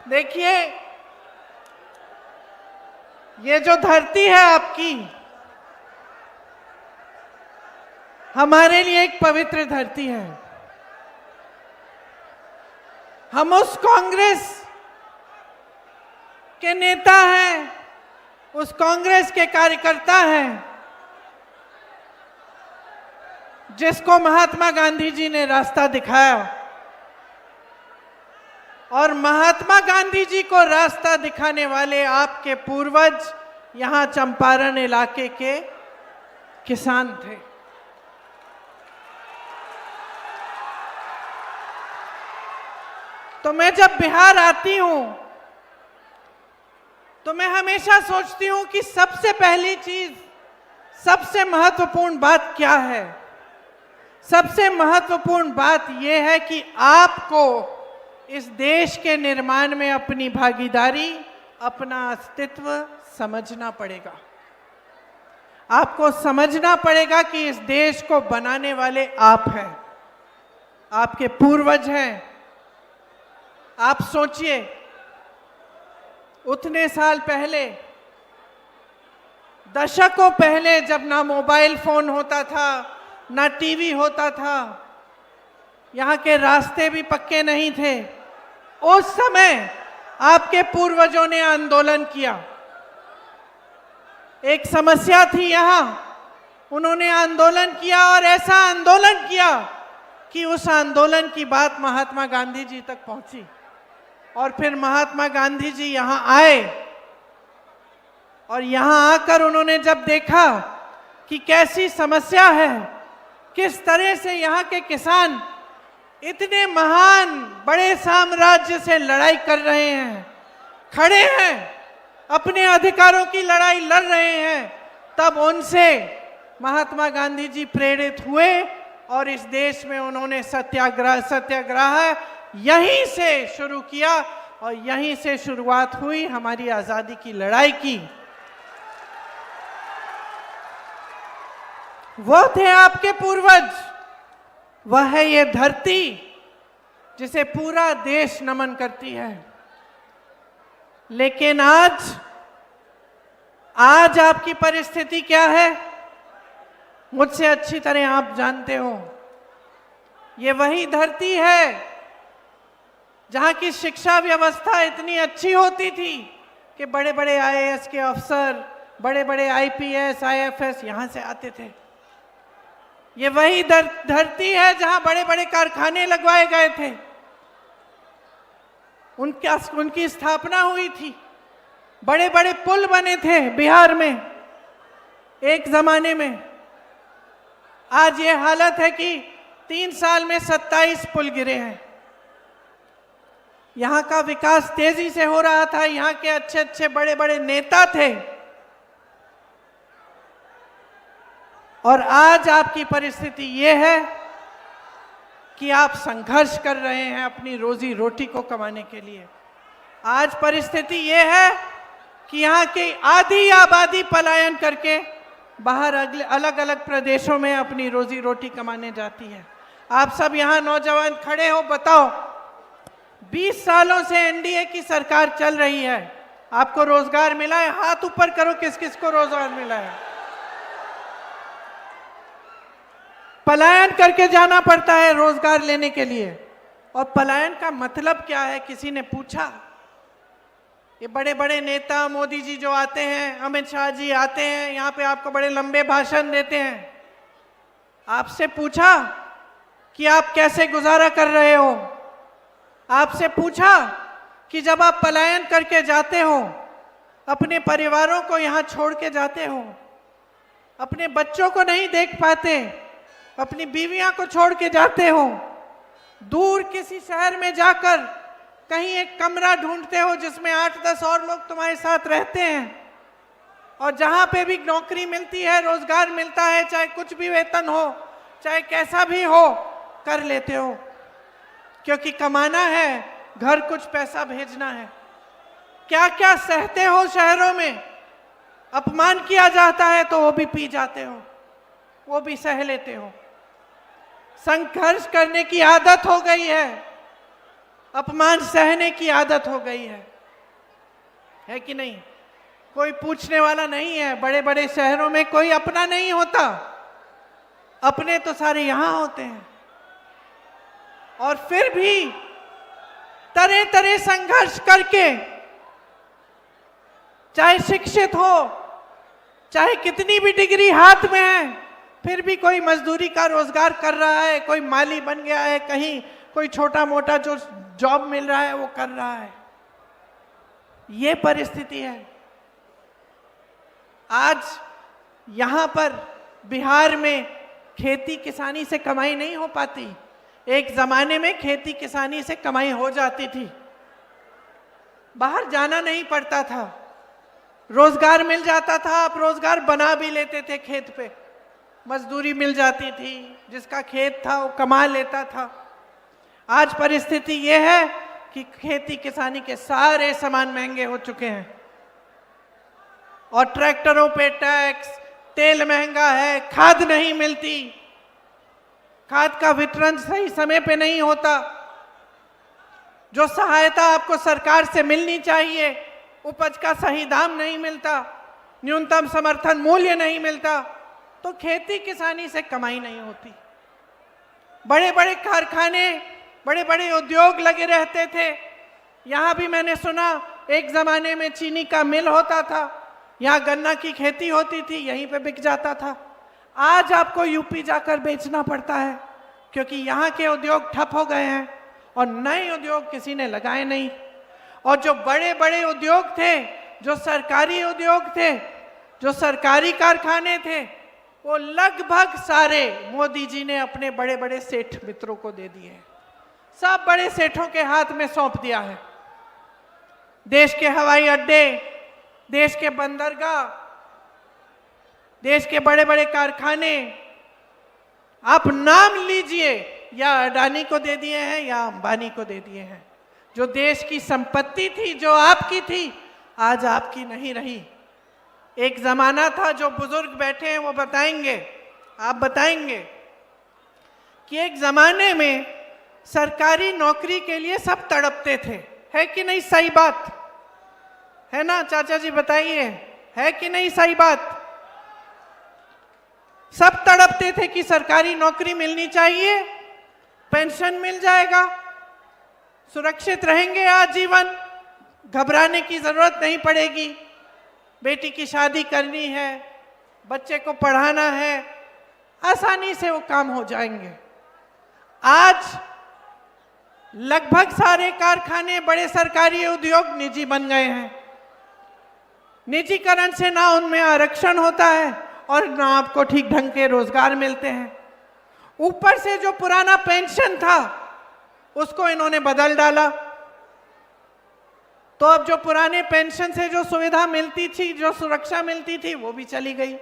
देखिए, ये जो धरती है आपकी, हमारे लिए एक पवित्र धरती है। हम उस कांग्रेस के नेता हैं, उस कांग्रेस के कार्यकर्ता हैं जिसको महात्मा गांधी जी ने रास्ता दिखाया, और महात्मा गांधी जी को रास्ता दिखाने वाले आपके पूर्वज यहां चंपारण इलाके के किसान थे। तो मैं जब बिहार आती हूं तो मैं हमेशा सोचती हूं कि सबसे पहली चीज, सबसे महत्वपूर्ण बात क्या है। सबसे महत्वपूर्ण बात यह है कि आपको इस देश के निर्माण में अपनी भागीदारी, अपना अस्तित्व समझना पड़ेगा। आपको समझना पड़ेगा कि इस देश को बनाने वाले आप हैं, आपके पूर्वज हैं। आप सोचिए, उतने साल पहले, दशकों पहले, जब ना मोबाइल फोन होता था, ना टीवी होता था, यहाँ के रास्ते भी पक्के नहीं थे, उस समय आपके पूर्वजों ने आंदोलन किया। एक समस्या थी यहाँ, उन्होंने आंदोलन किया, और ऐसा आंदोलन किया कि उस आंदोलन की बात महात्मा गांधी जी तक पहुंची। और फिर महात्मा गांधी जी यहाँ आए, और यहाँ आकर उन्होंने जब देखा कि कैसी समस्या है, किस तरह से यहाँ के किसान इतने महान बड़े साम्राज्य से लड़ाई कर रहे हैं, खड़े हैं, अपने अधिकारों की लड़ाई लड़ रहे हैं, तब उनसे महात्मा गांधी जी प्रेरित हुए और इस देश में उन्होंने सत्याग्रह यहीं से शुरू किया, और यहीं से शुरुआत हुई हमारी आजादी की लड़ाई की। वो थे आपके पूर्वज, वह है ये धरती जिसे पूरा देश नमन करती है। लेकिन आज आपकी परिस्थिति क्या है, मुझसे अच्छी तरह आप जानते हो। ये वही धरती है जहां की शिक्षा व्यवस्था इतनी अच्छी होती थी कि बड़े बड़े आईएएस के अफसर, बड़े बड़े आईपीएस, आईएफएस यहां से आते थे। ये वही धरती है जहां बड़े बड़े कारखाने लगवाए गए थे, उनकी स्थापना हुई थी, बड़े बड़े पुल बने थे बिहार में एक जमाने में। आज ये हालत है कि 3 साल में 27 पुल गिरे हैं। यहाँ का विकास तेजी से हो रहा था, यहाँ के अच्छे अच्छे बड़े बड़े नेता थे, और आज आपकी परिस्थिति ये है कि आप संघर्ष कर रहे हैं अपनी रोजी रोटी को कमाने के लिए। आज परिस्थिति ये है कि यहाँ की आधी आबादी पलायन करके बाहर अलग अलग प्रदेशों में अपनी रोजी रोटी कमाने जाती है। आप सब यहाँ नौजवान खड़े हो, बताओ, 20 सालों से एनडीए की सरकार चल रही है, आपको रोजगार मिला है? हाथ ऊपर करो, किस किस को रोजगार मिला है? पलायन करके जाना पड़ता है रोजगार लेने के लिए। और पलायन का मतलब क्या है, किसी ने पूछा? ये बड़े बड़े नेता, मोदी जी जो आते हैं, अमित शाह जी आते हैं, यहाँ पे आपको बड़े लंबे भाषण देते हैं। आपसे पूछा कि आप कैसे गुजारा कर रहे हो? आपसे पूछा कि जब आप पलायन करके जाते हो, अपने परिवारों को यहाँ छोड़ के जाते हो, अपने बच्चों को नहीं देख पाते, अपनी बीवियां को छोड़ के जाते हो, दूर किसी शहर में जाकर कहीं एक कमरा ढूंढते हो जिसमें 8-10 और लोग तुम्हारे साथ रहते हैं, और जहां पे भी नौकरी मिलती है, रोजगार मिलता है, चाहे कुछ भी वेतन हो, चाहे कैसा भी हो, कर लेते हो, क्योंकि कमाना है, घर कुछ पैसा भेजना है। क्या क्या सहते हो शहरों में, अपमान किया जाता है तो वो भी पी जाते हो, वो भी सह लेते हो। संघर्ष करने की आदत हो गई है। अपमान सहने की आदत हो गई है कि नहीं? कोई पूछने वाला नहीं है। बड़े बड़े शहरों में कोई अपना नहीं होता, अपने तो सारे यहां होते हैं। और फिर भी तरह तरह संघर्ष करके, चाहे शिक्षित हो, चाहे कितनी भी डिग्री हाथ में है, फिर भी कोई मजदूरी का रोजगार कर रहा है, कोई माली बन गया है, कहीं कोई छोटा मोटा जो जॉब मिल रहा है वो कर रहा है। ये परिस्थिति है आज। यहां पर बिहार में खेती किसानी से कमाई नहीं हो पाती। एक जमाने में खेती किसानी से कमाई हो जाती थी, बाहर जाना नहीं पड़ता था, रोजगार मिल जाता था। आप रोजगार बना भी लेते थे, खेत पे मजदूरी मिल जाती थी, जिसका खेत था वो कमा लेता था। आज परिस्थिति ये है कि खेती किसानी के सारे सामान महंगे हो चुके हैं और ट्रैक्टरों पे टैक्स, तेल महंगा है, खाद नहीं मिलती, खाद का वितरण सही समय पे नहीं होता, जो सहायता आपको सरकार से मिलनी चाहिए उपज का सही दाम नहीं मिलता, न्यूनतम समर्थन मूल्य नहीं मिलता, तो खेती किसानी से कमाई नहीं होती। बड़े बड़े कारखाने, बड़े बड़े उद्योग लगे रहते थे। यहाँ भी मैंने सुना एक जमाने में चीनी का मिल होता था, यहाँ गन्ना की खेती होती थी, यहीं पे बिक जाता था। आज आपको यूपी जाकर बेचना पड़ता है क्योंकि यहाँ के उद्योग ठप हो गए हैं और नए उद्योग किसी ने लगाए नहीं। और जो बड़े बड़े उद्योग थे, जो सरकारी उद्योग थे, जो सरकारी कारखाने थे, वो लगभग सारे मोदी जी ने अपने बड़े बड़े सेठ मित्रों को दे दिए हैं। सब बड़े सेठों के हाथ में सौंप दिया है। देश के हवाई अड्डे, देश के बंदरगाह, देश के बड़े बड़े कारखाने, आप नाम लीजिए, या अडानी को दे दिए हैं या अंबानी को दे दिए हैं। जो देश की संपत्ति थी, जो आपकी थी, आज आपकी नहीं रही। एक जमाना था, जो बुजुर्ग बैठे हैं वो बताएंगे, आप बताएंगे कि एक जमाने में सरकारी नौकरी के लिए सब तड़पते थे। है कि नहीं सही बात? है ना चाचा जी, बताइए, है कि नहीं सही बात? सब तड़पते थे कि सरकारी नौकरी मिलनी चाहिए, पेंशन मिल जाएगा, सुरक्षित रहेंगे आजीवन, घबराने की जरूरत नहीं पड़ेगी, बेटी की शादी करनी है, बच्चे को पढ़ाना है, आसानी से वो काम हो जाएंगे। आज लगभग सारे कारखाने, बड़े सरकारी उद्योग निजी बन गए हैं। निजीकरण से ना उनमें आरक्षण होता है और ना आपको ठीक ढंग के रोजगार मिलते हैं। ऊपर से जो पुराना पेंशन था उसको इन्होंने बदल डाला, तो अब जो पुराने पेंशन से जो सुविधा मिलती थी, जो सुरक्षा मिलती थी, वो भी चली गई।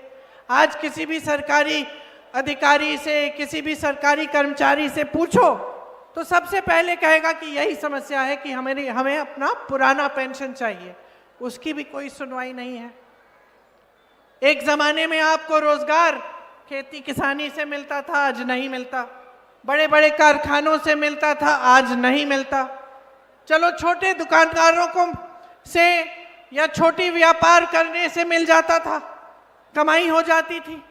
आज किसी भी सरकारी अधिकारी से, किसी भी सरकारी कर्मचारी से पूछो तो सबसे पहले कहेगा कि यही समस्या है कि हमें अपना पुराना पेंशन चाहिए। उसकी भी कोई सुनवाई नहीं है। एक जमाने में आपको रोजगार खेती किसानी से मिलता था, आज नहीं मिलता। बड़े बड़े कारखानों से मिलता था, आज नहीं मिलता। चलो छोटे दुकानदारों को से या छोटी व्यापार करने से मिल जाता था, कमाई हो जाती थी।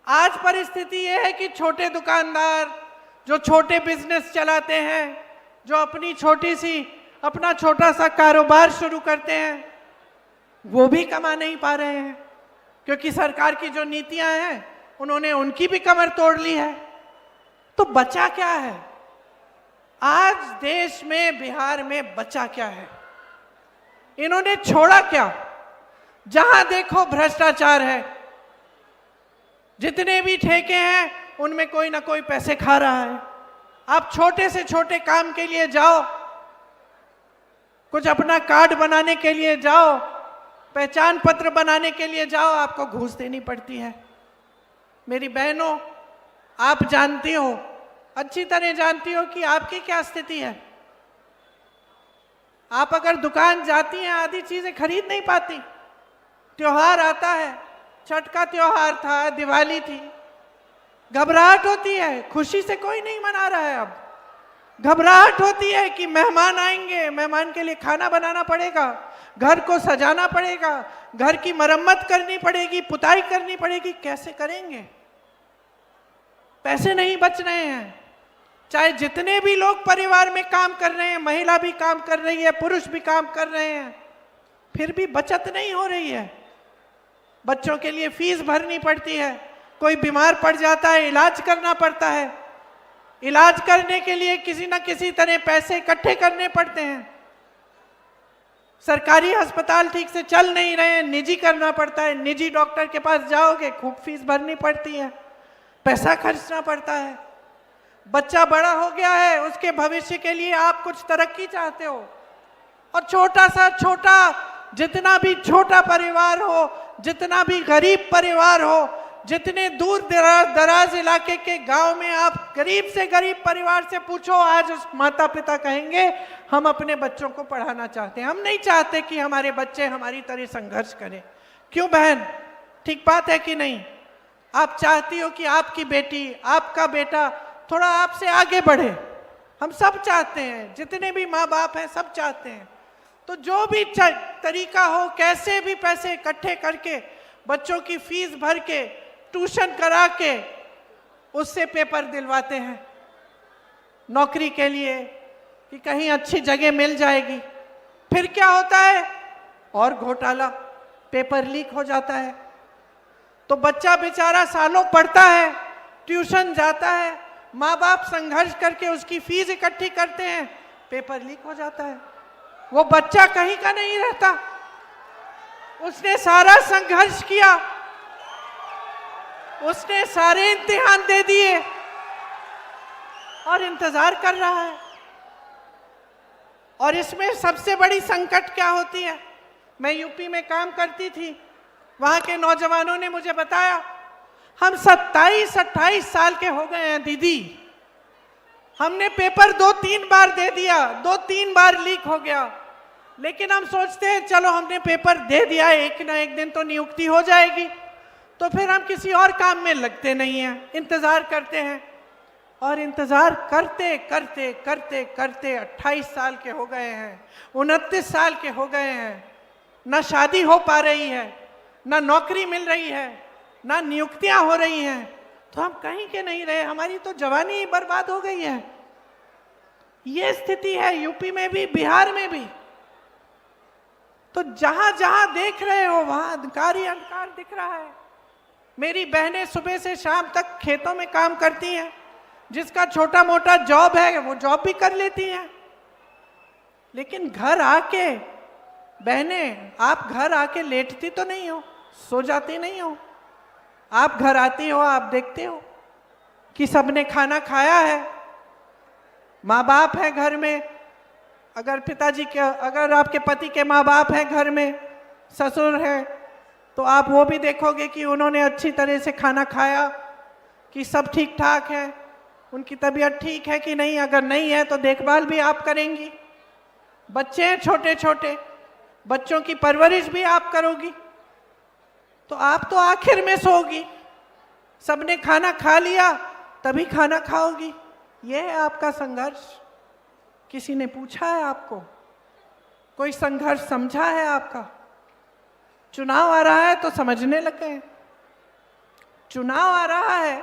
आज परिस्थिति यह है कि छोटे दुकानदार, जो छोटे बिजनेस चलाते हैं, जो अपना छोटा सा कारोबार शुरू करते हैं, वो भी कमा नहीं पा रहे हैं क्योंकि सरकार की जो नीतियां हैं उन्होंने उनकी भी कमर तोड़ ली है। तो बचा क्या है आज देश में, बिहार में बचा क्या है? इन्होंने छोड़ा क्या? जहां देखो भ्रष्टाचार है, जितने भी ठेके हैं उनमें कोई ना कोई पैसे खा रहा है। आप छोटे से छोटे काम के लिए जाओ, कुछ अपना कार्ड बनाने के लिए जाओ, पहचान पत्र बनाने के लिए जाओ, आपको घूस देनी पड़ती है। मेरी बहनों, आप जानती हो, अच्छी तरह जानती हो कि आपकी क्या स्थिति है। आप अगर दुकान जाती हैं, आधी चीजें खरीद नहीं पाती। त्योहार आता है, छठ का त्योहार था, दिवाली थी, घबराहट होती है, खुशी से कोई नहीं मना रहा है। अब घबराहट होती है कि मेहमान आएंगे, मेहमान के लिए खाना बनाना पड़ेगा, घर को सजाना पड़ेगा, घर की मरम्मत करनी पड़ेगी, पुताई करनी पड़ेगी। कैसे करेंगे? पैसे नहीं बच रहे हैं। चाहे जितने भी लोग परिवार में काम कर रहे हैं, महिला भी काम कर रही है, पुरुष भी काम कर रहे हैं, फिर भी बचत नहीं हो रही है। बच्चों के लिए फीस भरनी पड़ती है, कोई बीमार पड़ जाता है, इलाज करना पड़ता है, इलाज करने के लिए किसी न किसी तरह पैसे इकट्ठे करने पड़ते हैं। सरकारी अस्पताल ठीक से चल नहीं रहे हैं, निजी करना पड़ता है। निजी डॉक्टर के पास जाओगे, खूब फीस भरनी पड़ती है, पैसा खर्चना पड़ता है। बच्चा बड़ा हो गया है, उसके भविष्य के लिए आप कुछ तरक्की चाहते हो, और छोटा सा छोटा, जितना भी छोटा परिवार हो, जितना भी गरीब परिवार हो, जितने दूर दराज इलाके के गांव में आप गरीब से गरीब परिवार से पूछो, आज उस माता पिता कहेंगे हम अपने बच्चों को पढ़ाना चाहते हैं। हम नहीं चाहते कि हमारे बच्चे हमारी तरह संघर्ष करें। क्यों बहन, ठीक बात है कि नहीं? आप चाहती हो कि आपकी बेटी, आपका बेटा थोड़ा आपसे आगे बढ़े। हम सब चाहते हैं, जितने भी माँ बाप हैं सब चाहते हैं। तो जो भी तरीका हो, कैसे भी पैसे इकट्ठे करके, बच्चों की फीस भर के, ट्यूशन करा के उससे पेपर दिलवाते हैं नौकरी के लिए कि कहीं अच्छी जगह मिल जाएगी। फिर क्या होता है? और घोटाला, पेपर लीक हो जाता है। तो बच्चा बेचारा सालों पढ़ता है, ट्यूशन जाता है, माँ बाप संघर्ष करके उसकी फीस इकट्ठी करते हैं, पेपर लीक हो जाता है। वो बच्चा कहीं का नहीं रहता। उसने सारा संघर्ष किया, उसने सारे इम्तिहान दे दिए और इंतजार कर रहा है। और इसमें सबसे बड़ी संकट क्या होती है? मैं यूपी में काम करती थी, वहां के नौजवानों ने मुझे बताया, हम 27-28 साल के हो गए हैं दीदी, हमने पेपर 2-3 बार दे दिया, 2-3 बार लीक हो गया, लेकिन हम सोचते हैं चलो हमने पेपर दे दिया, एक ना एक दिन तो नियुक्ति हो जाएगी, तो फिर हम किसी और काम में लगते नहीं हैं, इंतजार करते हैं। और इंतजार करते करते करते करते 28 साल के हो गए हैं, 29 साल के हो गए हैं, ना शादी हो पा रही है, ना नौकरी मिल रही है, ना नियुक्तियां हो रही हैं। तो हम कहीं के नहीं रहे, हमारी तो जवानी ही बर्बाद हो गई है। ये स्थिति है यूपी में भी, बिहार में भी। तो जहां जहां देख रहे हो वहां अंधकार ही अंधकार दिख रहा है। मेरी बहनें सुबह से शाम तक खेतों में काम करती हैं, जिसका छोटा मोटा जॉब है वो जॉब भी कर लेती हैं। लेकिन घर आके बहनें, आप घर आके लेटती तो नहीं हो, सो जाती नहीं हो। आप घर आती हो, आप देखते हो कि सबने खाना खाया है, माँ बाप है घर में, अगर पिताजी के, अगर आपके पति के माँ बाप हैं घर में, ससुर है, तो आप वो भी देखोगे कि उन्होंने अच्छी तरह से खाना खाया, कि सब ठीक ठाक है, उनकी तबीयत ठीक है कि नहीं। अगर नहीं है तो देखभाल भी आप करेंगी। बच्चे हैं छोटे छोटे, बच्चों की परवरिश भी आप करोगी। तो आप तो आखिर में सोओगी, सबने खाना खा लिया तभी खाना खाओगी। ये है आपका संघर्ष। किसी ने पूछा है आपको? कोई संघर्ष समझा है आपका? चुनाव आ रहा है तो समझने लग गए। चुनाव आ रहा है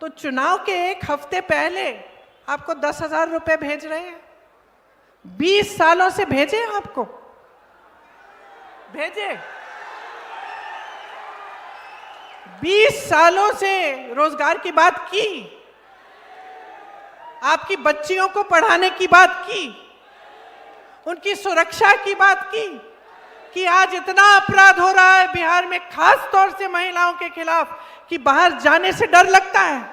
तो चुनाव के एक हफ्ते पहले आपको 10,000 रुपए भेज रहे हैं। 20 सालों से भेजे आपको, भेजे 20 सालों से रोजगार की बात की, आपकी बच्चियों को पढ़ाने की बात की, उनकी सुरक्षा की बात की, कि आज इतना अपराध हो रहा है बिहार में, खास तौर से महिलाओं के खिलाफ, कि बाहर जाने से डर लगता है।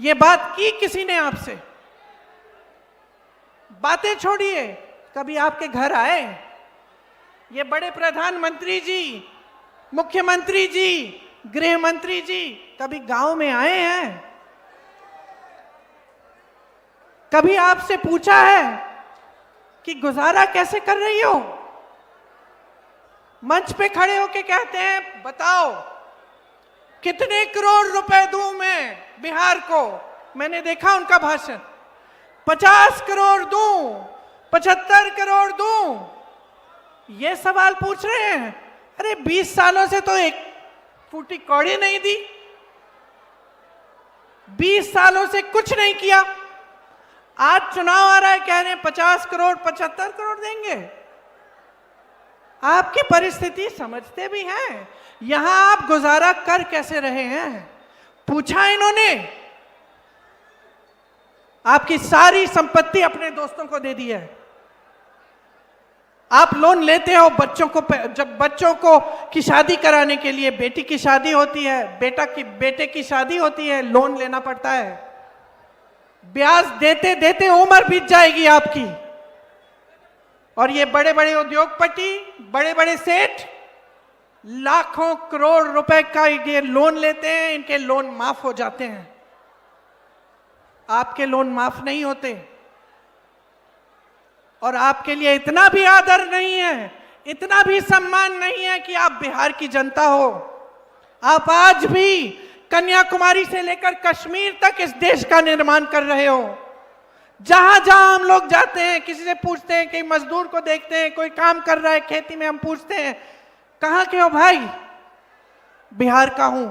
ये बात की किसी ने आपसे? बातें छोड़िए, कभी आपके घर आए ये बड़े प्रधानमंत्री जी, मुख्यमंत्री जी, गृह मंत्री जी कभी गांव में आए हैं? कभी आपसे पूछा है कि गुजारा कैसे कर रही हो? मंच पे खड़े होके कहते हैं बताओ कितने करोड़ रुपए दूं मैं बिहार को। मैंने देखा उनका भाषण, 50 करोड़ दूं, 75 करोड़ दूं, ये सवाल पूछ रहे हैं। अरे 20 सालों से तो एक फूटी कौड़ी नहीं दी, 20 सालों से कुछ नहीं किया। आज चुनाव आ रहा है, कह रहे हैं 50 करोड़ 75 करोड़ देंगे। आपकी परिस्थिति समझते भी हैं, यहां आप गुजारा कर कैसे रहे हैं? पूछा इन्होंने? आपकी सारी संपत्ति अपने दोस्तों को दे दी है। आप लोन लेते हो बच्चों को, जब बच्चों को की शादी कराने के लिए, बेटी की शादी होती है, बेटे की शादी होती है, लोन लेना पड़ता है। ब्याज देते देते उम्र बीत जाएगी आपकी। और ये बड़े बड़े उद्योगपति, बड़े बड़े सेठ लाखों करोड़ रुपए का ये लोन लेते हैं, इनके लोन माफ हो जाते हैं, आपके लोन माफ नहीं होते। और आपके लिए इतना भी आदर नहीं है, इतना भी सम्मान नहीं है कि आप बिहार की जनता हो। आप आज भी कन्याकुमारी से लेकर कश्मीर तक इस देश का निर्माण कर रहे हो। जहां जहां हम लोग जाते हैं, किसी से पूछते हैं, कई मजदूर को देखते हैं, कोई काम कर रहा है खेती में, हम पूछते हैं कहां के हो भाई? बिहार का हूं।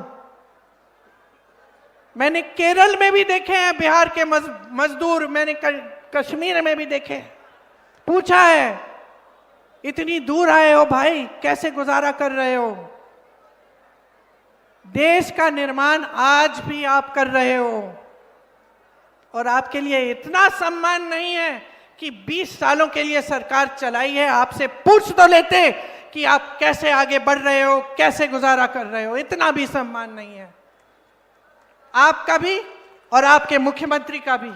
मैंने केरल में भी देखे हैं बिहार के मजदूर, मैंने कश्मीर में भी देखे। पूछा है इतनी दूर आए हो भाई, कैसे गुजारा कर रहे हो? देश का निर्माण आज भी आप कर रहे हो। और आपके लिए इतना सम्मान नहीं है कि 20 सालों के लिए सरकार चलाई है, आपसे पूछ तो लेते कि आप कैसे आगे बढ़ रहे हो, कैसे गुजारा कर रहे हो। इतना भी सम्मान नहीं है आपका भी और आपके मुख्यमंत्री का भी।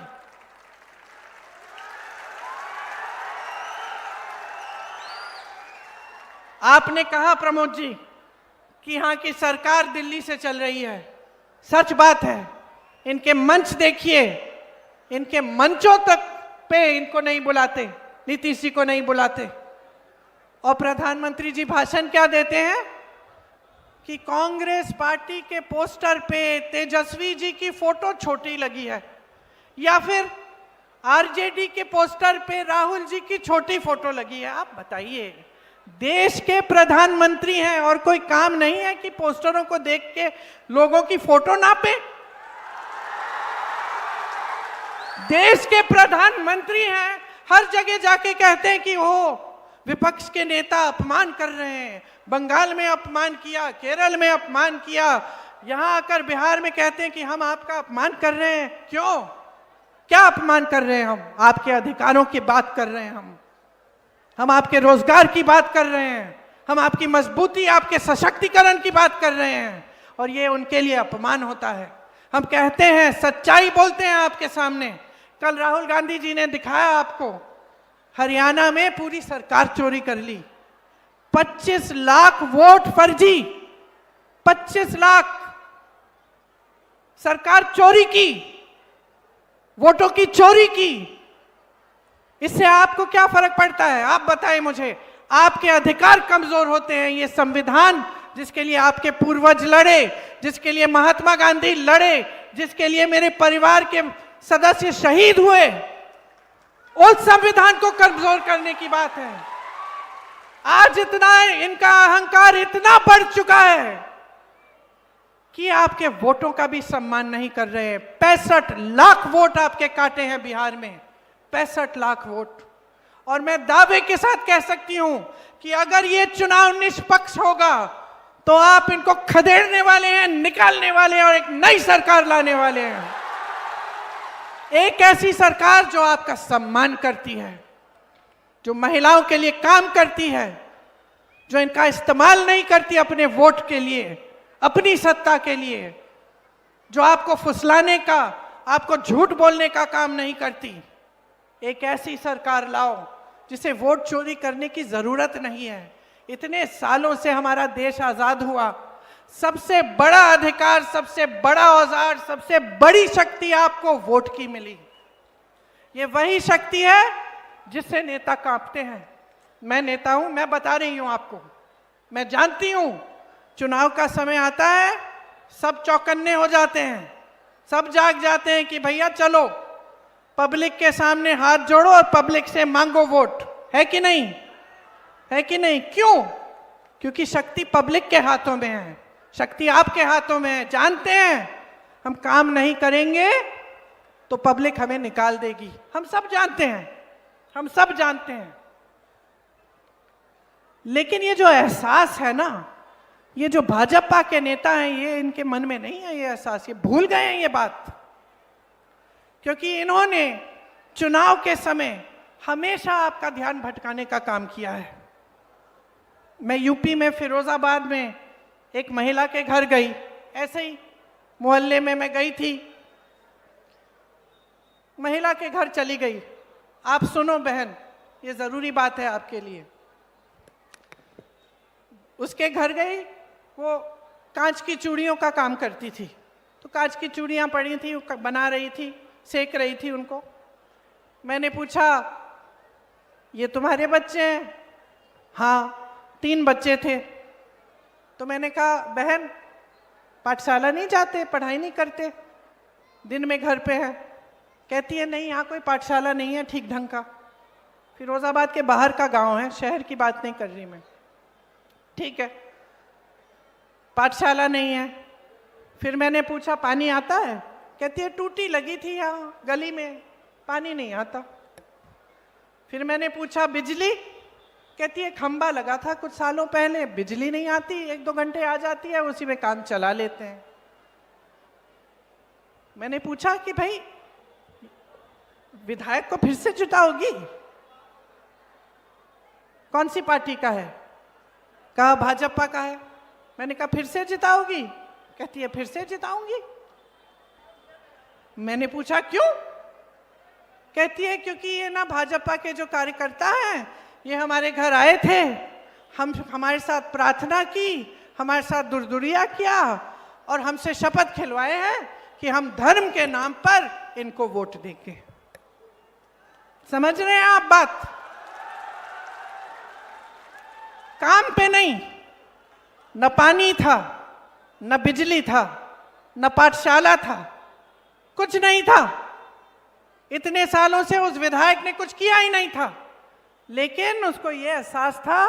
आपने कहा प्रमोद जी कि यहाँ की सरकार दिल्ली से चल रही है। सच बात है। इनके मंच देखिए, इनके मंचों तक पे इनको नहीं बुलाते, नीतीश जी को नहीं बुलाते। और प्रधानमंत्री जी भाषण क्या देते हैं कि कांग्रेस पार्टी के पोस्टर पे तेजस्वी जी की फोटो छोटी लगी है, या फिर आरजेडी के पोस्टर पे राहुल जी की छोटी फोटो लगी है। आप बताइए, देश के प्रधानमंत्री हैं और कोई काम नहीं है कि पोस्टरों को देख के लोगों की फोटो नापे? देश के प्रधानमंत्री हैं, हर जगह जाके कहते हैं कि वो विपक्ष के नेता अपमान कर रहे हैं। बंगाल में अपमान किया, केरल में अपमान किया, यहां आकर बिहार में कहते हैं कि हम आपका अपमान कर रहे हैं। क्यों? क्या अपमान कर रहे हैं हम? आपके अधिकारों की बात कर रहे हैं हम आपके रोजगार की बात कर रहे हैं, हम आपकी मजबूती, आपके सशक्तिकरण की बात कर रहे हैं, और ये उनके लिए अपमान होता है। हम कहते हैं, सच्चाई बोलते हैं आपके सामने। कल राहुल गांधी जी ने दिखाया आपको, हरियाणा में पूरी सरकार चोरी कर ली। 25 लाख वोट फर्जी, 25 लाख सरकार चोरी की, वोटों की चोरी की। इससे आपको क्या फर्क पड़ता है? आप बताएं मुझे। आपके अधिकार कमजोर होते हैं। ये संविधान जिसके लिए आपके पूर्वज लड़े, जिसके लिए महात्मा गांधी लड़े, जिसके लिए मेरे परिवार के सदस्य शहीद हुए, उस संविधान को कमजोर करने की बात है। आज इतना इनका अहंकार इतना बढ़ चुका है कि आपके वोटों का भी सम्मान नहीं कर रहे हैं। 65 लाख वोट आपके काटे हैं बिहार में, 65 लाख वोट। और मैं दावे के साथ कह सकती हूं कि अगर ये चुनाव निष्पक्ष होगा तो आप इनको खदेड़ने वाले हैं, निकालने वाले हैं और एक नई सरकार लाने वाले हैं। एक ऐसी सरकार जो आपका सम्मान करती है, जो महिलाओं के लिए काम करती है, जो इनका इस्तेमाल नहीं करती अपने वोट के लिए, अपनी सत्ता के लिए, जो आपको फुसलाने का, आपको झूठ बोलने का काम नहीं करती। एक ऐसी सरकार लाओ जिसे वोट चोरी करने की जरूरत नहीं है। इतने सालों से हमारा देश आजाद हुआ, सबसे बड़ा अधिकार, सबसे बड़ा औजार, सबसे बड़ी शक्ति आपको वोट की मिली। ये वही शक्ति है जिससे नेता कांपते हैं। मैं नेता हूं, मैं बता रही हूं आपको, मैं जानती हूं चुनाव का समय आता है, सब चौकन्ने हो जाते हैं, सब जाग जाते हैं कि भैया चलो पब्लिक के सामने हाथ जोड़ो और पब्लिक से मांगो वोट, है कि नहीं? है कि नहीं? क्यों? क्योंकि शक्ति पब्लिक के हाथों में है, शक्ति आपके हाथों में है। जानते हैं हम काम नहीं करेंगे तो पब्लिक हमें निकाल देगी, हम सब जानते हैं, हम सब जानते हैं। लेकिन ये जो एहसास है ना, ये जो भाजपा के नेता हैं, ये इनके मन में नहीं है ये एहसास, ये भूल गए हैं ये बात। क्योंकि इन्होंने चुनाव के समय हमेशा आपका ध्यान भटकाने का काम किया है। मैं यूपी में फिरोजाबाद में एक महिला के घर गई, ऐसे ही मोहल्ले में मैं गई थी, महिला के घर चली गई। आप सुनो बहन, ये जरूरी बात है आपके लिए। उसके घर गई, वो कांच की चूड़ियों का काम करती थी, तो कांच की चूड़ियां पड़ी थी, बना रही थी, सेक रही थी उनको। मैंने पूछा, ये तुम्हारे बच्चे हैं? हाँ, 3 बच्चे थे। तो मैंने कहा, बहन पाठशाला नहीं जाते, पढ़ाई नहीं करते, दिन में घर पे है? कहती है, नहीं यहाँ कोई पाठशाला नहीं है ठीक ढंग का। फिरोजाबाद के बाहर का गांव है, शहर की बात नहीं कर रही मैं। ठीक है, पाठशाला नहीं है। फिर मैंने पूछा, पानी आता है? कहती है, टूटी लगी थी यहाँ गली में, पानी नहीं आता। फिर मैंने पूछा, बिजली? कहती है, खंबा लगा था कुछ सालों पहले, बिजली नहीं आती, 1-2 घंटे आ जाती है, उसी में काम चला लेते हैं। मैंने पूछा कि भाई विधायक को फिर से जुटाओगी? कौन सी पार्टी का है? कहा भाजपा का है। मैंने कहा फिर से जिताओगी? कहती है फिर से जिताऊंगी। मैंने पूछा क्यों? कहती है क्योंकि ये ना भाजपा के जो कार्यकर्ता हैं, ये हमारे घर आए थे, हमारे साथ प्रार्थना की, हमारे साथ दुर्दुरिया किया और हमसे शपथ खिलवाए हैं कि हम धर्म के नाम पर इनको वोट देंगे। समझ रहे हैं आप बात? काम पे नहीं, न पानी था, न बिजली था, न पाठशाला था, कुछ नहीं था। इतने सालों से उस विधायक ने कुछ किया ही नहीं था, लेकिन उसको यह एहसास था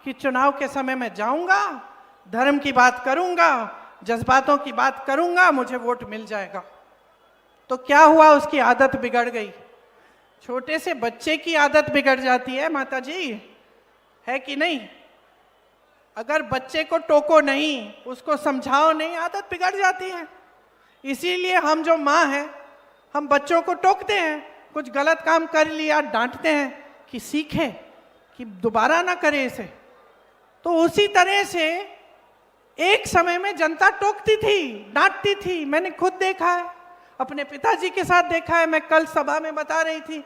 कि चुनाव के समय मैं जाऊंगा, धर्म की बात करूंगा, जज्बातों की बात करूंगा, मुझे वोट मिल जाएगा। तो क्या हुआ? उसकी आदत बिगड़ गई। छोटे से बच्चे की आदत बिगड़ जाती है माता जी, है कि नहीं? अगर बच्चे को टोको नहीं, उसको समझाओ नहीं, आदत बिगड़ जाती है। इसीलिए हम जो माँ हैं, हम बच्चों को टोकते हैं, कुछ गलत काम कर लिया डांटते हैं कि सीखे, कि दोबारा ना करे इसे। तो उसी तरह से एक समय में जनता टोकती थी, डांटती थी। मैंने खुद देखा है, अपने पिताजी के साथ देखा है। मैं कल सभा में बता रही थी,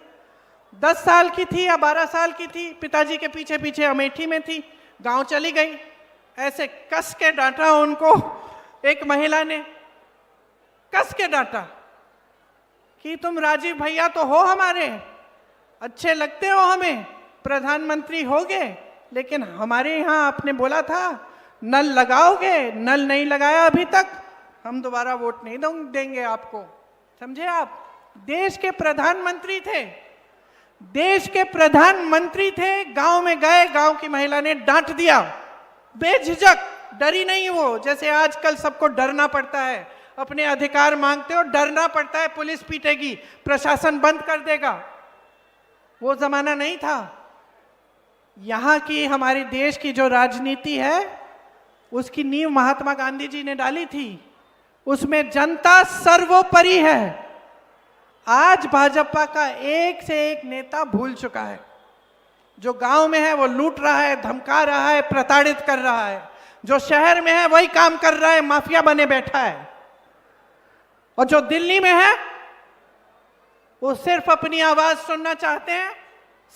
10 साल की थी या 12 साल की थी, पिताजी के पीछे पीछे अमेठी में थी, गांव चली गई, ऐसे कस के डांटा उनको। एक महिला ने कस के डांटा कि तुम राजीव भैया तो हो हमारे, अच्छे लगते हो हमें, प्रधानमंत्री होगे, लेकिन हमारे यहाँ आपने बोला था नल लगाओगे, नल नहीं लगाया अभी तक, हम दोबारा वोट नहीं देंगे आपको। समझे आप? देश के प्रधानमंत्री थे, देश के प्रधानमंत्री थे, गांव में गए, गांव की महिला ने डांट दिया, बेझिझक, डरी नहीं वो, जैसे आजकल सबको डरना पड़ता है, अपने अधिकार मांगते हो डरना पड़ता है, पुलिस पीटेगी, प्रशासन बंद कर देगा। वो जमाना नहीं था। यहाँ की हमारे देश की जो राजनीति है, उसकी नींव महात्मा गांधी जी ने डाली थी, उसमें जनता सर्वोपरि है। आज भाजपा का एक से एक नेता भूल चुका है। जो गांव में है वो लूट रहा है, धमका रहा है, प्रताड़ित कर रहा है। जो शहर में है वही काम कर रहा है, माफिया बने बैठा है। और जो दिल्ली में है वो सिर्फ अपनी आवाज सुनना चाहते हैं,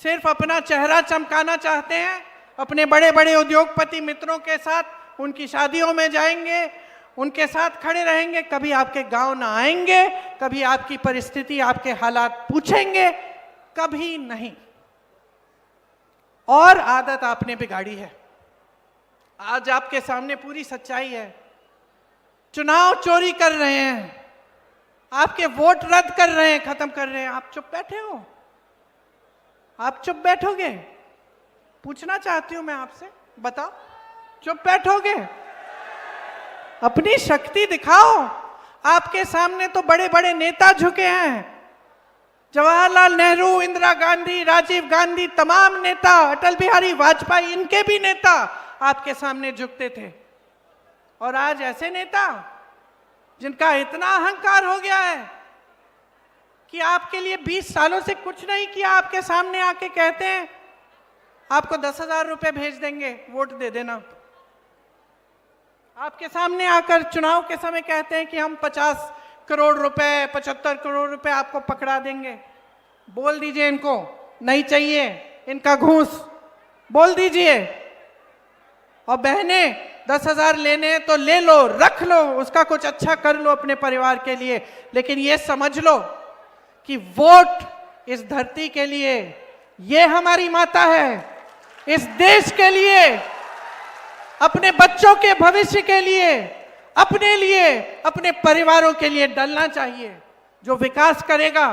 सिर्फ अपना चेहरा चमकाना चाहते हैं, अपने बड़े बड़े उद्योगपति मित्रों के साथ उनकी शादियों में जाएंगे, उनके साथ खड़े रहेंगे, कभी आपके गांव ना आएंगे, कभी आपकी परिस्थिति, आपके हालात पूछेंगे, कभी नहीं। और आदत आपने बिगाड़ी है। आज आपके सामने पूरी सच्चाई है। चुनाव चोरी कर रहे हैं, आपके वोट रद्द कर रहे हैं, खत्म कर रहे हैं, आप चुप बैठे हो? आप चुप बैठोगे? पूछना चाहती हूं मैं आपसे, बताओ, चुप बैठोगे? अपनी शक्ति दिखाओ। आपके सामने तो बड़े बड़े नेता झुके हैं, जवाहरलाल नेहरू, इंदिरा गांधी, राजीव गांधी, तमाम नेता, अटल बिहारी वाजपेयी, इनके भी नेता आपके सामने झुकते थे। और आज ऐसे नेता जिनका इतना अहंकार हो गया है कि आपके लिए 20 सालों से कुछ नहीं किया, आपके सामने आके कहते हैं आपको 10,000 रुपए भेज देंगे, वोट दे देना। आपके सामने आकर चुनाव के समय कहते हैं कि हम 50 करोड़ रुपए, 75 करोड़ रुपए आपको पकड़ा देंगे। बोल दीजिए इनको, नहीं चाहिए इनका घूस, बोल दीजिए। और बहने 10,000 लेने तो ले लो, रख लो, उसका कुछ अच्छा कर लो अपने परिवार के लिए, लेकिन ये समझ लो कि वोट इस धरती के लिए, ये हमारी माता है, इस देश के लिए, अपने बच्चों के भविष्य के लिए, अपने लिए, अपने परिवारों के लिए डलना चाहिए। जो विकास करेगा,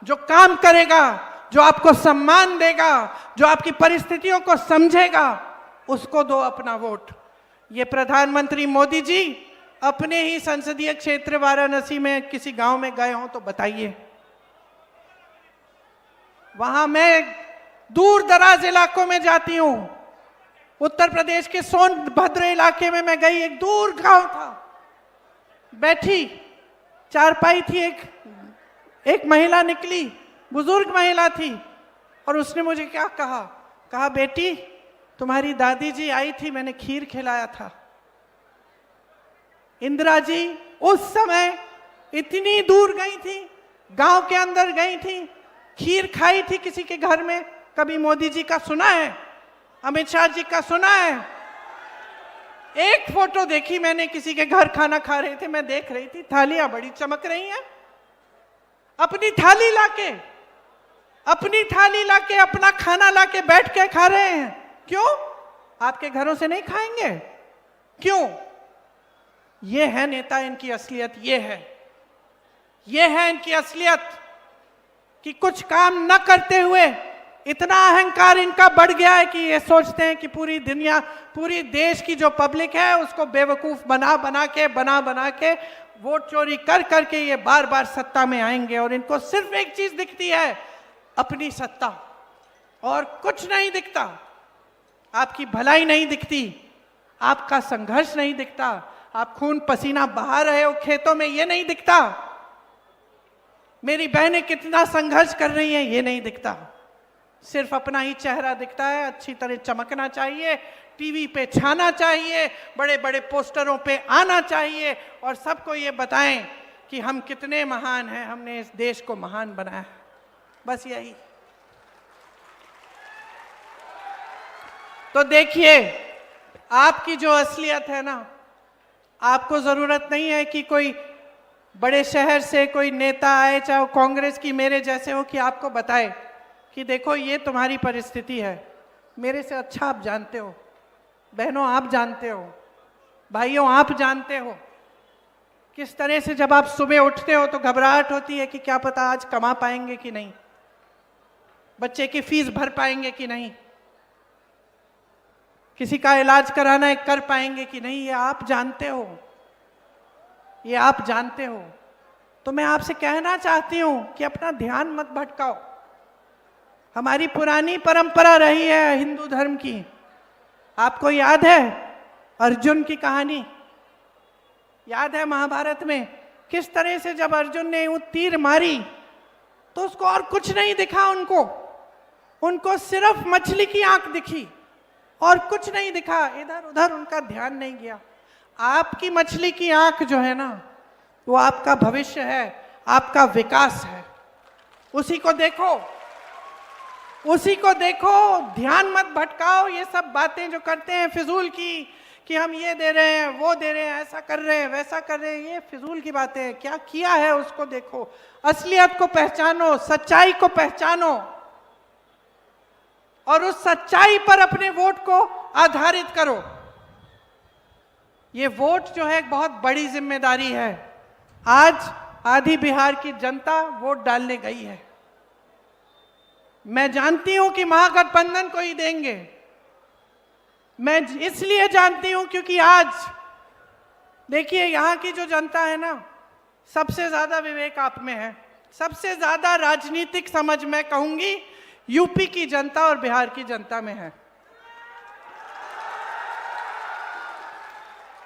जो काम करेगा, जो आपको सम्मान देगा, जो आपकी परिस्थितियों को समझेगा, उसको दो अपना वोट। ये प्रधानमंत्री मोदी जी अपने ही संसदीय क्षेत्र वाराणसी में किसी गांव में गए हों तो बताइए। वहां मैं दूर दराज इलाकों में जाती हूं। उत्तर प्रदेश के सोनभद्र इलाके में मैं गई, एक दूर गांव था, बैठी चारपाई थी, एक महिला निकली, बुजुर्ग महिला थी, और उसने मुझे क्या कहा, बेटी तुम्हारी दादी जी आई थी, मैंने खीर खिलाया था। इंदिरा जी उस समय इतनी दूर गई थी, गांव के अंदर गई थी, खीर खाई थी किसी के घर में। कभी मोदी जी का सुना है? अमित शाह जी का सुना है? एक फोटो देखी मैंने, किसी के घर खाना खा रहे थे, मैं देख रही थी, थालियां बड़ी चमक रही हैं। अपनी थाली लाके, अपना खाना लाके बैठ के खा रहे हैं। क्यों? आपके घरों से नहीं खाएंगे? क्यों? ये है नेता, इनकी असलियत ये है इनकी असलियत कि कुछ काम न करते हुए इतना अहंकार इनका बढ़ गया है कि ये सोचते हैं कि पूरी दुनिया, पूरी देश की जो पब्लिक है उसको बेवकूफ बना के वोट चोरी कर करके ये बार बार सत्ता में आएंगे। और इनको सिर्फ एक चीज दिखती है, अपनी सत्ता, और कुछ नहीं दिखता। आपकी भलाई नहीं दिखती, आपका संघर्ष नहीं दिखता, आप खून पसीना बहा रहे हो खेतों में, ये नहीं दिखता। मेरी बहनें कितना संघर्ष कर रही हैं, ये नहीं दिखता। सिर्फ अपना ही चेहरा दिखता है, अच्छी तरह चमकना चाहिए, टीवी पे छाना चाहिए, बड़े बड़े पोस्टरों पे आना चाहिए, और सबको ये बताएं कि हम कितने महान हैं, हमने इस देश को महान बनाया है। बस यही। तो देखिए, आपकी जो असलियत है ना, आपको जरूरत नहीं है कि कोई बड़े शहर से कोई नेता आए, चाहे वो कांग्रेस की मेरे जैसे हो, कि आपको बताए कि देखो ये तुम्हारी परिस्थिति है। मेरे से अच्छा आप जानते हो, बहनों आप जानते हो, भाइयों आप जानते हो किस तरह से जब आप सुबह उठते हो तो घबराहट होती है कि क्या पता आज कमा पाएंगे कि नहीं, बच्चे की फीस भर पाएंगे कि नहीं, किसी का इलाज कराना है कर पाएंगे कि नहीं। ये आप जानते हो, ये आप जानते हो। तो मैं आपसे कहना चाहती हूं कि अपना ध्यान मत भटकाओ। हमारी पुरानी परंपरा रही है हिंदू धर्म की। आपको याद है अर्जुन की कहानी? याद है महाभारत में किस तरह से जब अर्जुन ने वो तीर मारी तो उसको और कुछ नहीं दिखा, उनको सिर्फ मछली की आंख दिखी और कुछ नहीं दिखा, इधर उधर उनका ध्यान नहीं गया। आपकी मछली की आंख जो है ना, वो आपका भविष्य है, आपका विकास है। उसी को देखो, उसी को देखो, ध्यान मत भटकाओ। ये सब बातें जो करते हैं फिजूल की, कि हम ये दे रहे हैं, वो दे रहे हैं, ऐसा कर रहे हैं, वैसा कर रहे हैं, ये फिजूल की बातें हैं। क्या किया है उसको देखो, असलियत को पहचानो, सच्चाई को पहचानो, और उस सच्चाई पर अपने वोट को आधारित करो। ये वोट जो है एक बहुत बड़ी जिम्मेदारी है। आज आधी बिहार की जनता वोट डालने गई है। मैं जानती हूं कि महागठबंधन को ही देंगे। मैं इसलिए जानती हूं क्योंकि आज देखिए यहां की जो जनता है ना, सबसे ज्यादा विवेक आप में है, सबसे ज्यादा राजनीतिक समझ मैं कहूंगी यूपी की जनता और बिहार की जनता में है।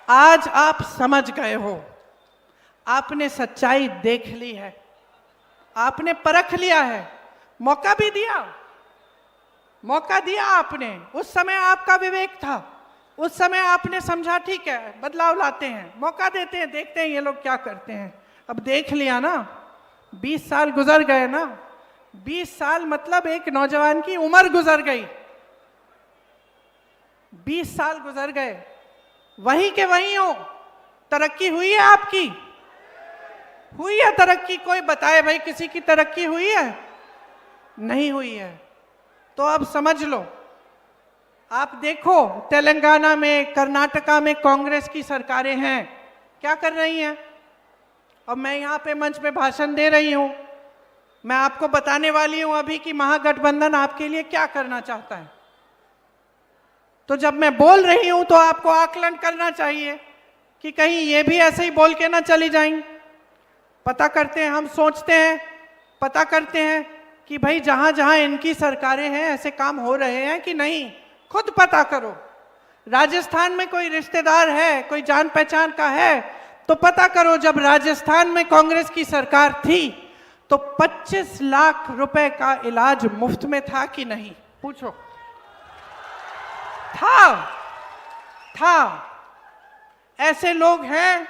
आज आप समझ गए हो, आपने सच्चाई देख ली है, आपने परख लिया है, मौका भी दिया, मौका दिया आपने। उस समय आपका विवेक था, उस समय आपने समझा ठीक है बदलाव लाते हैं, मौका देते हैं, देखते हैं ये लोग क्या करते हैं। अब देख लिया ना, 20 साल गुजर गए ना, 20 साल मतलब एक नौजवान की उम्र गुजर गई, 20 साल गुजर गए, वहीं के वहीं हो। तरक्की हुई है आपकी? हुई है तरक्की? कोई बताए भाई किसी की तरक्की हुई है? नहीं हुई है। तो अब समझ लो, आप देखो तेलंगाना में, कर्नाटका में कांग्रेस की सरकारें हैं, क्या कर रही हैं। अब मैं यहाँ पे मंच पे भाषण दे रही हूँ, मैं आपको बताने वाली हूँ अभी कि महागठबंधन आपके लिए क्या करना चाहता है। तो जब मैं बोल रही हूँ तो आपको आकलन करना चाहिए कि कहीं ये भी ऐसे ही बोल के ना चली जाएं। पता करते हैं, हम सोचते हैं, पता करते हैं कि भाई जहां जहां इनकी सरकारें हैं ऐसे काम हो रहे हैं कि नहीं, खुद पता करो। राजस्थान में कोई रिश्तेदार है, कोई जान पहचान का है तो पता करो। जब राजस्थान में कांग्रेस की सरकार थी तो 25 लाख रुपए का इलाज मुफ्त में था कि नहीं, पूछो। था। ऐसे लोग हैं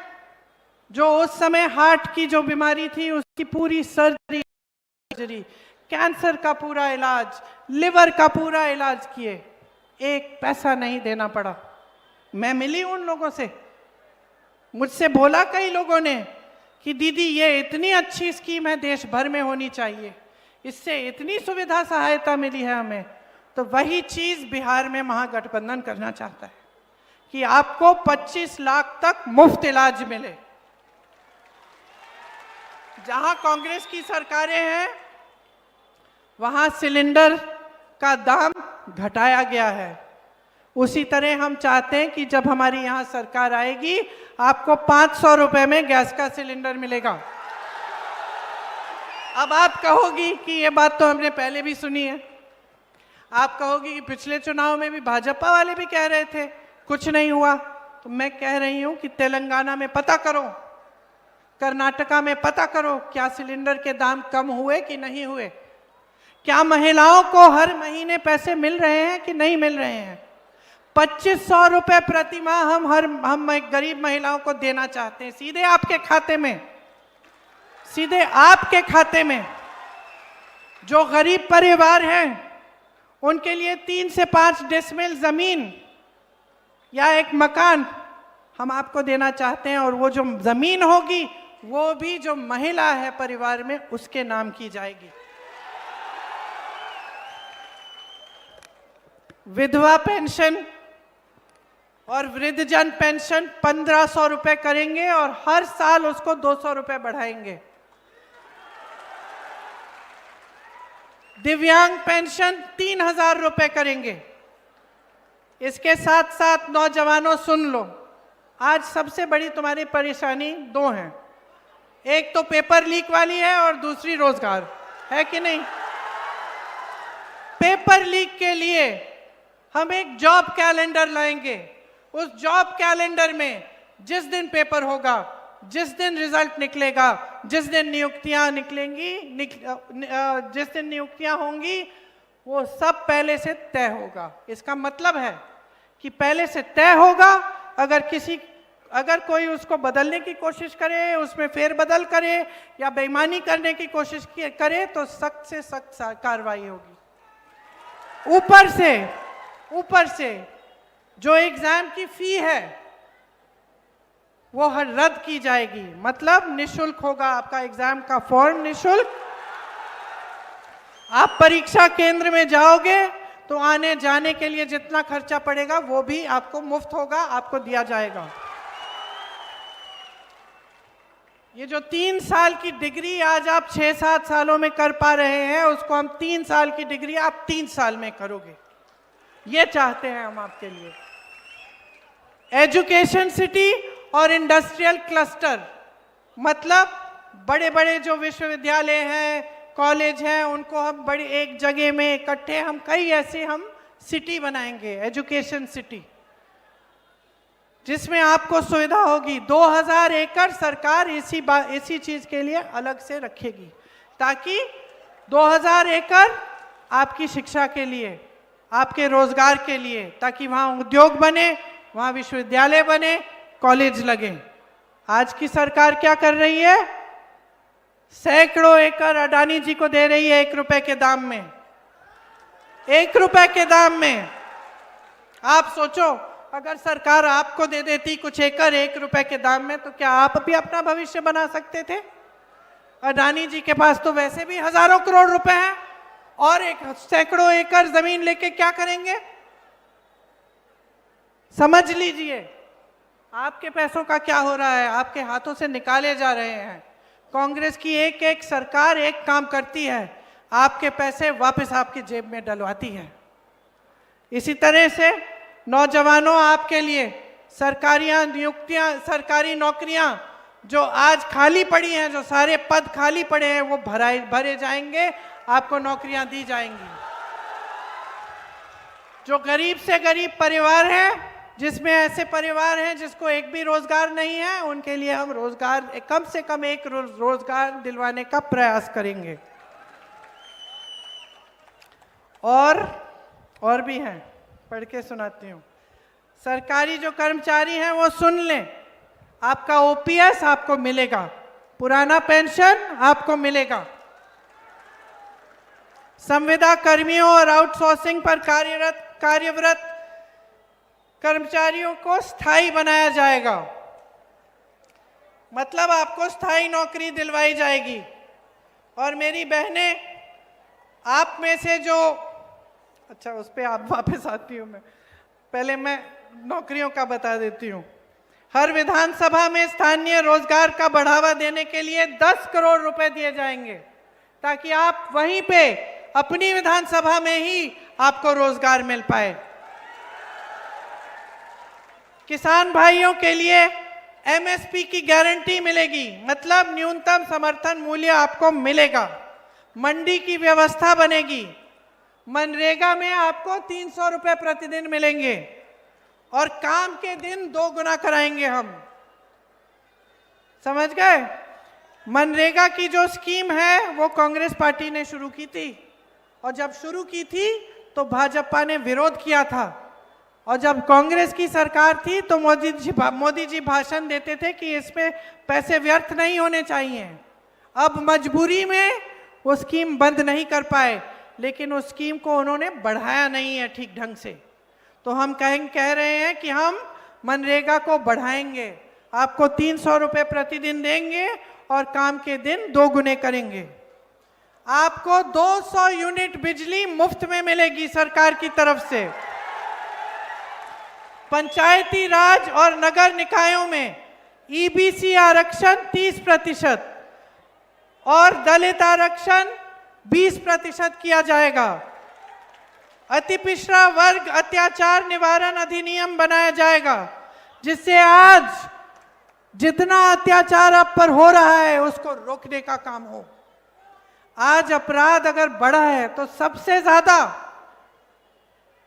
जो उस समय हार्ट की जो बीमारी थी उसकी पूरी सर्जरी, कैंसर का पूरा इलाज, लिवर का पूरा इलाज किए, एक पैसा नहीं देना पड़ा। मैं मिली उन लोगों से, मुझसे बोला कई लोगों ने कि दीदी ये इतनी अच्छी स्कीम है, देश भर में होनी चाहिए, इससे इतनी सुविधा सहायता मिली है हमें। तो वही चीज बिहार में महागठबंधन करना चाहता है कि आपको 25 लाख तक मुफ्त इलाज मिले। जहां कांग्रेस की सरकारें हैं वहां सिलेंडर का दाम घटाया गया है, उसी तरह हम चाहते हैं कि जब हमारी यहां सरकार आएगी आपको 500 रुपए में गैस का सिलेंडर मिलेगा। अब आप कहोगी कि ये बात तो हमने पहले भी सुनी है, आप कहोगी कि पिछले चुनाव में भी भाजपा वाले भी कह रहे थे कुछ नहीं हुआ। तो मैं कह रही हूं कि तेलंगाना में पता करो, कर्नाटका में पता करो, क्या सिलेंडर के दाम कम हुए कि नहीं हुए, क्या महिलाओं को हर महीने पैसे मिल रहे हैं कि नहीं मिल रहे हैं। 2500 रुपए प्रति माह हम गरीब महिलाओं को देना चाहते हैं, सीधे आपके खाते में, सीधे आपके खाते में। जो गरीब परिवार हैं उनके लिए 3 से 5 डेसिमल जमीन या एक मकान हम आपको देना चाहते हैं, और वो जो जमीन होगी वो भी जो महिला है परिवार में उसके नाम की जाएगी। विधवा पेंशन और वृद्धजन पेंशन 1500 रुपए करेंगे और हर साल उसको 200 रुपए बढ़ाएंगे। दिव्यांग पेंशन 3000 रुपए करेंगे। इसके साथ साथ नौजवानों सुन लो, आज सबसे बड़ी तुम्हारी परेशानी 2 हैं, एक तो पेपर लीक वाली है और दूसरी रोजगार है कि नहीं। पेपर लीक के लिए हम एक जॉब कैलेंडर लाएंगे, उस जॉब कैलेंडर में जिस दिन पेपर होगा, जिस दिन रिजल्ट निकलेगा, जिस दिन नियुक्तियां निकलेंगी, जिस दिन नियुक्तियां होंगी, वो सब पहले से तय होगा। इसका मतलब है कि पहले से तय होगा, अगर कोई उसको बदलने की कोशिश करे, उसमें फेरबदल करे या बेईमानी करने की कोशिश करे तो सख्त से सख्त कार्रवाई होगी। ऊपर से जो एग्जाम की फी है वो रद्द की जाएगी, मतलब निशुल्क होगा आपका एग्जाम का फॉर्म, निशुल्क। आप परीक्षा केंद्र में जाओगे तो आने जाने के लिए जितना खर्चा पड़ेगा वो भी आपको मुफ्त होगा, आपको दिया जाएगा। ये जो 3 साल की डिग्री आज आप 6-7 सालों में कर पा रहे हैं, उसको हम 3 साल की डिग्री आप 3 साल में करोगे। ये चाहते हैं हम आपके लिए। एजुकेशन सिटी और इंडस्ट्रियल क्लस्टर, मतलब बड़े बड़े जो विश्वविद्यालय हैं, कॉलेज हैं, उनको हम बड़ी एक जगह में इकट्ठे हम कई ऐसे हम सिटी बनाएंगे, एजुकेशन सिटी, जिसमें आपको सुविधा होगी। 2000 एकड़ सरकार इसी चीज के लिए अलग से रखेगी, ताकि 2000 एकड़ आपकी शिक्षा के लिए, आपके रोजगार के लिए, ताकि वहां उद्योग बने, वहां विश्वविद्यालय बने, कॉलेज लगे। आज की सरकार क्या कर रही है? सैकड़ों एकड़ अडानी जी को दे रही है 1 रुपए के दाम में, 1 रुपए के दाम में। आप सोचो, अगर सरकार आपको दे देती कुछ एकड़ 1 रुपए के दाम में, तो क्या आप भी अपना भविष्य बना सकते थे? अडानी जी के पास तो वैसे भी हजारों करोड़ रुपए हैं, और एक सैकड़ों एकड़ जमीन लेके क्या करेंगे? समझ लीजिए आपके पैसों का क्या हो रहा है, आपके हाथों से निकाले जा रहे हैं। कांग्रेस की एक एक सरकार एक काम करती है, आपके पैसे वापस आपकी जेब में डलवाती है। इसी तरह से नौजवानों, आपके लिए सरकारी नौकरियां जो आज खाली पड़ी हैं, जो सारे पद खाली पड़े हैं, वो भरे जाएंगे, आपको नौकरियां दी जाएंगी। जो गरीब से गरीब परिवार हैं, जिसमें ऐसे परिवार हैं जिसको एक भी रोजगार नहीं है, उनके लिए हम रोजगार, कम से कम एक रोजगार दिलवाने का प्रयास करेंगे। और भी हैं, पढ़ के सुनाती हूँ। सरकारी जो कर्मचारी हैं वो सुन लें, आपका ओपीएस आपको मिलेगा, पुराना पेंशन आपको मिलेगा। संविदा कर्मियों और आउटसोर्सिंग पर कार्यरत कर्मचारियों को स्थायी बनाया जाएगा, मतलब आपको स्थायी नौकरी दिलवाई जाएगी। और मेरी बहनें, आप में से जो, अच्छा उस पर आप वापस आती हूँ, मैं पहले मैं नौकरियों का बता देती हूँ। हर विधानसभा में स्थानीय रोजगार का बढ़ावा देने के लिए 10 करोड़ रुपए दिए जाएंगे, ताकि आप वहीं पे अपनी विधानसभा में ही आपको रोजगार मिल पाए। किसान भाइयों के लिए एमएसपी की गारंटी मिलेगी, मतलब न्यूनतम समर्थन मूल्य आपको मिलेगा। मंडी की व्यवस्था बनेगी। मनरेगा में आपको 300 रुपए प्रतिदिन मिलेंगे, और काम के दिन 2 गुना कराएंगे हम। समझ गए? मनरेगा की जो स्कीम है वो कांग्रेस पार्टी ने शुरू की थी, और जब शुरू की थी तो भाजपा ने विरोध किया था, और जब कांग्रेस की सरकार थी तो मोदी जी भाषण देते थे कि इसमें पैसे व्यर्थ नहीं होने चाहिए। अब मजबूरी में वो स्कीम बंद नहीं कर पाए, लेकिन उस स्कीम को उन्होंने बढ़ाया नहीं है ठीक ढंग से। तो हम कह रहे हैं कि हम मनरेगा को बढ़ाएंगे, आपको 300 रुपए प्रतिदिन देंगे, और काम के दिन 2 गुने करेंगे। आपको 200 यूनिट बिजली मुफ्त में मिलेगी सरकार की तरफ से। पंचायती राज और नगर निकायों में ईबीसी आरक्षण 30% और दलित आरक्षण 20% किया जाएगा। अति पिछड़ा वर्ग अत्याचार निवारण अधिनियम बनाया जाएगा, जिससे आज जितना अत्याचार आप पर हो रहा है उसको रोकने का काम हो। आज अपराध अगर बढ़ा है तो सबसे ज्यादा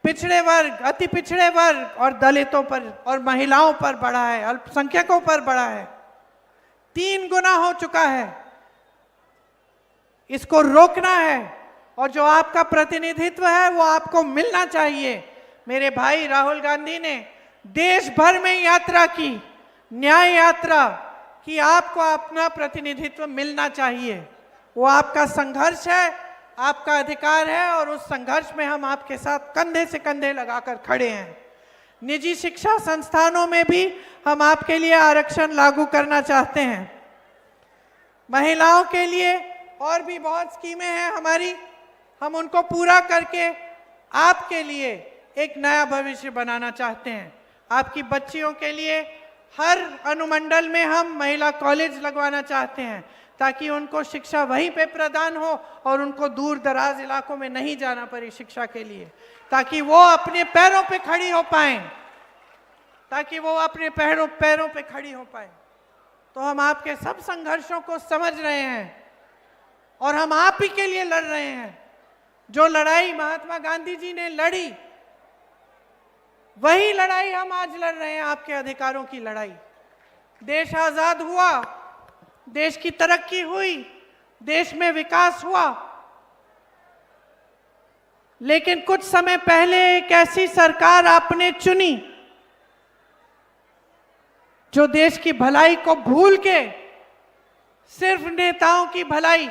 पिछड़े वर्ग, अति पिछड़े वर्ग और दलितों पर और महिलाओं पर बढ़ा है, अल्पसंख्यकों पर बढ़ा है। 3 गुना हो चुका है। इसको रोकना है, और जो आपका प्रतिनिधित्व है वो आपको मिलना चाहिए। मेरे भाई राहुल गांधी ने देश भर में यात्रा की, न्याय यात्रा कि आपको अपना प्रतिनिधित्व मिलना चाहिए। वो आपका संघर्ष है, आपका अधिकार है, और उस संघर्ष में हम आपके साथ कंधे से कंधे लगाकर खड़े हैं। निजी शिक्षा संस्थानों में भी हम आपके लिए आरक्षण लागू करना चाहते हैं। महिलाओं के लिए और भी बहुत स्कीमें हैं हमारी, हम उनको पूरा करके आपके लिए एक नया भविष्य बनाना चाहते हैं। आपकी बच्चियों के लिए हर अनुमंडल में हम महिला कॉलेज लगवाना चाहते हैं ताकि उनको शिक्षा वहीं पे प्रदान हो और उनको दूर दराज इलाकों में नहीं जाना पड़े शिक्षा के लिए, ताकि वो अपने पैरों पे खड़ी हो पाएं, ताकि वो अपने पैरों पे खड़ी हो पाए। तो हम आपके सब संघर्षों को समझ रहे हैं और हम आप ही के लिए लड़ रहे हैं। जो लड़ाई महात्मा गांधी जी ने लड़ी, वही लड़ाई हम आज लड़ रहे हैं, आपके अधिकारों की लड़ाई। देश आजाद हुआ, देश की तरक्की हुई, देश में विकास हुआ, लेकिन कुछ समय पहले एक ऐसी सरकार आपने चुनी जो देश की भलाई को भूल के सिर्फ नेताओं की भलाई,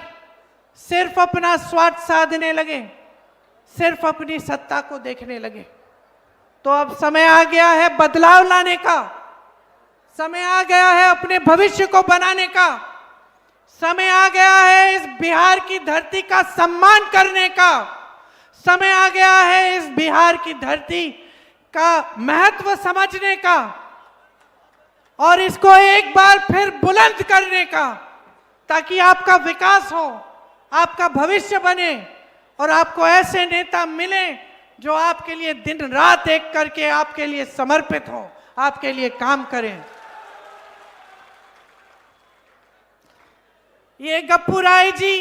सिर्फ अपना स्वार्थ साधने लगे, सिर्फ अपनी सत्ता को देखने लगे। तो अब समय आ गया है बदलाव लाने का, समय आ गया है अपने भविष्य को बनाने का, समय आ गया है इस बिहार की धरती का सम्मान करने का, समय आ गया है इस बिहार की धरती का महत्व समझने का और इसको एक बार फिर बुलंद करने का, ताकि आपका विकास हो, आपका भविष्य बने और आपको ऐसे नेता मिले जो आपके लिए दिन रात एक करके आपके लिए समर्पित हो, आपके लिए काम करें। ये गप्पू राय जी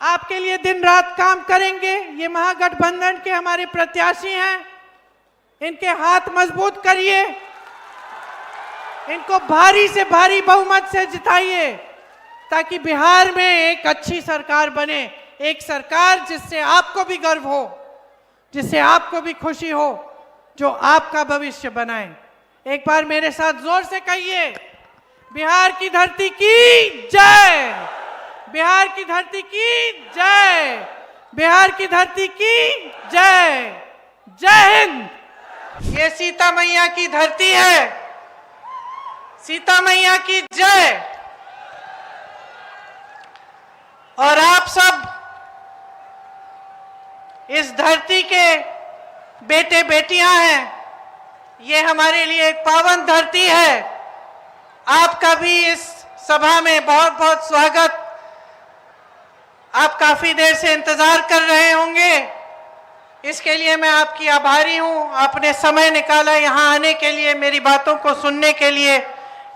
आपके लिए दिन रात काम करेंगे। ये महागठबंधन के हमारे प्रत्याशी हैं, इनके हाथ मजबूत करिए, इनको भारी से भारी बहुमत से जिताइए ताकि बिहार में एक अच्छी सरकार बने, एक सरकार जिससे आपको भी गर्व हो, जिससे आपको भी खुशी हो, जो आपका भविष्य बनाए। एक बार मेरे साथ जोर से कहिए, बिहार की धरती की जय, बिहार की धरती की जय, बिहार की धरती की जय। जय हिंद। ये सीता मैया की धरती है, सीता मैया की जय। और आप सब इस धरती के बेटे बेटियां हैं, ये हमारे लिए एक पावन धरती है। आपका भी इस सभा में बहुत बहुत स्वागत। आप काफी देर से इंतजार कर रहे होंगे, इसके लिए मैं आपकी आभारी हूं। आपने समय निकाला यहां आने के लिए, मेरी बातों को सुनने के लिए,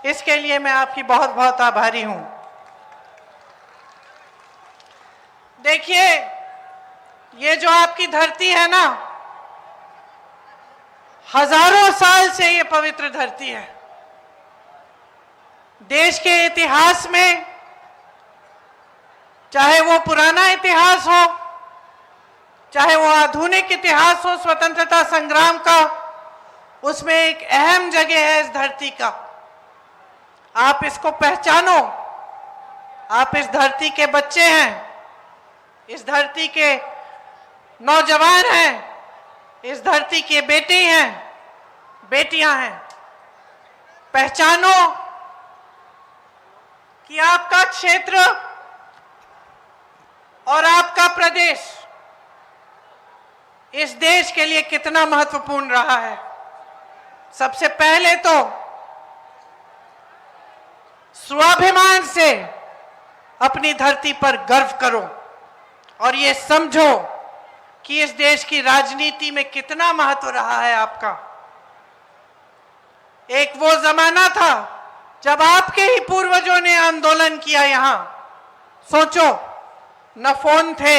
इसके लिए मैं आपकी बहुत बहुत आभारी हूं। देखिए, ये जो आपकी धरती है ना, हजारों साल से ये पवित्र धरती है। देश के इतिहास में, चाहे वो पुराना इतिहास हो, चाहे वो आधुनिक इतिहास हो स्वतंत्रता संग्राम का, उसमें एक अहम जगह है इस धरती का। आप इसको पहचानो। आप इस धरती के बच्चे हैं, इस धरती के नौजवान हैं, इस धरती के बेटे हैं, बेटियां हैं। पहचानो कि आपका क्षेत्र और आपका प्रदेश इस देश के लिए कितना महत्वपूर्ण रहा है। सबसे पहले तो स्वाभिमान से अपनी धरती पर गर्व करो और ये समझो कि इस देश की राजनीति में कितना महत्व रहा है आपका। एक वो जमाना था जब आपके ही पूर्वजों ने आंदोलन किया। यहां सोचो, न फोन थे,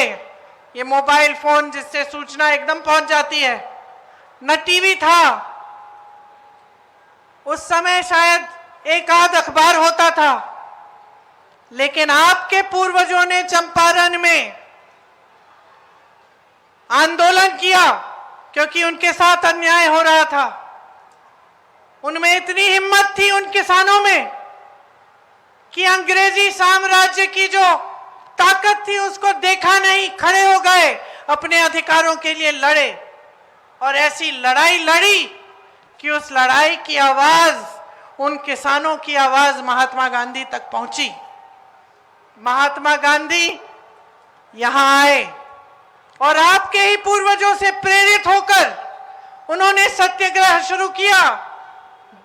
ये मोबाइल फोन जिससे सूचना एकदम पहुंच जाती है, न टीवी था। उस समय शायद एक आध अखबार होता था, लेकिन आपके पूर्वजों ने चंपारण में आंदोलन किया क्योंकि उनके साथ अन्याय हो रहा था। उनमें इतनी हिम्मत थी उन किसानों में कि अंग्रेजी साम्राज्य की जो ताकत थी उसको देखा नहीं, खड़े हो गए, अपने अधिकारों के लिए लड़े और ऐसी लड़ाई लड़ी कि उस लड़ाई की आवाज, उन किसानों की आवाज महात्मा गांधी तक पहुंची। महात्मा गांधी यहां आए और आपके ही पूर्वजों से प्रेरित होकर उन्होंने सत्याग्रह शुरू किया।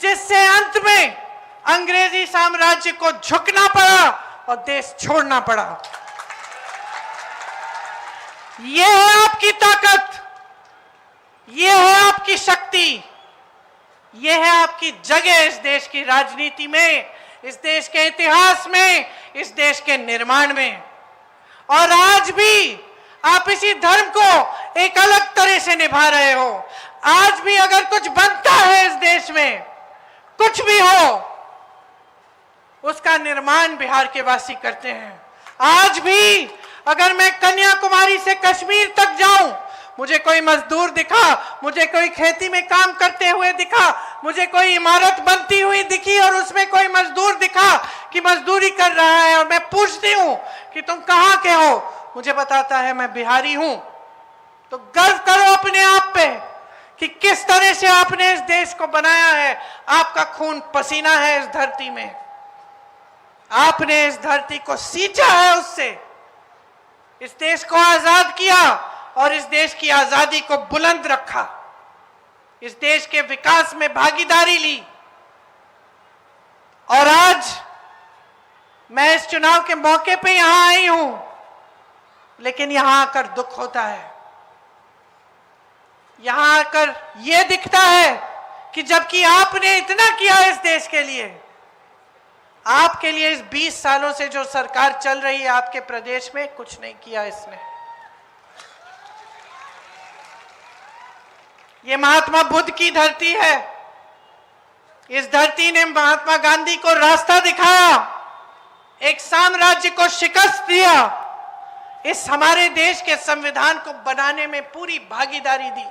जिससे अंत में अंग्रेजी साम्राज्य को झुकना पड़ा और देश छोड़ना पड़ा। यह है आपकी ताकत, यह है आपकी शक्ति, यह है आपकी जगह इस देश की राजनीति में, इस देश के इतिहास में, इस देश के निर्माण में। और आज भी आप इसी धर्म को एक अलग तरह से निभा रहे हो। आज भी अगर कुछ बनता है इस देश में, कुछ भी हो, उसका निर्माण बिहार के वासी करते हैं। आज भी अगर मैं कन्याकुमारी से कश्मीर तक जाऊं, मुझे कोई मजदूर दिखा, मुझे कोई खेती में काम करते हुए दिखा, मुझे कोई इमारत बनती हुई दिखी और उसमें कोई मजदूर दिखा कि मजदूरी कर रहा है, और मैं पूछती हूं कि तुम कहां के हो, मुझे बताता है मैं बिहारी हूं, तो गर्व करो अपने आप पे कि किस तरह से आपने इस देश को बनाया है। आपका खून पसीना है इस धरती में, आपने इस धरती को सींचा है, उससे इस देश को आजाद किया और इस देश की आजादी को बुलंद रखा, इस देश के विकास में भागीदारी ली। और आज मैं इस चुनाव के मौके पे यहां आई हूं, लेकिन यहां आकर दुख होता है। यहां आकर यह दिखता है कि जबकि आपने इतना किया इस देश के लिए, आपके लिए इस 20 सालों से जो सरकार चल रही है आपके प्रदेश में, कुछ नहीं किया इसने। ये महात्मा बुद्ध की धरती है। इस धरती ने महात्मा गांधी को रास्ता दिखाया, एक साम्राज्य को शिकस्त दिया, इस हमारे देश के संविधान को बनाने में पूरी भागीदारी दी।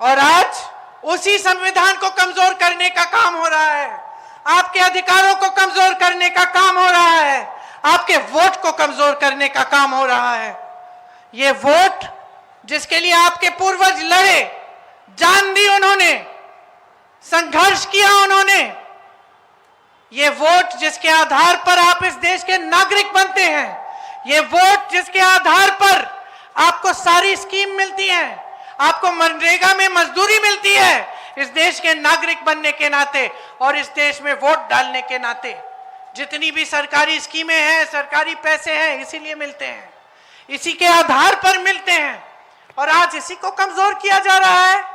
और आज उसी संविधान को कमजोर करने का काम हो रहा है, आपके अधिकारों को कमजोर करने का काम हो रहा है, आपके वोट को कमजोर करने का काम हो रहा है। ये वोट जिसके लिए आपके पूर्वज लड़े, जान दी उन्होंने, संघर्ष किया उन्होंने, ये वोट जिसके आधार पर आप इस देश के नागरिक बनते हैं, ये वोट जिसके आधार पर आपको सारी स्कीम मिलती है, आपको मनरेगा में मजदूरी मिलती है, इस देश के नागरिक बनने के नाते और इस देश में वोट डालने के नाते, जितनी भी सरकारी स्कीमें हैं, सरकारी पैसे हैं, इसीलिए मिलते हैं, इसी के आधार पर मिलते हैं। और आज इसी को कमजोर किया जा रहा है।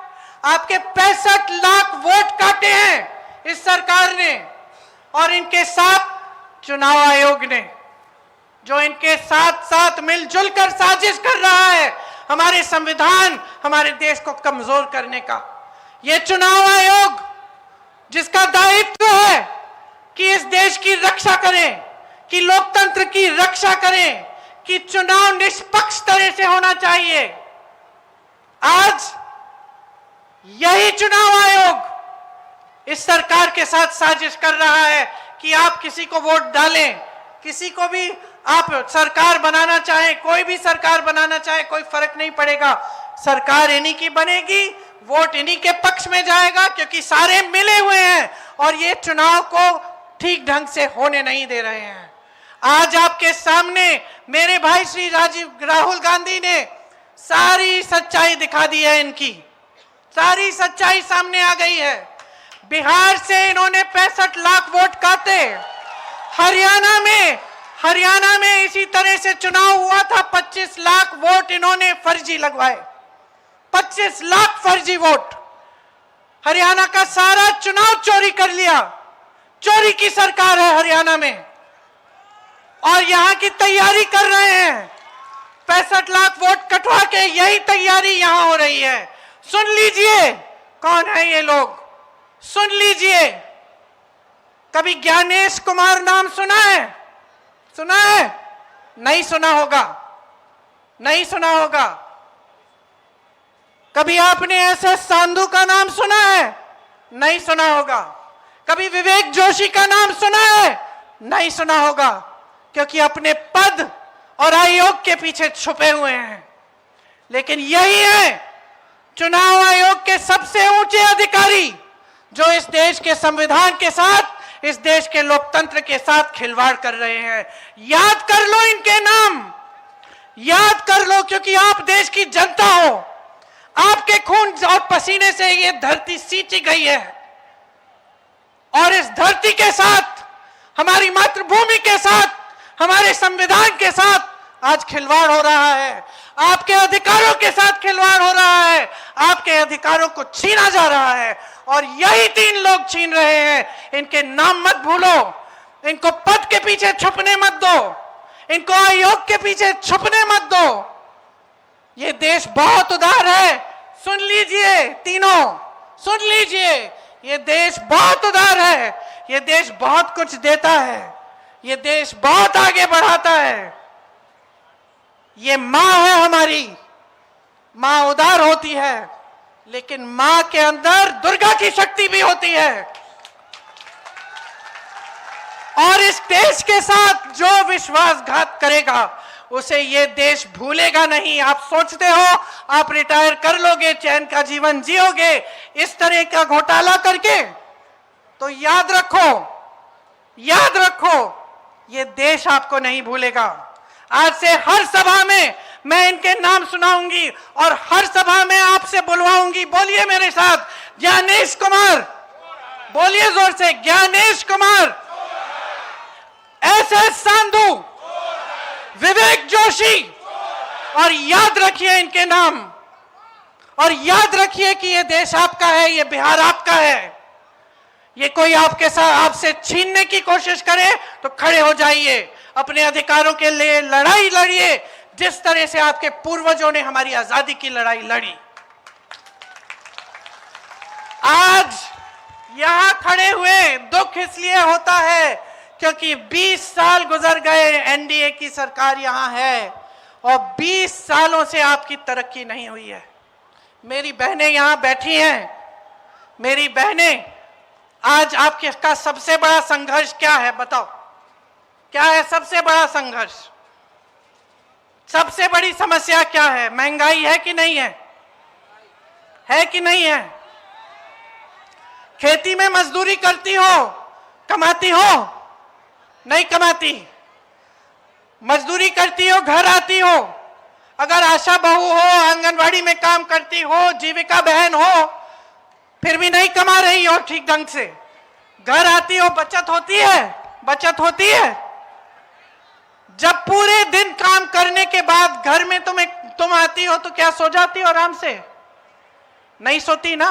आपके 65 लाख वोट काटे हैं इस सरकार ने, और इनके साथ चुनाव आयोग ने, जो इनके साथ साथ मिलजुल कर साजिश कर रहा है हमारे संविधान, हमारे देश को कमजोर करने का। यह चुनाव आयोग जिसका दायित्व है कि इस देश की रक्षा करें, कि लोकतंत्र की रक्षा करें, कि चुनाव निष्पक्ष तरह से होना चाहिए, आज यही चुनाव आयोग इस सरकार के साथ साजिश कर रहा है कि आप किसी को वोट डालें, किसी को भी आप सरकार बनाना चाहें, कोई भी सरकार बनाना चाहे, कोई फर्क नहीं पड़ेगा, सरकार इन्हीं की बनेगी, वोट इन्हीं के पक्ष में जाएगा, क्योंकि सारे मिले हुए हैं और ये चुनाव को ठीक ढंग से होने नहीं दे रहे हैं। आज आपके सामने मेरे भाई श्री राहुल गांधी ने सारी सच्चाई दिखा दी है, इनकी सारी सच्चाई सामने आ गई है। बिहार से इन्होंने 65 लाख वोट काटे, हरियाणा में इसी तरह से चुनाव हुआ था, 25 लाख वोट इन्होंने फर्जी लगवाए, 25 लाख फर्जी वोट। हरियाणा का सारा चुनाव चोरी कर लिया, चोरी की सरकार है हरियाणा में, और यहां की तैयारी कर रहे हैं, 65 लाख वोट कटवा के यही तैयारी यहां हो रही है। सुन लीजिए कौन है ये लोग, सुन लीजिए। कभी ज्ञानेश कुमार नाम सुना है? सुना है? नहीं सुना होगा, नहीं सुना होगा। कभी आपने एस.एस. सांधू का नाम सुना है? नहीं सुना होगा। कभी विवेक जोशी का नाम सुना है? नहीं सुना होगा, क्योंकि अपने पद और आयोग के पीछे छुपे हुए हैं। लेकिन यही है चुनाव आयोग के सबसे ऊंचे अधिकारी, जो इस देश के संविधान के साथ, इस देश के लोकतंत्र के साथ खिलवाड़ कर रहे हैं। याद कर लो इनके नाम, याद कर लो, क्योंकि आप देश की जनता हो, आपके खून और पसीने से ये धरती सींची गई है। और इस धरती के साथ, हमारी मातृभूमि के साथ, हमारे संविधान के साथ आज खिलवाड़ हो रहा है। आपके अधिकारों के साथ खिलवाड़ हो रहा है, आपके अधिकारों को छीना जा रहा है और यही 3 लोग छीन रहे हैं। इनके नाम मत भूलो, इनको पद के पीछे छुपने मत दो, इनको आयोग के पीछे छुपने मत दो। ये देश बहुत उदार है, सुन लीजिए तीनों, सुन लीजिए, ये देश बहुत उदार है, ये देश बहुत कुछ देता है, ये देश बहुत आगे बढ़ाता है। ये मां है हमारी, मां उदार होती है, लेकिन मां के अंदर दुर्गा की शक्ति भी होती है। और इस देश के साथ जो विश्वासघात करेगा उसे ये देश भूलेगा नहीं। आप सोचते हो आप रिटायर कर लोगे, चैन का जीवन जियोगे इस तरह का घोटाला करके? तो याद रखो, याद रखो, ये देश आपको नहीं भूलेगा। आज से हर सभा में मैं इनके नाम सुनाऊंगी और हर सभा में आपसे बुलवाऊंगी। बोलिए मेरे साथ, ज्ञानेश कुमार, बोलिए जोर से, ज्ञानेश कुमार, SS सांधू, विवेक जोशी, और याद रखिए इनके नाम, और याद रखिए कि ये देश आपका है, ये बिहार आपका है। ये कोई आपके साथ आपसे छीनने की कोशिश करे तो खड़े हो जाइए, अपने अधिकारों के लिए लड़ाई लड़िए, जिस तरह से आपके पूर्वजों ने हमारी आजादी की लड़ाई लड़ी। आज यहां खड़े हुए दुख इसलिए होता है क्योंकि 20 साल गुजर गए, एनडीए की सरकार यहां है और 20 सालों से आपकी तरक्की नहीं हुई है। मेरी बहनें यहां बैठी हैं, मेरी बहनें, आज आपके का सबसे बड़ा संघर्ष क्या है? बताओ, क्या है सबसे बड़ा संघर्ष? सबसे बड़ी समस्या क्या है? महंगाई है कि नहीं है? है कि नहीं है? खेती में मजदूरी करती हो, कमाती हो? नहीं कमाती। मजदूरी करती हो, घर आती हो, अगर आशा बहू हो, आंगनवाड़ी में काम करती हो, जीविका बहन हो, फिर भी नहीं कमा रही हो ठीक ढंग से, घर आती हो, बचत होती है? बचत होती है? जब पूरे दिन काम करने के बाद घर में तुम आती हो तो क्या सो जाती हो आराम से? नहीं सोती ना,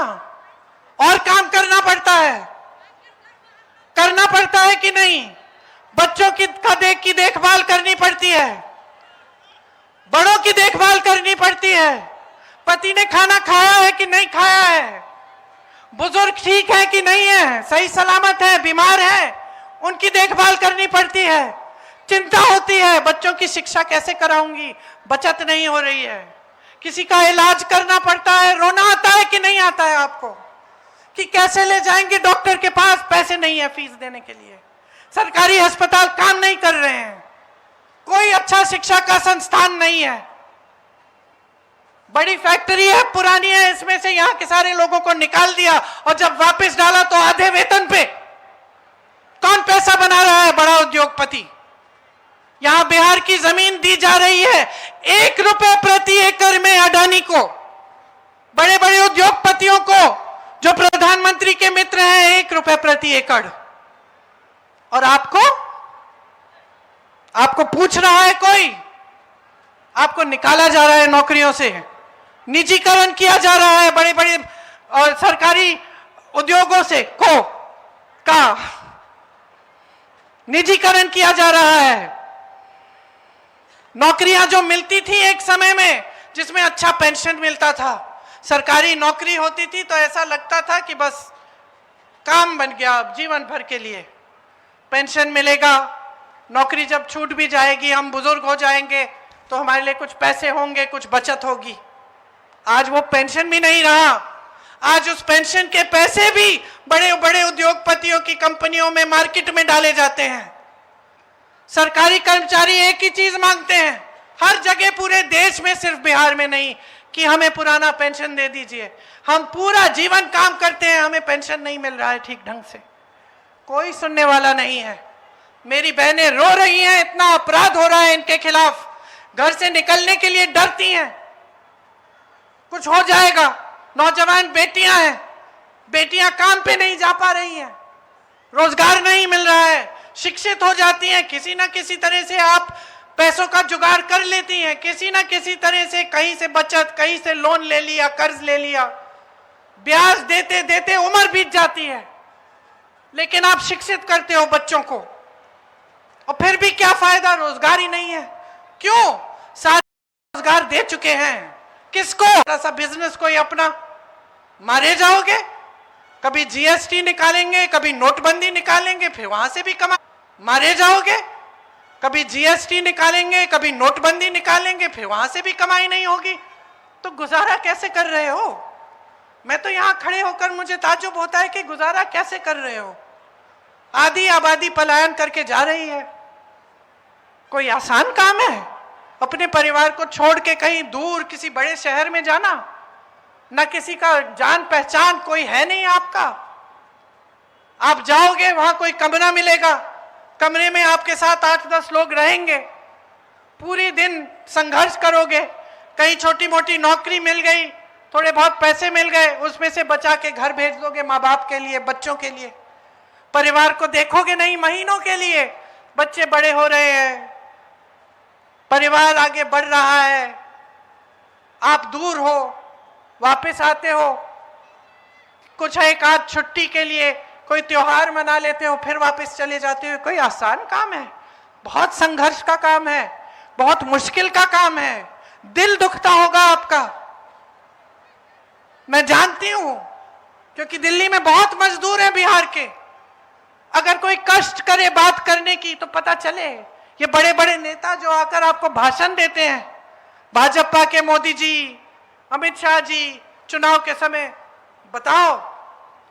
और काम करना पड़ता है, करना पड़ता है कि नहीं? बच्चों की देखभाल करनी पड़ती है, बड़ों की देखभाल करनी पड़ती है, पति ने खाना खाया है कि नहीं खाया है, बुजुर्ग ठीक है कि नहीं है, सही सलामत है, बीमार है, उनकी देखभाल करनी पड़ती है। चिंता होती है, बच्चों की शिक्षा कैसे कराऊंगी, बचत नहीं हो रही है, किसी का इलाज करना पड़ता है, रोना आता है कि नहीं आता है आपको, कि कैसे ले जाएंगे डॉक्टर के पास, पैसे नहीं है फीस देने के लिए, सरकारी अस्पताल काम नहीं कर रहे हैं, कोई अच्छा शिक्षा का संस्थान नहीं है, बड़ी फैक्ट्री है, पुरानी है, इसमें से यहां के सारे लोगों को निकाल दिया और जब वापस डाला तो आधे वेतन पे। कौन पैसा बना रहा है? बड़ा उद्योगपति। यहां बिहार की जमीन दी जा रही है 1 रुपए प्रति एकड़ में अडानी को, बड़े बड़े उद्योगपतियों को जो प्रधानमंत्री के मित्र हैं, 1 रुपए प्रति एकड़। और आपको पूछ रहा है कोई? आपको निकाला जा रहा है नौकरियों से, निजीकरण किया जा रहा है बड़े बड़े और सरकारी उद्योगों से का निजीकरण किया जा रहा है। नौकरियां जो मिलती थी एक समय में, जिसमें अच्छा पेंशन मिलता था, सरकारी नौकरी होती थी तो ऐसा लगता था कि बस काम बन गया अब जीवन भर के लिए, पेंशन मिलेगा, नौकरी जब छूट भी जाएगी, हम बुजुर्ग हो जाएंगे तो हमारे लिए कुछ पैसे होंगे, कुछ बचत होगी। आज वो पेंशन भी नहीं रहा, आज उस पेंशन के पैसे भी बड़े बड़े उद्योगपतियों की कंपनियों में, मार्केट में डाले जाते हैं। सरकारी कर्मचारी एक ही चीज मांगते हैं हर जगह, पूरे देश में, सिर्फ बिहार में नहीं, कि हमें पुराना पेंशन दे दीजिए, हम पूरा जीवन काम करते हैं, हमें पेंशन नहीं मिल रहा है ठीक ढंग से, कोई सुनने वाला नहीं है। मेरी बहनें रो रही हैं, इतना अपराध हो रहा है इनके खिलाफ, घर से निकलने के लिए डरती हैं, कुछ हो जाएगा। नौजवान बेटियां हैं, बेटियां काम पे नहीं जा पा रही हैं, रोजगार नहीं मिल रहा है, शिक्षित हो जाती हैं, किसी ना किसी तरह से आप पैसों का जुगाड़ कर लेती हैं, किसी ना किसी तरह से कहीं से बचत, कहीं से लोन ले लिया, कर्ज ले लिया, ब्याज देते देते उम्र बीत जाती है, लेकिन आप शिक्षित करते हो बच्चों को, और फिर भी क्या फायदा, रोजगार ही नहीं है। क्यों? सारे रोजगार दे चुके हैं, किसको? ऐसा बिजनेस कोई अपना, मारे जाओगे, कभी जीएसटी निकालेंगे, कभी नोटबंदी निकालेंगे, फिर वहां से भी कमा, मारे जाओगे, कभी जीएसटी निकालेंगे, कभी नोटबंदी निकालेंगे, फिर वहां से भी कमाई नहीं होगी, तो गुजारा कैसे कर रहे हो? मैं तो यहां खड़े होकर मुझे ताज्जुब होता है कि गुजारा कैसे कर रहे हो। आधी आबादी पलायन करके जा रही है। कोई आसान काम है अपने परिवार को छोड़ के कहीं दूर किसी बड़े शहर में जाना? ना किसी का जान पहचान कोई है नहीं आपका। आप जाओगे, वहां कोई कमरा मिलेगा, कमरे में आपके साथ 8-10 लोग रहेंगे, पूरी दिन संघर्ष करोगे, कहीं छोटी मोटी नौकरी मिल गई, थोड़े बहुत पैसे मिल गए, उसमें से बचा के घर भेज दोगे माँ बाप के लिए, बच्चों के लिए। परिवार को देखोगे नहीं महीनों के लिए। बच्चे बड़े हो रहे हैं, परिवार आगे बढ़ रहा है, आप दूर हो, वापस आते हो, कुछ एक आध छुट्टी के लिए कोई त्योहार मना लेते हो, फिर वापस चले जाते हो। कोई आसान काम है? बहुत संघर्ष का काम है, बहुत मुश्किल का काम है। दिल दुखता होगा आपका, मैं जानती हूं, क्योंकि दिल्ली में बहुत मजदूर हैं बिहार के। अगर कोई कष्ट करे बात करने की तो पता चले। ये बड़े बड़े नेता जो आकर आपको भाषण देते हैं, भाजपा के मोदी जी, अमित शाह जी, चुनाव के समय, बताओ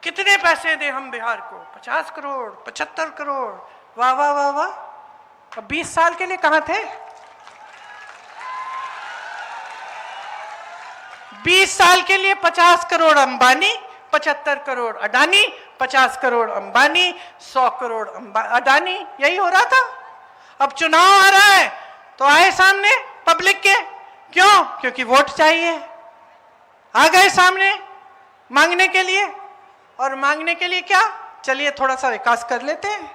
कितने पैसे दें हम बिहार को? 50 करोड़, 75 करोड़, वाह वाह वाह वाह। अब 20 साल के लिए कहां थे? 20 साल के लिए 50 करोड़ अंबानी, 75 करोड़ अडानी, 50 करोड़ अंबानी, 100 करोड़ अडानी, यही हो रहा था। अब चुनाव आ रहा है तो आए सामने पब्लिक के, क्यों? क्योंकि वोट चाहिए। आ गए सामने मांगने के लिए, और मांगने के लिए क्या? चलिए थोड़ा सा विकास कर लेते हैं।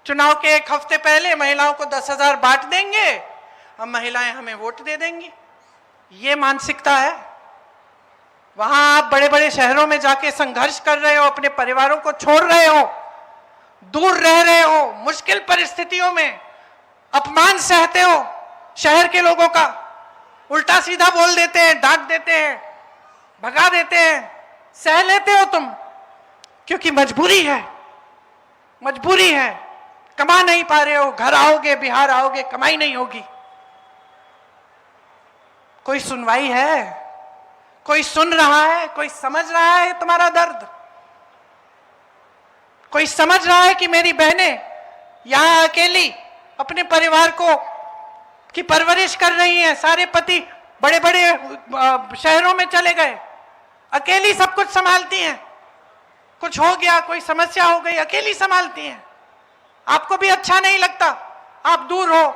चुनाव के एक हफ्ते पहले महिलाओं को 10,000 बांट देंगे, अब महिलाएं हमें वोट दे देंगी। ये मानसिकता है। वहां आप बड़े बड़े शहरों में जाके संघर्ष कर रहे हो, अपने परिवारों को छोड़ रहे हो, दूर रह रहे हो, मुश्किल परिस्थितियों में अपमान सहते हो शहर के लोगों का, उल्टा सीधा बोल देते हैं, डांट देते हैं, भगा देते हैं, सह लेते हो तुम, क्योंकि मजबूरी है। मजबूरी है, कमा नहीं पा रहे हो, घर आओगे, बिहार आओगे, कमाई नहीं होगी। कोई सुनवाई है? कोई सुन रहा है? कोई समझ रहा है तुम्हारा दर्द? कोई समझ रहा है कि मेरी बहनें यहां अकेली अपने परिवार को की परवरिश कर रही हैं? सारे पति बड़े बड़े शहरों में चले गए, अकेली सब कुछ संभालती हैं। कुछ हो गया, कोई समस्या हो गई, अकेली संभालती हैं। आपको भी अच्छा नहीं लगता, आप दूर हो,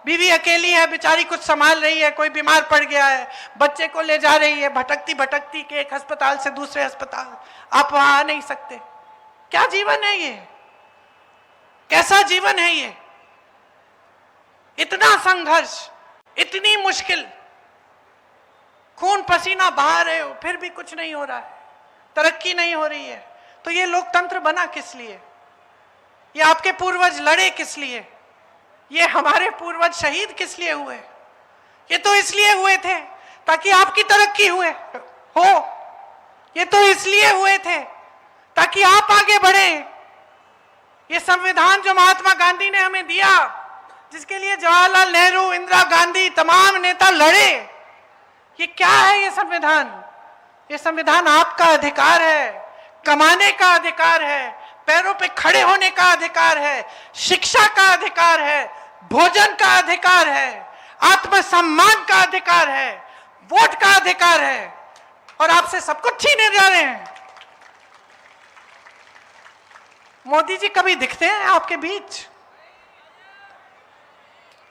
बीवी अकेली है, बेचारी कुछ संभाल रही है, कोई बीमार पड़ गया है, बच्चे को ले जा रही है, भटकती भटकती के एक अस्पताल से दूसरे अस्पताल, आप वहां आ नहीं सकते। क्या जीवन है ये? कैसा जीवन है ये? इतना संघर्ष, इतनी मुश्किल, खून पसीना बहा रहे हो, फिर भी कुछ नहीं हो रहा है, तरक्की नहीं हो रही है। तो ये लोकतंत्र बना किस लिए? ये आपके पूर्वज लड़े किस लिए? ये हमारे पूर्वज शहीद किस लिए हुए? ये तो इसलिए हुए थे ताकि आपकी तरक्की हो। ये तो इसलिए हुए थे ताकि आप आगे बढ़े। ये संविधान जो महात्मा गांधी ने हमें दिया, जिसके लिए जवाहरलाल नेहरू, इंदिरा गांधी, तमाम नेता लड़े, ये क्या है? ये संविधान, ये संविधान आपका अधिकार है, कमाने का अधिकार है, पैरों पे खड़े होने का अधिकार है, शिक्षा का अधिकार है, भोजन का अधिकार है, आत्मसम्मान का अधिकार है, वोट का अधिकार है, और आपसे सब कुछ छीने जा रहे हैं। मोदी जी कभी दिखते हैं आपके बीच?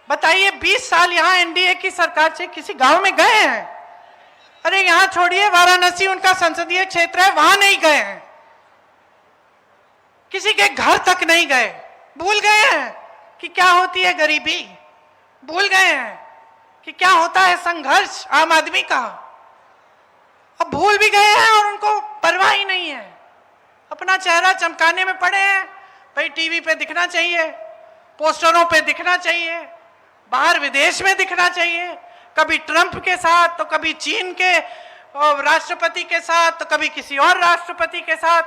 बताइए, 20 साल यहां एनडीए की सरकार से किसी गांव में गए हैं? अरे यहां छोड़िए, वाराणसी उनका संसदीय क्षेत्र है, वहां नहीं गए हैं। किसी के घर तक नहीं गए, भूल गए हैं कि क्या होती है गरीबी, भूल गए हैं कि क्या होता है संघर्ष आम आदमी का। अब भूल भी गए हैं और उनको परवाह ही नहीं है, अपना चेहरा चमकाने में पड़े हैं। भाई टीवी पे दिखना चाहिए, पोस्टरों पे दिखना चाहिए, बाहर विदेश में दिखना चाहिए, कभी ट्रंप के साथ तो कभी चीन के राष्ट्रपति के साथ तो कभी किसी और राष्ट्रपति के साथ,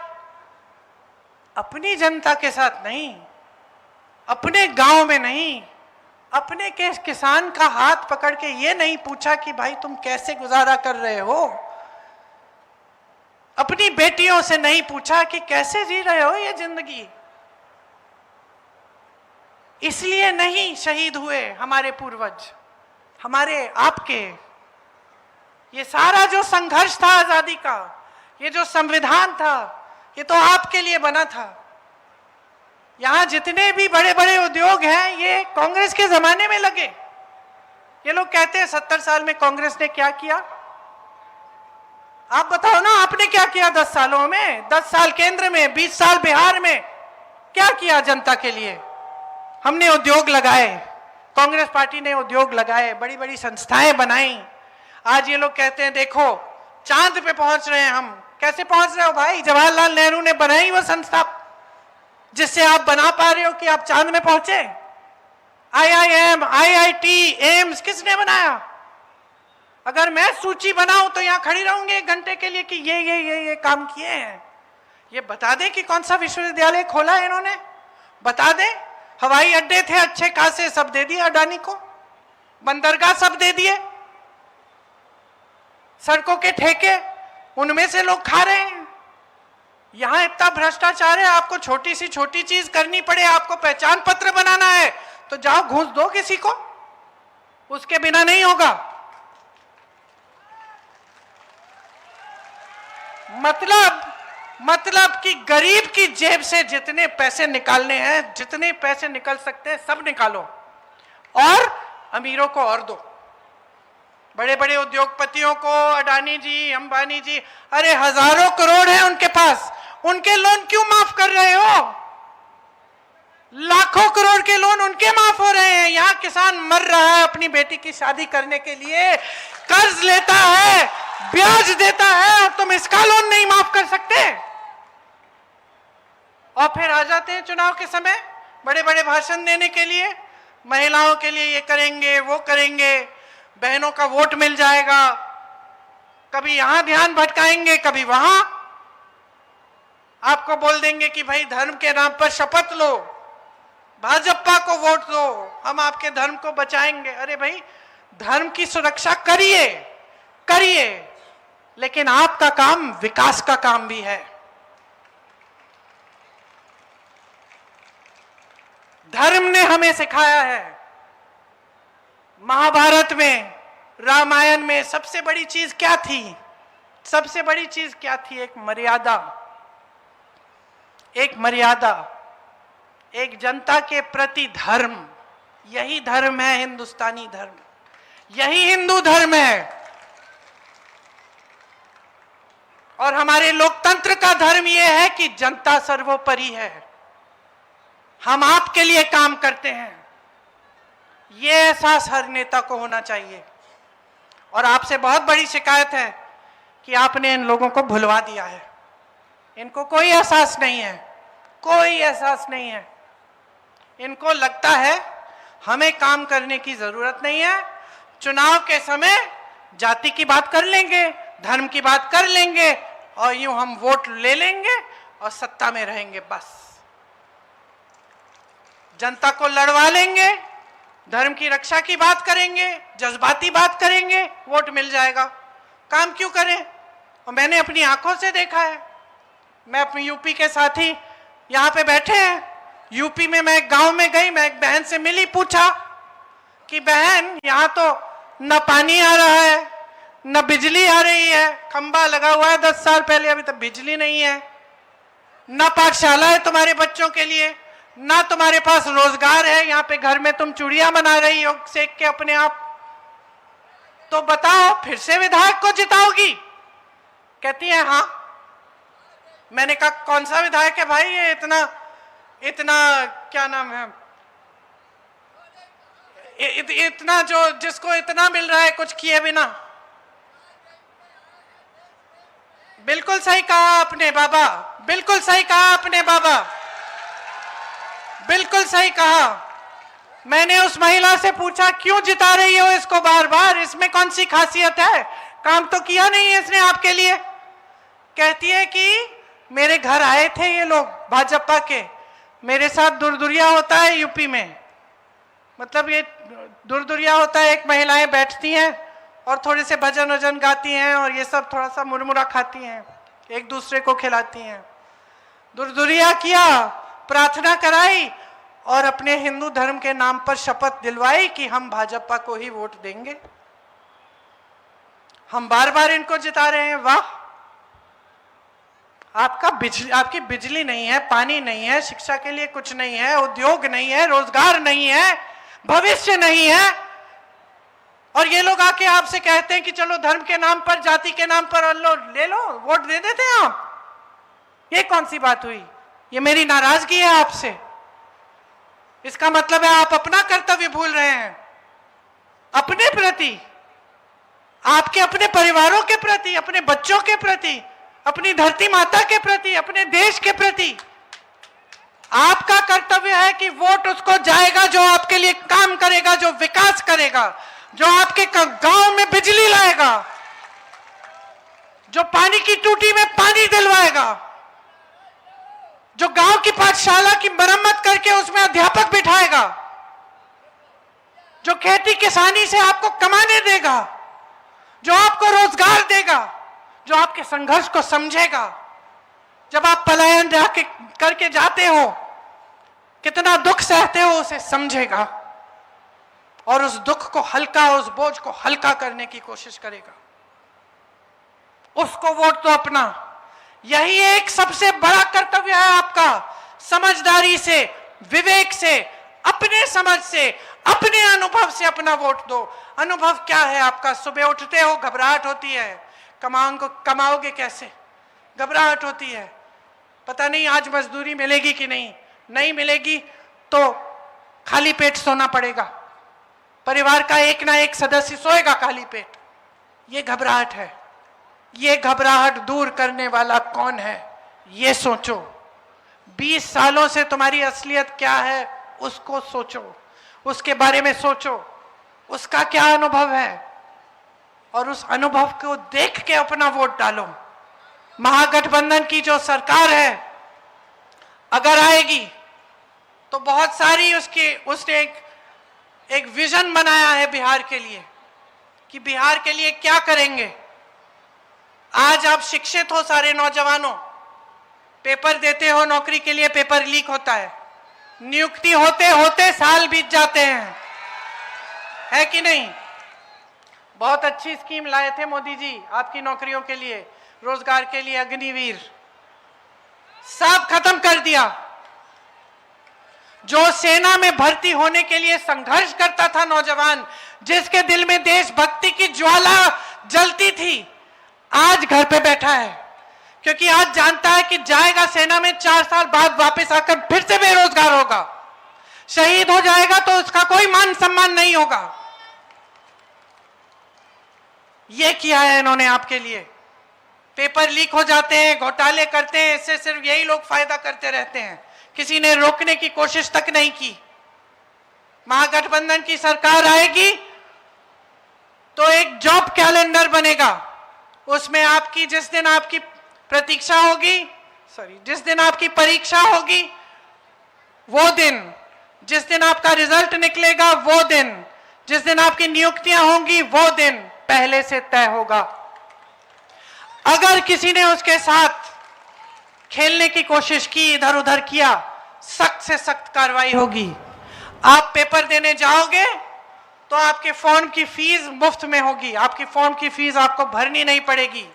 अपनी जनता के साथ नहीं, अपने गांव में नहीं, अपने के किसान का हाथ पकड़ के ये नहीं पूछा कि भाई तुम कैसे गुजारा कर रहे हो, अपनी बेटियों से नहीं पूछा कि कैसे जी रहे हो ये जिंदगी। इसलिए नहीं शहीद हुए हमारे पूर्वज, हमारे आपके। ये सारा जो संघर्ष था आजादी का, ये जो संविधान था, ये तो आपके लिए बना था। यहां जितने भी बड़े बड़े उद्योग हैं ये कांग्रेस के जमाने में लगे। ये लोग कहते हैं 70 साल में कांग्रेस ने क्या किया। आप बताओ ना, आपने क्या किया 10 सालों में? 10 साल केंद्र में, 20 साल बिहार में, क्या किया जनता के लिए? हमने उद्योग लगाए, कांग्रेस पार्टी ने उद्योग लगाए, बड़ी बड़ी संस्थाएं बनाई। आज ये लोग कहते हैं देखो चांद पे पहुंच रहे हैं हम। कैसे पहुंच रहे हो भाई? जवाहरलाल नेहरू ने बनाई वो संस्था जिससे आप बना पा रहे हो कि आप चांद में पहुंचे। IIM, IIT, एम्स किसने बनाया? अगर मैं सूची बनाऊं तो यहां खड़ी रहूंगी 1 घंटे के लिए कि ये काम किए हैं। ये बता दें कि कौन सा विश्वविद्यालय खोला है इन्होंने, बता दें। हवाई अड्डे थे अच्छे खासे, सब दे दिए अडानी को, बंदरगाह सब दे दिए, सड़कों के ठेके उनमें से लोग खा रहे हैं। यहां इतना भ्रष्टाचार है, आपको छोटी सी छोटी चीज करनी पड़े, आपको पहचान पत्र बनाना है तो जाओ घूस दो किसी को, उसके बिना नहीं होगा। मतलब कि गरीब की जेब से जितने पैसे निकालने हैं, जितने पैसे निकल सकते हैं सब निकालो और अमीरों को और दो। बड़े बड़े उद्योगपतियों को, अडानी जी, अंबानी जी, अरे हजारों करोड़ हैं उनके पास, उनके लोन क्यों माफ कर रहे हो? लाखों करोड़ के लोन उनके माफ हो रहे हैं। यहां किसान मर रहा है अपनी बेटी की शादी करने के लिए, कर्ज लेता है, ब्याज देता है, और तुम इसका लोन नहीं माफ कर सकते। और फिर आ जाते हैं चुनाव के समय बड़े बड़े भाषण देने के लिए, महिलाओं के लिए ये करेंगे वो करेंगे, बहनों का वोट मिल जाएगा। कभी यहां ध्यान भटकाएंगे, कभी वहां। आपको बोल देंगे कि भाई धर्म के नाम पर शपथ लो, भाजपा को वोट दो, हम आपके धर्म को बचाएंगे। अरे भाई धर्म की सुरक्षा करिए, लेकिन आपका काम विकास का काम भी है। धर्म ने हमें सिखाया है। महाभारत में, रामायण में सबसे बड़ी चीज क्या थी? सबसे बड़ी चीज क्या थी? एक मर्यादा, एक जनता के प्रति धर्म। यही धर्म है हिंदुस्तानी धर्म, यही हिंदू धर्म है। और हमारे लोकतंत्र का धर्म यह है कि जनता सर्वोपरि है, हम आपके लिए काम करते हैं। यह एहसास हर नेता को होना चाहिए। और आपसे बहुत बड़ी शिकायत है कि आपने इन लोगों को भुलवा दिया है। इनको कोई एहसास नहीं है, कोई एहसास नहीं है। इनको लगता है हमें काम करने की जरूरत नहीं है, चुनाव के समय जाति की बात कर लेंगे, धर्म की बात कर लेंगे और यूं हम वोट ले लेंगे और सत्ता में रहेंगे। बस जनता को लड़वा लेंगे, धर्म की रक्षा की बात करेंगे, जज्बाती बात करेंगे, वोट मिल जाएगा। काम क्यों करें? और मैंने अपनी आंखों से देखा है। मैं अपनी यूपी के साथी यहाँ पे बैठे हैं, यूपी में मैं एक गांव में गई, मैं एक बहन से मिली, पूछा कि बहन यहाँ तो न पानी आ रहा है न बिजली आ रही है, खंबा लगा हुआ है 10 साल पहले, अभी तक बिजली नहीं है, न पाठशाला है तुम्हारे बच्चों के लिए, ना तुम्हारे पास रोजगार है, यहाँ पे घर में तुम चूड़ियां बना रही हो सेक के अपने आप, तो बताओ फिर से विधायक को जिताओगी? कहती है हाँ। मैंने कहा कौन सा विधायक है भाई ये इतना इतना क्या नाम है, इतना जो जिसको इतना मिल रहा है कुछ किए बिना। बिल्कुल सही कहा आपने बाबा, बिल्कुल सही कहा आपने बाबा, बिल्कुल सही कहा। मैंने उस महिला से पूछा क्यों जिता रही हो इसको बार बार, इसमें कौन सी खासियत है, काम तो किया नहीं है इसने आपके लिए। कहती है कि मेरे घर आए थे ये लोग भाजपा के, मेरे साथ दुरदुरिया होता है यूपी में। मतलब ये दुरदुरिया होता है, एक महिलाएं बैठती हैं और थोड़े से भजन वजन गाती हैं और ये सब थोड़ा सा मुरमुरा खाती हैं, एक दूसरे को खिलाती हैं। दुरदुरिया किया, प्रार्थना कराई और अपने हिंदू धर्म के नाम पर शपथ दिलवाई कि हम भाजपा को ही वोट देंगे। हम बार बार इनको जिता रहे हैं। वाह, आपकी बिजली नहीं है, पानी नहीं है, शिक्षा के लिए कुछ नहीं है, उद्योग नहीं है, रोजगार नहीं है, भविष्य नहीं है, और ये लोग आके आपसे कहते हैं कि चलो धर्म के नाम पर, जाति के नाम पर ले लो, वोट दे देते हैं आप। ये कौन सी बात हुई? ये मेरी नाराजगी है आपसे। इसका मतलब है आप अपना कर्तव्य भूल रहे हैं, अपने प्रति, आपके अपने परिवारों के प्रति, अपने बच्चों के प्रति, अपनी धरती माता के प्रति, अपने देश के प्रति। आपका कर्तव्य है कि वोट उसको जाएगा जो आपके लिए काम करेगा, जो विकास करेगा, जो आपके गांव में बिजली लाएगा, जो पानी की टूटी में पानी दिलवाएगा, जो गांव की पाठशाला की मरम्मत करके उसमें अध्यापक बिठाएगा, जो खेती किसानी से आपको कमाने देगा, जो आपको रोजगार देगा, जो आपके संघर्ष को समझेगा। जब आप पलायन करके जाते हो, कितना दुख सहते हो, उसे समझेगा और उस दुख को हल्का, उस बोझ को हल्का करने की कोशिश करेगा। उसको वोट तो अपना, यही एक सबसे बड़ा कर्तव्य है आपका। समझदारी से, विवेक से, अपने समझ से, अपने अनुभव से अपना वोट दो। अनुभव क्या है आपका? सुबह उठते हो, घबराहट होती है, कमाओगे कैसे, घबराहट होती है, पता नहीं आज मजदूरी मिलेगी कि नहीं मिलेगी तो खाली पेट सोना पड़ेगा, परिवार का एक ना एक सदस्य सोएगा खाली पेट। ये घबराहट है। ये घबराहट दूर करने वाला कौन है, ये सोचो। 20 सालों से तुम्हारी असलियत क्या है उसको सोचो, उसके बारे में सोचो, उसका क्या अनुभव है और उस अनुभव को देख के अपना वोट डालो। महागठबंधन की जो सरकार है अगर आएगी तो बहुत सारी उसने एक विजन बनाया है बिहार के लिए कि बिहार के लिए क्या करेंगे। आज आप शिक्षित हो सारे नौजवानों, पेपर देते हो नौकरी के लिए, पेपर लीक होता है, नियुक्ति होते होते साल बीत जाते हैं, है कि नहीं? बहुत अच्छी स्कीम लाए थे मोदी जी आपकी नौकरियों के लिए, रोजगार के लिए, अग्निवीर, सब खत्म कर दिया। जो सेना में भर्ती होने के लिए संघर्ष करता था नौजवान, जिसके दिल में देशभक्ति की ज्वाला जलती थी, आज घर पे बैठा है, क्योंकि आज जानता है कि जाएगा सेना में, 4 साल बाद वापस आकर फिर से बेरोजगार होगा, शहीद हो जाएगा तो उसका कोई मान सम्मान नहीं होगा। ये किया है इन्होंने आपके लिए। पेपर लीक हो जाते हैं, घोटाले करते हैं, इससे सिर्फ यही लोग फायदा करते रहते हैं, किसी ने रोकने की कोशिश तक नहीं की। महागठबंधन की सरकार आएगी तो एक जॉब कैलेंडर बनेगा, उसमें आपकी जिस दिन आपकी प्रतीक्षा होगी, जिस दिन आपकी परीक्षा होगी वो दिन, जिस दिन आपका रिजल्ट निकलेगा वो दिन, जिस दिन आपकी नियुक्तियां होंगी वो दिन पहले से तय होगा। अगर किसी ने उसके साथ खेलने की कोशिश की, इधर उधर किया, सख्त से सख्त कार्रवाई होगी। आप पेपर देने जाओगे तो आपके फॉर्म की फीस मुफ्त में होगी, आपकी फॉर्म की फीस आपको भरनी नहीं पड़ेगी।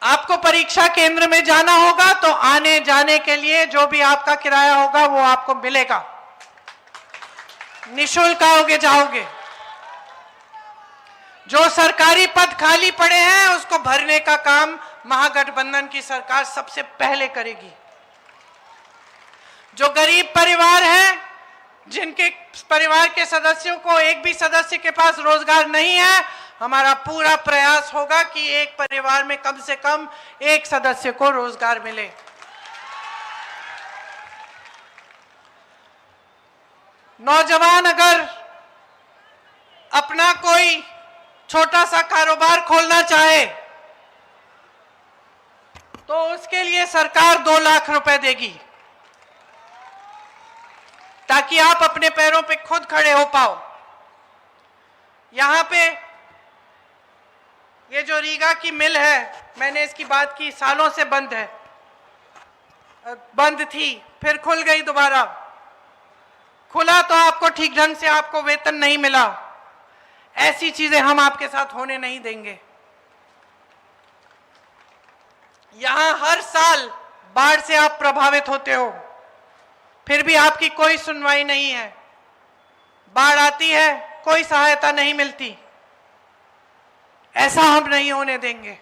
आपको परीक्षा केंद्र में जाना होगा तो आने जाने के लिए जो भी आपका किराया होगा वो आपको मिलेगा, निःशुल्क आओगे जाओगे। जो सरकारी पद खाली पड़े हैं उसको भरने का काम महागठबंधन की सरकार सबसे पहले करेगी। जो गरीब परिवार हैं, जिनके परिवार के सदस्यों को एक भी सदस्य के पास रोजगार नहीं है, हमारा पूरा प्रयास होगा कि एक परिवार में कम से कम एक सदस्य को रोजगार मिले। नौजवान अगर अपना कोई छोटा सा कारोबार खोलना चाहे तो उसके लिए सरकार 2 लाख रुपए देगी, ताकि आप अपने पैरों पे खुद खड़े हो पाओ। यहां पे ये जो रीगा की मिल है, मैंने इसकी बात की, सालों से बंद थी, फिर खुल गई दोबारा। खुला तो आपको ठीक ढंग से आपको वेतन नहीं मिला। ऐसी चीजें हम आपके साथ होने नहीं देंगे। यहां हर साल बाढ़ से आप प्रभावित होते हो, फिर भी आपकी कोई सुनवाई नहीं है। बाढ़ आती है, कोई सहायता नहीं मिलती। ऐसा हम नहीं होने देंगे।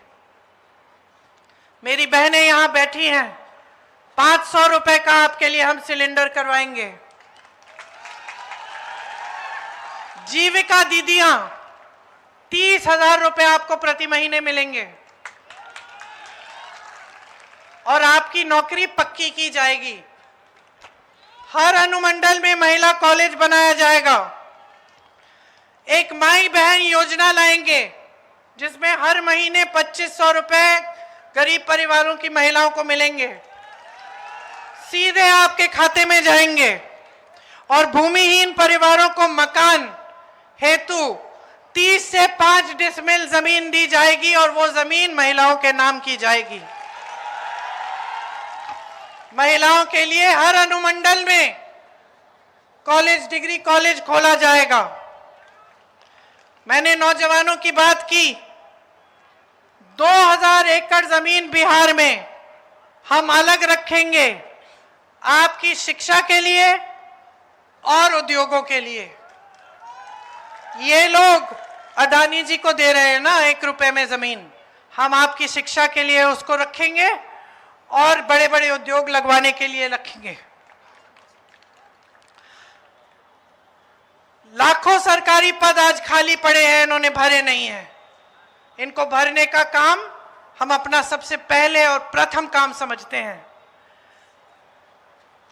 मेरी बहनें यहां बैठी हैं, 500 रुपए का आपके लिए हम सिलेंडर करवाएंगे। जीविका दीदियां 30,000 रुपए आपको प्रति महीने मिलेंगे और आपकी नौकरी पक्की की जाएगी। हर अनुमंडल में महिला कॉलेज बनाया जाएगा। एक माई बहन योजना लाएंगे जिसमें हर महीने 2500 रुपए गरीब परिवारों की महिलाओं को मिलेंगे, सीधे आपके खाते में जाएंगे। और भूमिहीन परिवारों को मकान हेतु 30 से 5 डिसमिल जमीन दी जाएगी और वो जमीन महिलाओं के नाम की जाएगी। महिलाओं के लिए हर अनुमंडल में कॉलेज, डिग्री कॉलेज खोला जाएगा। मैंने नौजवानों की बात की। 2000 एकड़ जमीन बिहार में हम अलग रखेंगे, आपकी शिक्षा के लिए और उद्योगों के लिए। ये लोग अडानी जी को दे रहे हैं ना 1 रुपए में जमीन, हम आपकी शिक्षा के लिए उसको रखेंगे और बड़े बड़े उद्योग लगवाने के लिए रखेंगे। लाखों सरकारी पद आज खाली पड़े हैं, इन्होंने भरे नहीं हैं। इनको भरने का काम हम अपना सबसे पहले और प्रथम काम समझते हैं।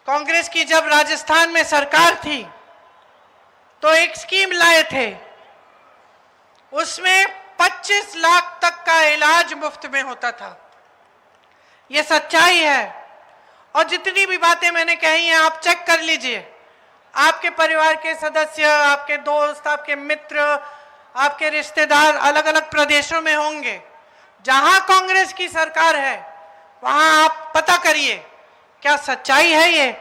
कांग्रेस की जब राजस्थान में सरकार थी तो एक स्कीम लाए थे, उसमें 25 लाख तक का इलाज मुफ्त में होता था। ये सच्चाई है। और जितनी भी बातें मैंने कही हैं आप चेक कर लीजिए। आपके परिवार के सदस्य, आपके दोस्त, आपके मित्र, आपके रिश्तेदार अलग अलग प्रदेशों में होंगे। जहां कांग्रेस की सरकार है वहां आप पता करिए क्या सच्चाई है ये।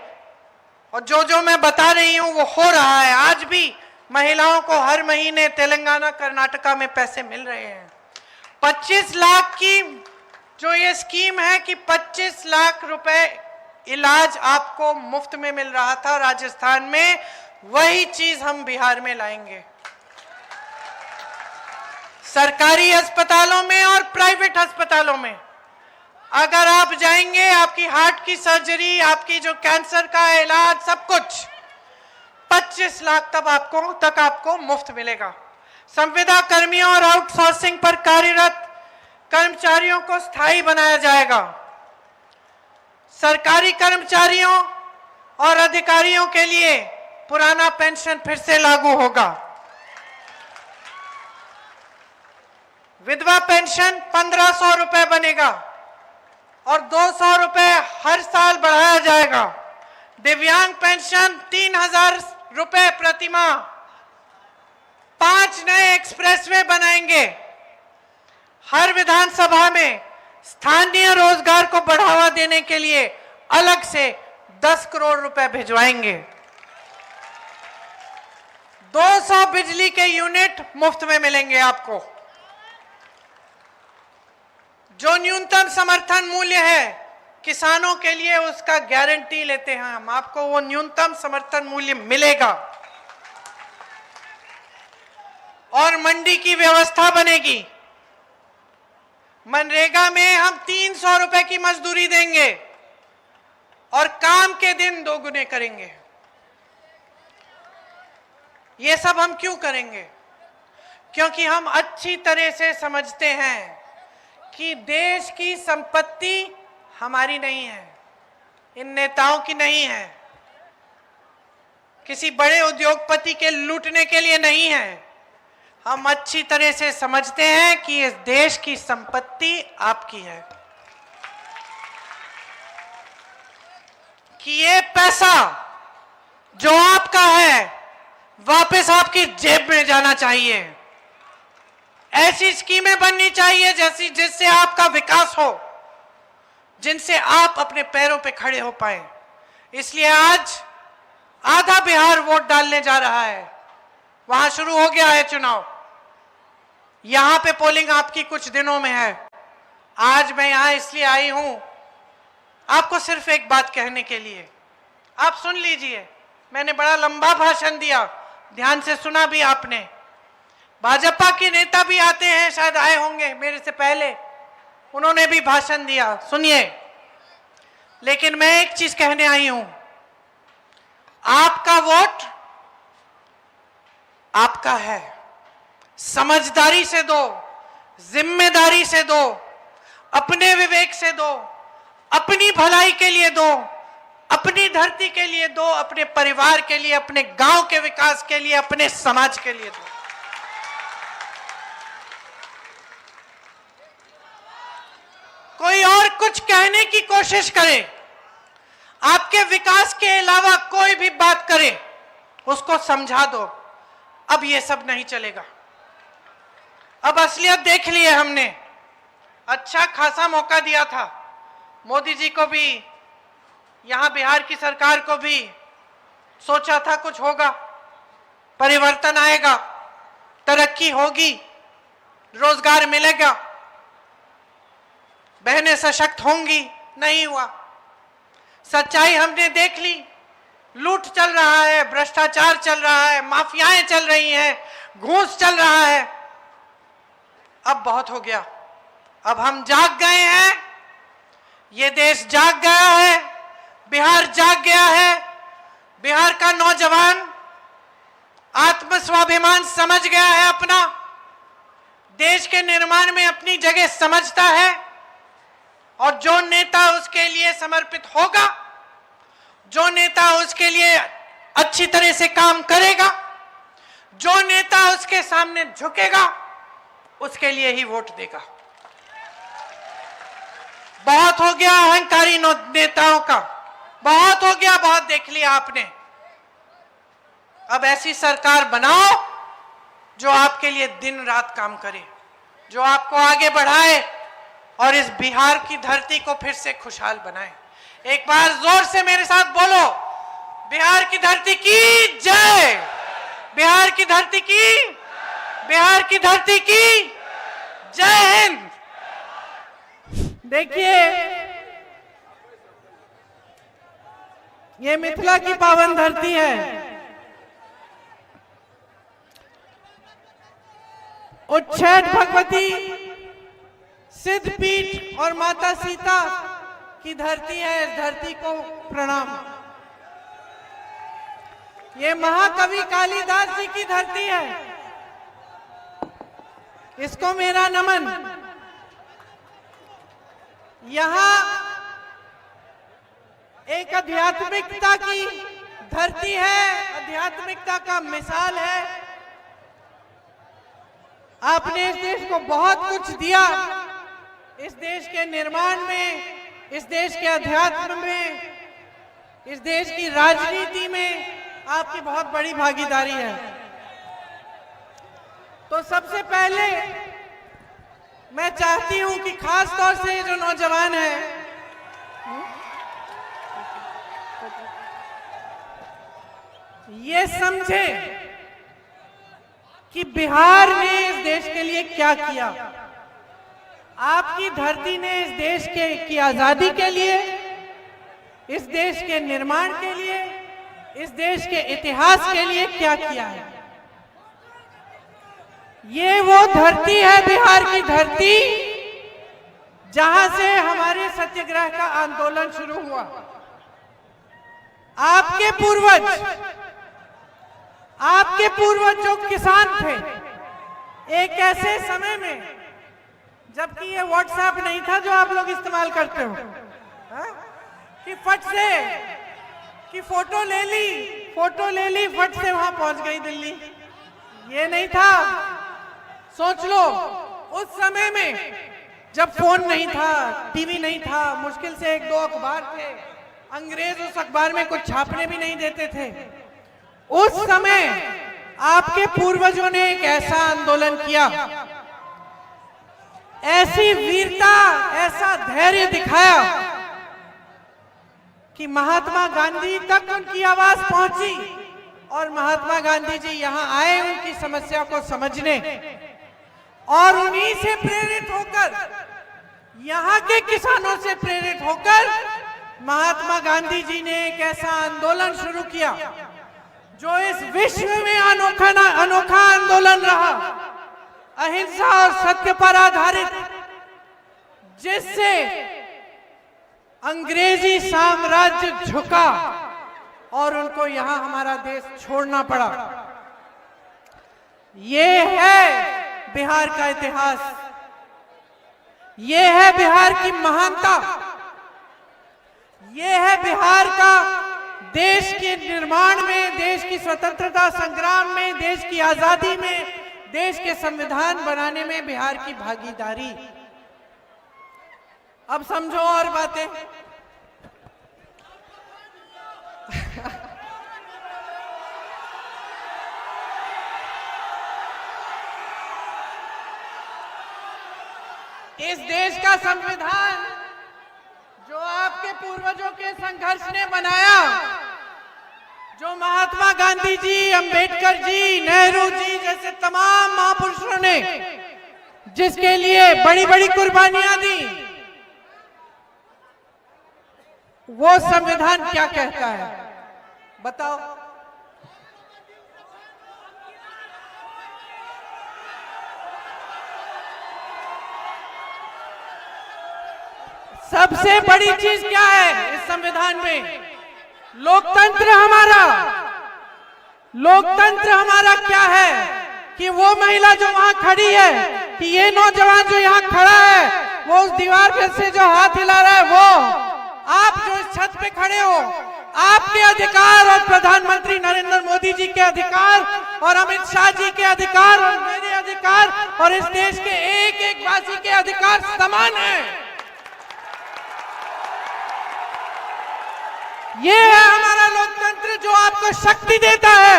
और जो जो मैं बता रही हूं वो हो रहा है। आज भी महिलाओं को हर महीने तेलंगाना, कर्नाटका में पैसे मिल रहे हैं। 25 लाख की जो ये स्कीम है कि 25 लाख रुपए इलाज आपको मुफ्त में मिल रहा था राजस्थान में, वही चीज हम बिहार में लाएंगे। सरकारी अस्पतालों में और प्राइवेट अस्पतालों में अगर आप जाएंगे, आपकी हार्ट की सर्जरी, आपकी जो कैंसर का इलाज, सब कुछ 25 लाख तक आपको मुफ्त मिलेगा। संविदा कर्मियों और आउटसोर्सिंग पर कार्यरत कर्मचारियों को स्थायी बनाया जाएगा। सरकारी कर्मचारियों और अधिकारियों के लिए पुराना पेंशन फिर से लागू होगा। विधवा पेंशन 1500 रुपए बनेगा और 200 रुपए हर साल बढ़ाया जाएगा। दिव्यांग पेंशन 3000 रुपए प्रति माह। 5 नए एक्सप्रेसवे बनाएंगे। हर विधानसभा में स्थानीय रोजगार को बढ़ावा देने के लिए अलग से 10 करोड़ रुपए भिजवाएंगे। 200 बिजली के यूनिट मुफ्त में मिलेंगे आपको। जो न्यूनतम समर्थन मूल्य है किसानों के लिए, उसका गारंटी लेते हैं हम, आपको वो न्यूनतम समर्थन मूल्य मिलेगा। और मंडी की व्यवस्था बनेगी। मनरेगा में हम 300 रुपए की मजदूरी देंगे और काम के दिन 2 गुने करेंगे। ये सब हम क्यों करेंगे? क्योंकि हम अच्छी तरह से समझते हैं कि देश की संपत्ति हमारी नहीं है, इन नेताओं की नहीं है, किसी बड़े उद्योगपति के लूटने के लिए नहीं है। हम अच्छी तरह से समझते हैं कि इस देश की संपत्ति आपकी है, कि ये पैसा जो आपका है वापस आपकी जेब में जाना चाहिए। ऐसी स्कीमें बननी चाहिए जिससे आपका विकास हो, जिनसे आप अपने पैरों पे खड़े हो पाए। इसलिए आज आधा बिहार वोट डालने जा रहा है। वहां शुरू हो गया है चुनाव, यहां पे पोलिंग आपकी कुछ दिनों में है। आज मैं यहां इसलिए आई हूं आपको सिर्फ एक बात कहने के लिए। आप सुन लीजिए, मैंने बड़ा लंबा भाषण दिया, ध्यान से सुना भी आपने। भाजपा के नेता भी आते हैं, शायद आए होंगे मेरे से पहले, उन्होंने भी भाषण दिया, सुनिए। लेकिन मैं एक चीज कहने आई हूं, आपका वोट आपका है, समझदारी से दो, जिम्मेदारी से दो, अपने विवेक से दो, अपनी भलाई के लिए दो, अपनी धरती के लिए दो, अपने परिवार के लिए, अपने गांव के विकास के लिए, अपने समाज के लिए दो। कोई और कुछ कहने की कोशिश करे, आपके विकास के अलावा कोई भी बात करे, उसको समझा दो। अब ये सब नहीं चलेगा। अब असलियत देख लिए हमने। अच्छा खासा मौका दिया था मोदी जी को भी, यहां बिहार की सरकार को भी। सोचा था कुछ होगा, परिवर्तन आएगा, तरक्की होगी, रोजगार मिलेगा, बहनें सशक्त होंगी। नहीं हुआ। सच्चाई हमने देख ली, लूट चल रहा है, भ्रष्टाचार चल रहा है, माफियाएं चल रही हैं, घूस चल रहा है। अब बहुत हो गया, अब हम जाग गए हैं, ये देश जाग गया है, बिहार जाग गया है। बिहार का नौजवान आत्मस्वाभिमान समझ गया है अपना, देश के निर्माण में अपनी जगह समझता है, और जो नेता उसके लिए समर्पित होगा, जो नेता उसके लिए अच्छी तरह से काम करेगा, जो नेता उसके सामने झुकेगा, उसके लिए ही वोट देगा। बहुत हो गया अहंकारी नेताओं का, बहुत हो गया, बहुत देख लिया आपने। अब ऐसी सरकार बनाओ जो आपके लिए दिन रात काम करे, जो आपको आगे बढ़ाए और इस बिहार की धरती को फिर से खुशहाल बनाए। एक बार जोर से मेरे साथ बोलो, बिहार की धरती की जय, बिहार की धरती की, बिहार की धरती की जय हिंद। देखिए, ये मिथिला की पावन धरती है। उच्छेद भगवती, सिद्धपीठ और माता सीता की धरती है। इस धरती को प्रणाम। ये महाकवि कालिदास जी की धरती है, इसको मेरा नमन। यहां एक आध्यात्मिकता की धरती है, आध्यात्मिकता का मिसाल है। आपने इस देश को बहुत कुछ दिया, इस देश के निर्माण में, इस देश के अध्यात्म में, इस देश की राजनीति में आपकी बहुत बड़ी भागीदारी है। तो सबसे पहले मैं चाहती हूं कि खास तौर से जो नौजवान है, ये समझे कि बिहार ने इस देश के लिए क्या किया। आपकी धरती ने इस देश की आजादी के लिए, इस देश के निर्माण के लिए, इस देश के इतिहास के लिए क्या किया है। ये वो धरती है, बिहार की धरती, जहां से हमारे सत्याग्रह का आंदोलन शुरू हुआ। आपके पूर्वज जो किसान थे, एक ऐसे समय में जबकि ये व्हाट्सएप नहीं था जो आप लोग इस्तेमाल करते हो, कि फट से कि फोटो ले ली फट से वहां पहुंच गई दिल्ली, ये नहीं था। सोच लो, उस समय में जब फोन नहीं था, टीवी नहीं था, मुश्किल से 1-2 अखबार थे, अंग्रेज उस अखबार में कुछ छापने भी नहीं देते थे। उस समय आपके पूर्वजों ने एक ऐसा आंदोलन किया, ऐसी वीरता, ऐसा धैर्य दिखाया कि महात्मा गांधी तक उनकी आवाज पहुंची और महात्मा गांधी जी यहां आए उनकी समस्या को समझने, और उन्हीं से प्रेरित होकर, यहां के किसानों से प्रेरित होकर महात्मा गांधी जी ने एक ऐसा आंदोलन शुरू किया जो इस विश्व में अनोखा आंदोलन रहा, अहिंसा और सत्य पर आधारित, जिससे अंग्रेजी साम्राज्य झुका और उनको यहां हमारा देश छोड़ना पड़ा। ये है बिहार का इतिहास, ये है बिहार की महानता, ये है बिहार का देश के निर्माण में, देश की स्वतंत्रता संग्राम में, देश की आजादी में, देश के संविधान बनाने में बिहार की भागीदारी। अब समझो और बातें। इस देश का संविधान जो आपके पूर्वजों के संघर्ष ने बनाया, जो महात्मा गांधी जी, अंबेडकर जी, नेहरू जी जैसे तमाम महापुरुषों ने जिसके लिए बड़ी बड़ी कुर्बानियां दी, वो संविधान क्या कहता है बताओ? सबसे बड़ी चीज क्या है इस संविधान में? लोकतंत्र हमारा। लोकतंत्र हमारा क्या है कि वो महिला जो वहां खड़ी है, कि ये नौजवान जो यहाँ खड़ा है, वो उस दीवार पे से जो हाथ हिला रहा है, वो आप जो इस छत पे खड़े हो, आपके अधिकार और प्रधानमंत्री नरेंद्र मोदी जी के अधिकार और अमित शाह जी के अधिकार और मेरे अधिकार और इस देश के एक एक वासी के अधिकार समान है। ये है हमारा लोकतंत्र जो आपको शक्ति देता है,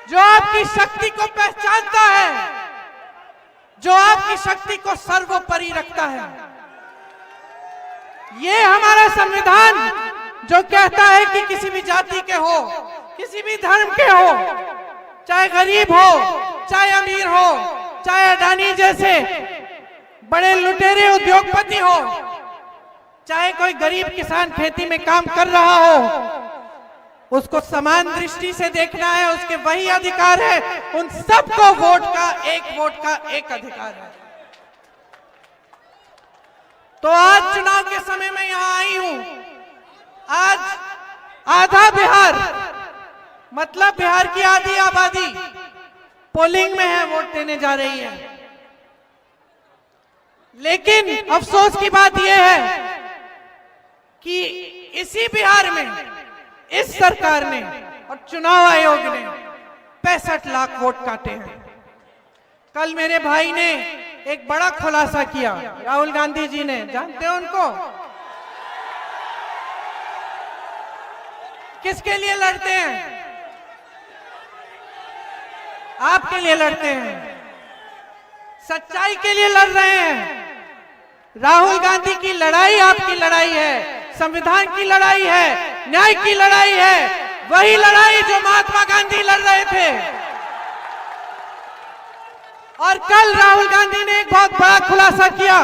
जो आपकी शक्ति को पहचानता है, जो आपकी शक्ति को सर्वोपरि रखता है। ये हमारा संविधान जो कहता है कि किसी भी जाति के हो, किसी भी धर्म के हो, चाहे गरीब हो, चाहे अमीर हो, चाहे अडानी जैसे बड़े लुटेरे उद्योगपति हो, चाहे कोई गरीब किसान खेती में काम कर रहा हो, उसको समान दृष्टि से देखना है, उसके वही अधिकार है। उन सबको वोट का एक अधिकार है। तो आज चुनाव के समय में यहां आई हूं। आज आधा बिहार, मतलब बिहार की आधी आबादी पोलिंग में है, वोट देने जा रही है। लेकिन अफसोस की बात यह है कि इसी बिहार में इस सरकार ने और चुनाव आयोग ने 65 लाख वोट काटे हैं। कल मेरे भाई ने एक बड़ा खुलासा किया, राहुल गांधी जी ने, जानते हो उनको? किसके लिए लड़ते हैं? आपके लिए लड़ते हैं, सच्चाई के लिए लड़ रहे हैं। राहुल गांधी की लड़ाई आपकी लड़ाई है, संविधान की लड़ाई है, न्याय की लड़ाई है, वही लड़ाई जो महात्मा गांधी लड़ रहे थे। और कल राहुल गांधी ने एक बहुत बड़ा खुलासा किया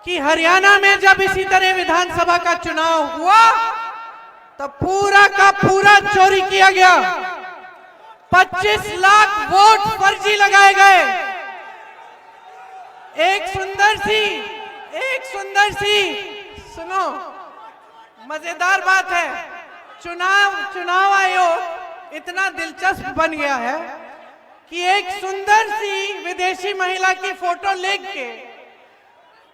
कि हरियाणा में जब इसी तरह विधानसभा का चुनाव हुआ तो पूरा का पूरा चोरी किया गया। 25 लाख वोट फर्जी लगाए गए। एक सुंदर सी सुनो, मजेदार बात है, चुनाव आयोग इतना दिलचस्प बन गया है कि एक सुंदर सी विदेशी महिला की फोटो लेके के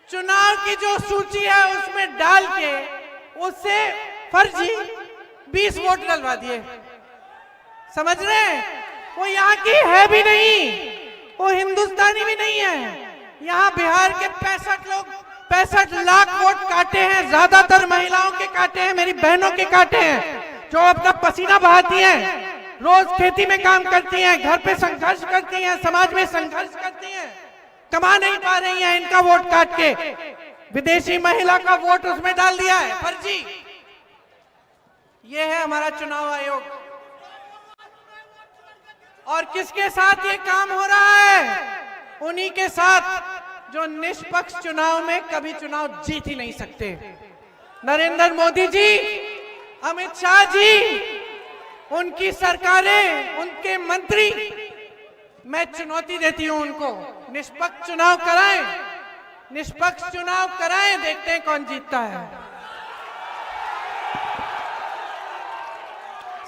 चुनाव की जो सूची है उसमें डाल के उससे फर्जी 20 वोट डलवा दिए। समझ रहे हैं? वो यहाँ की है भी नहीं, वो हिंदुस्तानी भी नहीं है। यहाँ बिहार के 65 लाख वोट काटे हैं, ज्यादातर महिलाओं के काटे हैं, मेरी बहनों के काटे हैं, जो अपना पसीना बहाती हैं, रोज खेती में काम करती हैं, घर पे संघर्ष करती हैं, समाज में संघर्ष करती हैं, कमा नहीं पा रही हैं, इनका वोट काट के विदेशी महिला का वोट उसमें डाल दिया है फर्जी। ये है हमारा चुनाव आयोग। और किसके साथ ये काम हो रहा है? उन्हीं के साथ जो निष्पक्ष चुनाव में कभी चुनाव जीत ही नहीं सकते। नरेंद्र मोदी जी, अमित शाह जी, उनकी सरकारें, उनके मंत्री, मैं चुनौती देती हूं उनको, निष्पक्ष चुनाव कराएं, निष्पक्ष चुनाव कराएं, देखते हैं कौन जीतता है।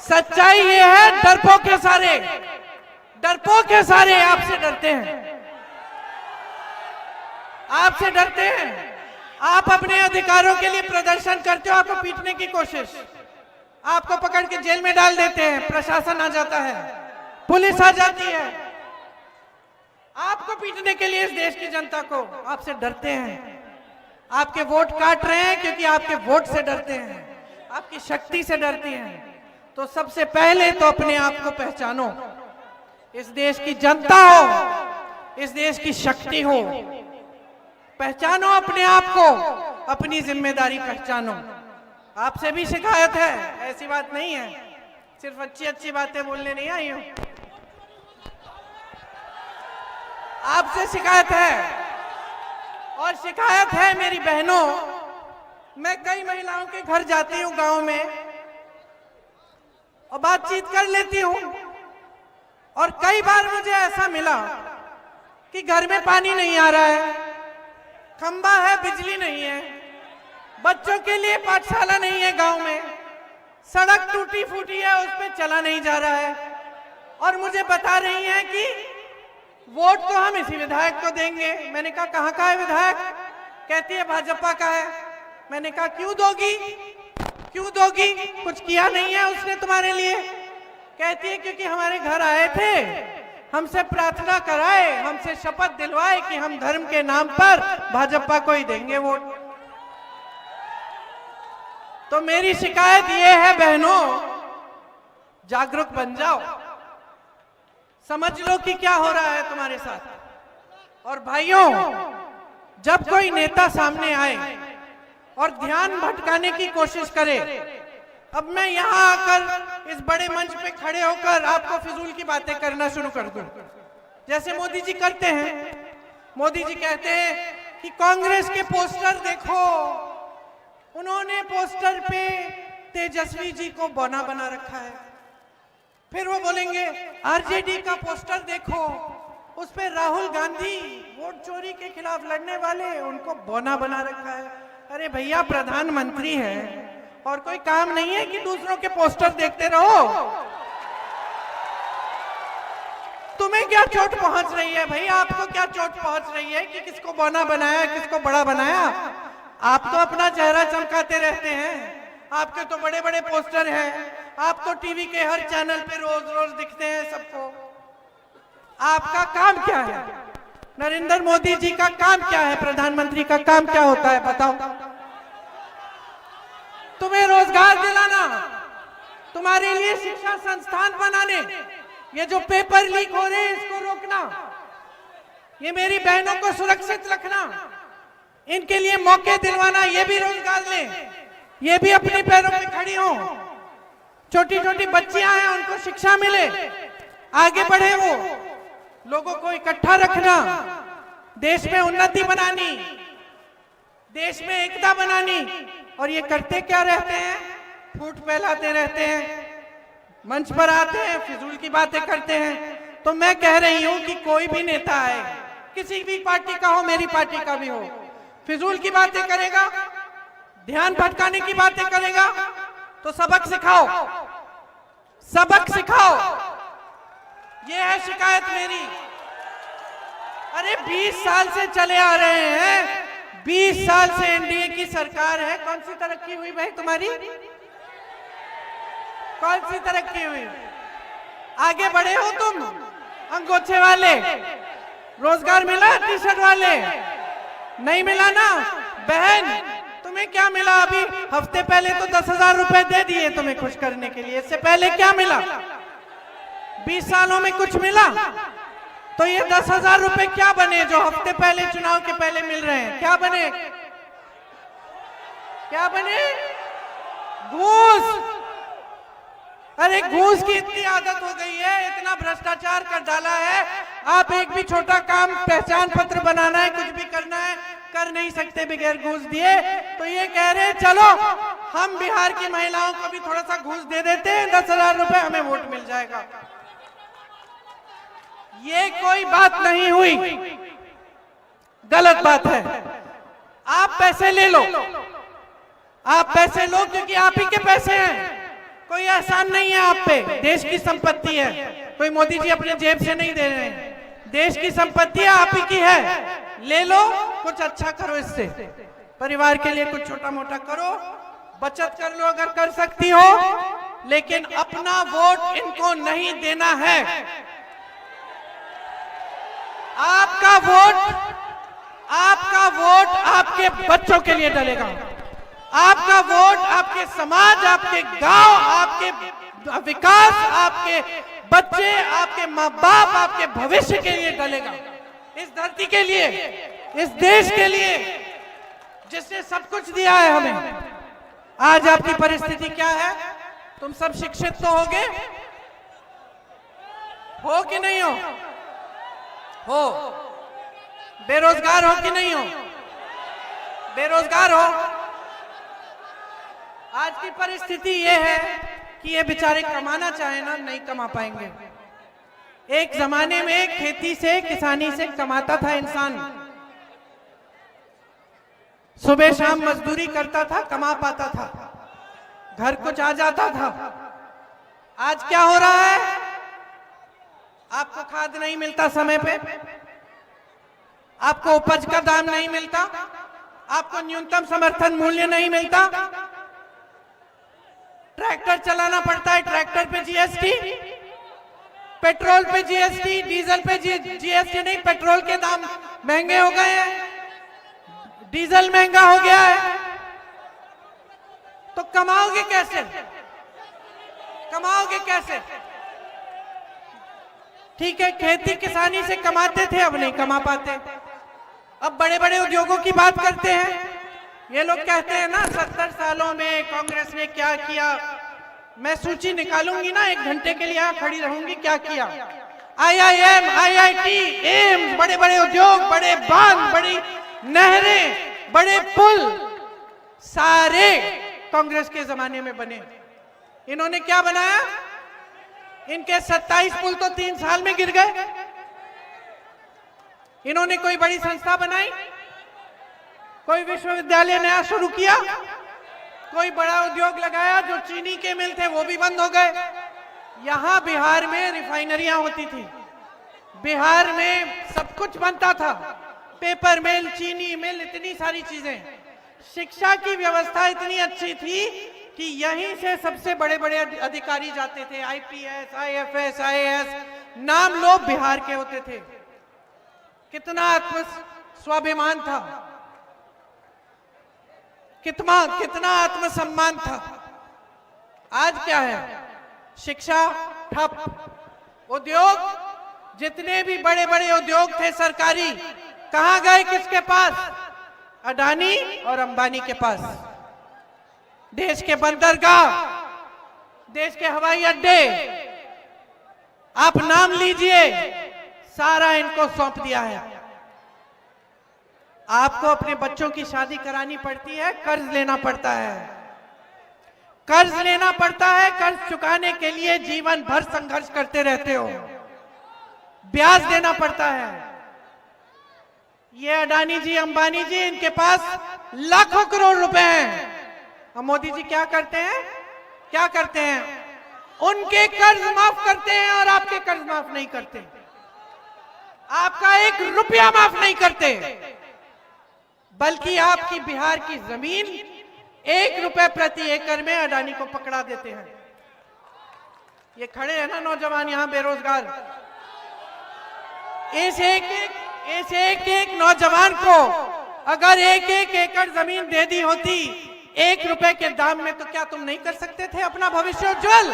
सच्चाई ये है, डरपोक के सारे आपसे डरते हैं, आपसे डरते हैं। आप अपने अधिकारों के लिए प्रदर्शन करते हो, आपको पीटने की कोशिश, आपको पकड़ के जेल में डाल देते हैं, प्रशासन आ जाता है, पुलिस आ जाती है, आपको पीटने के लिए इस देश की जनता को, आपसे डरते हैं। आपके वोट काट रहे हैं क्योंकि आपके वोट से डरते हैं, आपकी शक्ति से डरते हैं। तो सबसे पहले तो अपने आप को पहचानो, इस देश की जनता हो, इस देश की शक्ति हो, पहचानो अपने आप को, अपनी जिम्मेदारी पहचानो। आपसे भी शिकायत है, ऐसी बात नहीं है, सिर्फ अच्छी बातें बोलने नहीं आई हूं, आपसे शिकायत है। और शिकायत है मेरी बहनों, मैं कई महिलाओं के घर जाती हूं गांव में और बातचीत कर लेती हूं, और कई बार मुझे ऐसा मिला कि घर में पानी नहीं आ रहा है, खंबा है, बिजली नहीं है, बच्चों के लिए पाठशाला नहीं है, गांव में सड़क टूटी फूटी है, उस पर चला नहीं जा रहा है, और मुझे बता रही हैं कि वोट तो हम इसी विधायक को देंगे। मैंने कहा कहाँ का है विधायक? कहती है भाजपा का है। मैंने कहा क्यों दोगी, कुछ किया नहीं है उसने तुम्हारे लिए? कहती है क्योंकि हमारे घर आए थे, हमसे प्रार्थना कराए, हमसे शपथ दिलवाए कि हम धर्म के नाम पर भाजपा को ही देंगे वोट। तो मेरी शिकायत ये है बहनों, जागरूक बन जाओ, समझ लो कि क्या हो रहा है तुम्हारे साथ। और भाइयों, जब कोई नेता सामने आए और ध्यान भटकाने की कोशिश करे, अब मैं यहां आकर इस बड़े मंच पे खड़े होकर आपको फिजूल की बातें करना शुरू कर दूं, जैसे मोदी जी करते हैं। मोदी जी कहते हैं कि कांग्रेस के पोस्टर देखो, उन्होंने पोस्टर पे तेजस्वी जी को बौना बना रखा है। फिर वो बोलेंगे आरजेडी का पोस्टर देखो, उस पे राहुल गांधी वोट चोरी के खिलाफ लड़ने वाले, उनको बौना बना रखा है। अरे भैया, प्रधानमंत्री है और कोई काम नहीं है कि दूसरों के पोस्टर देखते रहो? तुम्हें क्या चोट पहुंच रही है भैया? आपको क्या चोट पहुंच रही है कि किसको बौना बनाया, किसको बड़ा बनाया? आप तो अपना चेहरा चमकाते रहते हैं, आपके तो बड़े बड़े पोस्टर हैं, आप तो टीवी के हर चैनल पे रोज रोज दिखते हैं सबको। आपका काम क्या है? नरेंद्र मोदी जी का काम क्या है? प्रधानमंत्री का काम क्या होता है बताओ? तुम्हें रोजगार दिलाना, तुम्हारे लिए शिक्षा संस्थान बनाने, ये जो पेपर लीक हो रहे हैं इसको रोकना, ये मेरी बहनों को सुरक्षित रखना, इनके लिए मौके दिलवाना, ये भी रोजगार लें, ये भी अपने पैरों पे खड़ी हो। छोटी छोटी बच्चियां हैं, उनको शिक्षा मिले, आगे बढ़े, वो लोगों को इकट्ठा रखना, देश में उन्नति बनानी, देश में एकता बनानी। और ये करते क्या रहते हैं? फूट फैलाते रहते हैं, मंच पर आते हैं, फिजूल की बातें करते हैं। तो मैं कह रही हूं कि कोई भी नेता है, किसी भी पार्टी का हो, मेरी पार्टी का भी हो, फिजूल की बातें करेगा, ध्यान भटकाने की बातें करेगा, तो सबक सिखाओ, सबक सिखाओ। ये है शिकायत मेरी। अरे 20 साल से चले आ रहे हैं, 20 साल से एनडीए की सरकार है। कौन सी तरक्की हुई भाई तुम्हारी? कौन सी तरक्की हुई? आगे बढ़े हो तुम? अंगोछे वाले रोजगार मिला? टी शर्ट वाले नहीं मिला ना? बहन तुम्हें क्या मिला? अभी हफ्ते पहले तो 10,000 रुपए दे दिए तुम्हें खुश करने के लिए। इससे पहले क्या मिला? 20 सालों में कुछ मिला? तो ये 10,000 रुपए क्या बने जो हफ्ते पहले, चुनाव के पहले मिल रहे हैं? क्या बने? क्या बने? घूस। अरे घूस की इतनी आदत हो गई है, इतना भ्रष्टाचार कर डाला है, आप एक भी छोटा काम, पहचान पत्र बनाना है, कुछ भी करना है, कर नहीं सकते बगैर घूस दिए। तो ये कह रहे हैं चलो हम बिहार की महिलाओं को भी थोड़ा सा घूस दे देते हैं, 10,000 रुपए हमें वोट मिल जाएगा। ये कोई बात नहीं हुई, गलत बात है। आप पैसे ले लो, आप पैसे लो, क्योंकि आप ही के पैसे हैं, कोई एहसान नहीं है आप पे। देश की संपत्ति है, कोई मोदी जी अपने जेब से नहीं दे रहे हैं, देश की संपत्ति आप ही की है। ले लो, कुछ अच्छा करो, इससे परिवार के लिए कुछ छोटा मोटा करो, बचत कर लो अगर कर सकती हो, लेकिन अपना वोट इनको नहीं देना है। आपका वोट आपके बच्चों के लिए डलेगा, आपका वोट आपके समाज, आपके गांव, आपके विकास, आपके बच्चे, आपके माँ बाप, आपके भविष्य के लिए डलेगा। इस धरती के लिए, इस देश के लिए, जिसने सब कुछ दिया है हमें। आज आपकी परिस्थिति क्या है? तुम सब शिक्षित तो होगे, हो कि नहीं हो? बेरोजगार हो कि नहीं हो? बेरोजगार हो। आज की परिस्थिति ये है कि ये बेचारे कमाना चाहे ना, नहीं कमा पाएंगे। एक जमाने में खेती से, किसानी से कमाता था इंसान, सुबह शाम मजदूरी करता था, कमा पाता था, घर को जा जाता था। आज क्या हो रहा है? आपको खाद नहीं मिलता समय पे, आपको उपज का दाम नहीं मिलता, आपको न्यूनतम समर्थन मूल्य नहीं मिलता, ट्रैक्टर चलाना पड़ता है, ट्रैक्टर पे जीएसटी, पेट्रोल पे जीएसटी, डीजल पे जीएसटी नहीं, पेट्रोल के दाम महंगे हो गए हैं, डीजल महंगा हो गया है। तो कमाओगे कैसे? कमाओगे कैसे? ठीक है, खेती किसानी से कमाते थे, अब नहीं कमा पाते। अब बड़े बड़े उद्योगों की बात करते हैं। ये लोग कहते हैं ना 70 सालों में कांग्रेस ने क्या किया। मैं सूची निकालूंगी ना, 1 घंटे के लिए यहाँ खड़ी रहूंगी, क्या किया। IIM, IIT, एम्स, बड़े बड़े उद्योग, बड़े बांध, बड़ी नहरें, बड़े पुल, सारे कांग्रेस के जमाने में बने। इन्होंने क्या बनाया? इनके 27 पुल तो 3 साल में गिर गए। इन्होंने कोई बड़ी संस्था बनाई, कोई विश्वविद्यालय नया शुरू किया, कोई बड़ा उद्योग लगाया। जो चीनी के मिल थे वो भी बंद हो गए। यहां बिहार में रिफाइनरियां होती थी, बिहार में सब कुछ बनता था, पेपर मिल, चीनी मिल, इतनी सारी चीजें। शिक्षा की व्यवस्था इतनी अच्छी थी कि यहीं से सबसे बड़े बड़े अधिकारी जाते थे, IPS, IFS, IAS, नाम लोग बिहार के होते थे। कितना आत्म स्वाभिमान था, कितना आत्मसम्मान था। आज क्या है? शिक्षा ठप, उद्योग, जितने भी बड़े बड़े उद्योग थे सरकारी, कहां गए? किसके पास? अडानी और अंबानी के पास। देश के बंदरगाह, देश के हवाई अड्डे, आप नाम लीजिए, सारा इनको सौंप दिया है। आपको अपने बच्चों की शादी करानी पड़ती है, कर्ज लेना पड़ता है। कर्ज लेना पड़ता है, कर्ज चुकाने के लिए जीवन भर संघर्ष करते रहते हो, ब्याज देना पड़ता है। ये अडानी जी, अंबानी जी, इनके पास लाखों करोड़ रुपए हैं। अब मोदी जी क्या करते हैं? क्या करते हैं? उनके कर्ज माफ करते हैं और आपके कर्ज माफ नहीं करते। आपका 1 रुपया माफ नहीं करते, बल्कि आपकी बिहार की जमीन 1 रुपए प्रति एकड़ में अडानी को पकड़ा देते हैं। ये खड़े हैं ना नौजवान यहां बेरोजगार, इस एक एक नौजवान को अगर 1-1 एकड़ जमीन दे दी होती 1 रुपए के दाम में, तो क्या तुम नहीं कर सकते थे अपना भविष्य उज्जवल?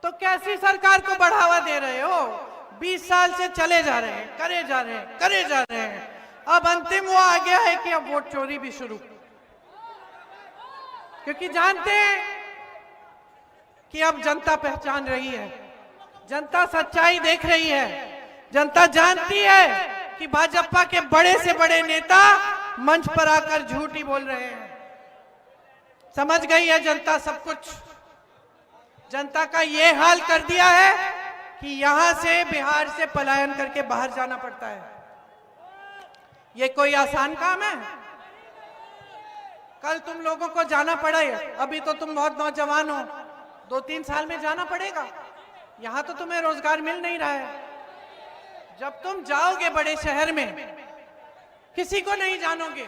तो कैसी सरकार को बढ़ावा दे रहे हो? 20 साल से चले जा रहे हैं, करे जा रहे हैं। अब अंतिम वो आ गया है कि अब वोट चोरी भी शुरू, क्योंकि जानते हैं कि अब जनता पहचान रही है, जनता सच्चाई देख रही है, जनता जानती है कि भाजपा के बड़े से बड़े नेता मंच पर आकर झूठ ही बोल रहे हैं। समझ गई है जनता सब कुछ। जनता का ये हाल कर दिया है कि यहां से, बिहार से पलायन करके बाहर जाना पड़ता है। ये कोई आसान काम है? कल तुम लोगों को जाना पड़ा है, अभी तो तुम बहुत नौजवान हो, 2-3 साल में जाना पड़ेगा। यहां तो तुम्हें रोजगार मिल नहीं रहा है। जब तुम जाओगे बड़े शहर में, किसी को नहीं जानोगे।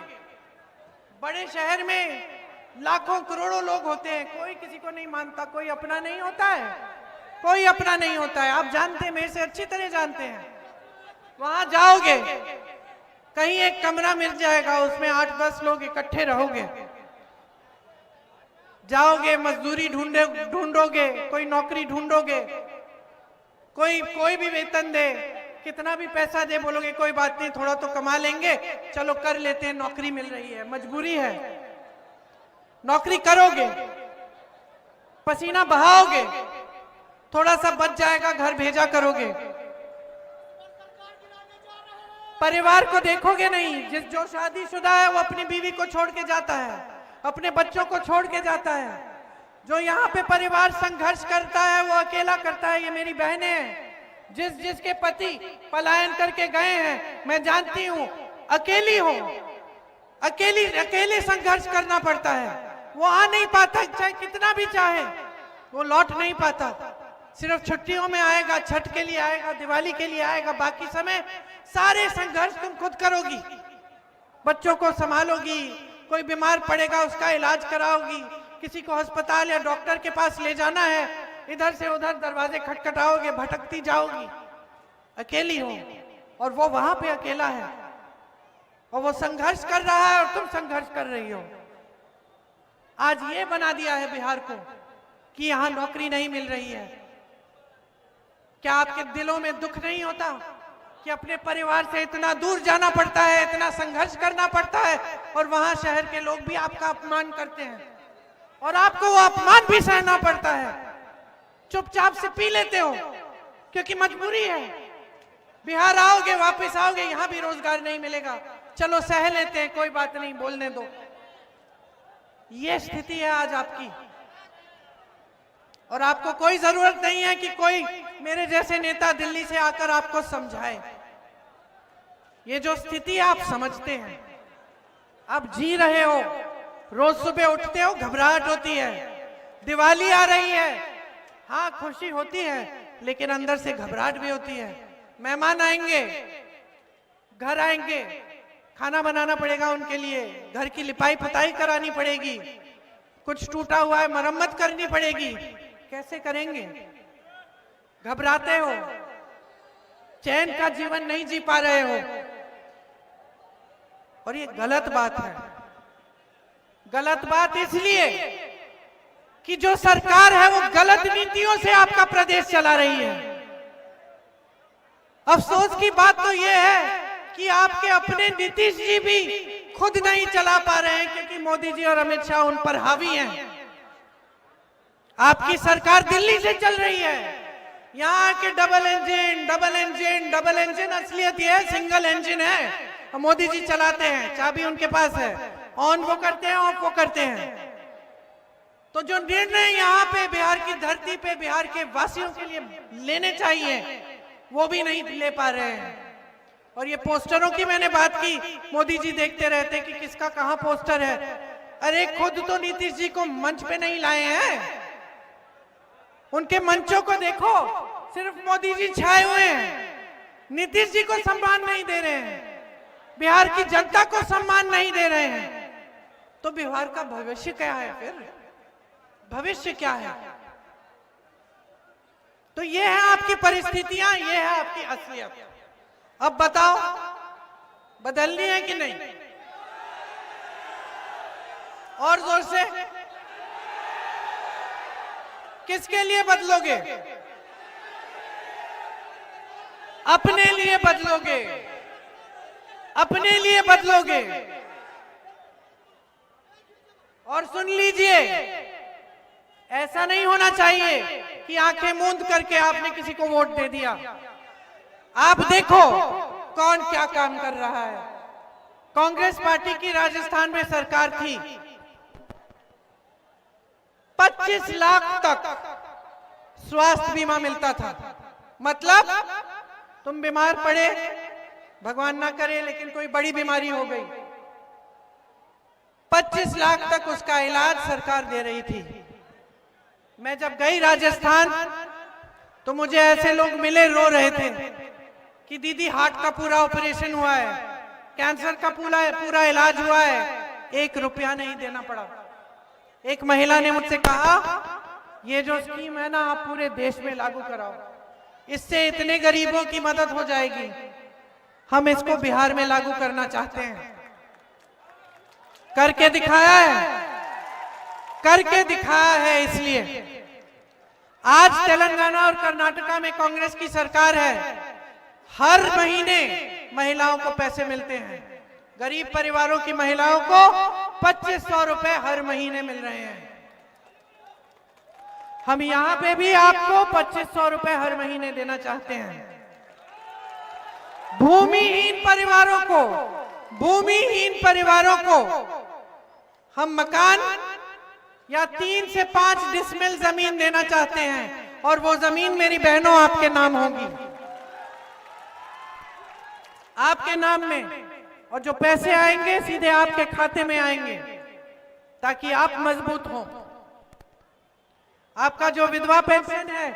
बड़े शहर में लाखों करोड़ों लोग होते हैं, कोई किसी को नहीं मानता, कोई अपना नहीं होता है, कोई अपना नहीं होता है। आप जानते हैं, मेरे से अच्छी तरह जानते हैं। वहां जाओगे, कहीं एक कमरा मिल जाएगा, उसमें 8-10 लोग इकट्ठे रहोगे। जाओगे, मजदूरी ढूंढोगे, कोई नौकरी ढूंढोगे, कोई भी वेतन दे, कितना भी पैसा दे, बोलोगे कोई बात नहीं, थोड़ा तो कमा लेंगे, चलो कर लेते हैं, नौकरी मिल रही है, मजबूरी है। नौकरी करोगे, पसीना बहाओगे, थोड़ा सा बच जाएगा, घर भेजा करोगे। परिवार को देखोगे नहीं। जो शादीशुदा है वो अपनी बीवी को छोड़ के जाता है, अपने बच्चों को छोड़ के जाता है। जो यहाँ पे परिवार संघर्ष करता है वो अकेला करता है। ये मेरी बहनें हैं, जिसके पति पलायन करके गए हैं, मैं जानती हूँ, अकेली हो, अकेले संघर्ष करना पड़ता है। वो आ नहीं पाता, चाहे कितना भी चाहे, वो लौट नहीं पाता। सिर्फ छुट्टियों में आएगा, छठ के लिए आएगा, दिवाली के लिए आएगा, बाकी समय सारे संघर्ष तुम खुद करोगी। बच्चों को संभालोगी, कोई बीमार पड़ेगा उसका इलाज कराओगी, किसी को अस्पताल या डॉक्टर के पास ले जाना है, इधर से उधर दरवाजे खटखटाओगे, भटकती जाओगी, अकेली हो। और वो वहां पे अकेला है और वो संघर्ष कर रहा है और तुम संघर्ष कर रही हो। आज ये बना दिया है बिहार को कि यहां नौकरी नहीं मिल रही है। क्या आपके दिलों में दुख नहीं होता कि अपने परिवार से इतना दूर जाना पड़ता है, इतना संघर्ष करना पड़ता है, और वहां शहर के लोग भी आपका अपमान करते हैं और आपको वो अपमान भी सहना पड़ता है। चुपचाप से पी लेते हो क्योंकि मजबूरी है। बिहार आओगे, वापस आओगे, यहां भी रोजगार नहीं मिलेगा, चलो सह लेते हैं, कोई बात नहीं, बोलने दो। ये स्थिति है आज आपकी, और आपको कोई जरूरत नहीं है कि कोई मेरे जैसे नेता दिल्ली से आकर आपको समझाए। ये जो स्थिति आप समझते हैं, आप जी रहे हो, रोज सुबह उठते हो, घबराहट होती है, दिवाली आ रही है, हाँ खुशी होती है, लेकिन अंदर से घबराहट भी होती है। मेहमान आएंगे, घर आएंगे, खाना बनाना पड़ेगा उनके लिए, घर की लिपाई पुताई करानी पड़ेगी, कुछ टूटा हुआ है मरम्मत करनी पड़ेगी, कैसे करेंगे? घबराते हो, चैन का जीवन नहीं जी पा रहे हो, और ये गलत बात है। गलत बात इसलिए कि जो सरकार है वो गलत नीतियों से आपका प्रदेश चला रही है। अफसोस की बात तो ये है कि आपके अपने नीतीश जी भी खुद नहीं चला पा रहे हैं, क्योंकि मोदी जी और अमित शाह उन पर हावी हैं। आपकी सरकार दिल्ली से चल रही है, यहाँ के डबल इंजन असलियत ये है, सिंगल इंजन है, मोदी जी चलाते हैं, चाबी उनके पास है, ऑन वो करते हैं, ऑफ वो करते हैं। तो जो निर्णय यहाँ पे बिहार की धरती पे बिहार के वासियों के लिए लेने चाहिए वो भी नहीं ले पा रहे हैं। और ये पोस्टरों की मैंने बात की, मोदी जी देखते रहते कि किसका कहां पोस्टर है। अरे खुद तो नीतीश जी को मंच पे नहीं लाए हैं, उनके मंचों को देखो, सिर्फ मोदी जी छाए हुए हैं। नीतीश जी को सम्मान नहीं दे रहे हैं, बिहार की जनता को सम्मान नहीं दे रहे हैं। तो बिहार का भविष्य क्या है? फिर भविष्य क्या है? तो ये है आपकी परिस्थितियां, ये है आपकी असलियत। अब बताओ बदलनी है कि नहीं? और जोर से, किसके लिए बदलोगे? अपने लिए बदलोगे, अपने लिए बदलोगे। और सुन लीजिए, ऐसा नहीं होना चाहिए कि आंखें मूंद करके आपने किसी को वोट दे दिया। आप देखो कौन क्या काम कर रहा है। कांग्रेस पार्टी की राजस्थान में सरकार थी, 25 लाख तक स्वास्थ्य बीमा मिलता था। मतलब तुम बीमार पड़े, भगवान ना करे लेकिन कोई बड़ी बीमारी हो गई, 25 लाख तक उसका इलाज सरकार दे रही थी। मैं जब गई राजस्थान तो मुझे ऐसे लोग मिले, रो रहे थे कि दीदी हार्ट का पूरा ऑपरेशन हुआ है, कैंसर का पूरा इलाज हुआ है, 1 रुपया नहीं देना पड़ा। एक महिला ने मुझसे कहा ये जो स्कीम है ना आप पूरे देश में लागू कराओ, इससे इतने गरीबों की मदद हो जाएगी। हम इसको बिहार में लागू करना चाहते हैं। करके दिखाया है, करके दिखाया है। इसलिए आज तेलंगाना और कर्नाटका में कांग्रेस की सरकार है, हर महीने महिलाओं को पैसे मिलते हैं। गरीब परिवारों की महिलाओं को 2500 रुपए हर महीने मिल रहे हैं। हम यहां पे भी आपको 2500 रुपए हर महीने देना चाहते हैं। भूमिहीन परिवारों को हम मकान या 3 से 5 डिसमिल जमीन देना चाहते हैं, और वो जमीन मेरी बहनों आपके नाम होगी, आपके नाम में। और जो पैसे आएंगे सीधे आपके खाते में आएंगे, ताकि आप मजबूत हो। आपका जो विधवा पेंशन है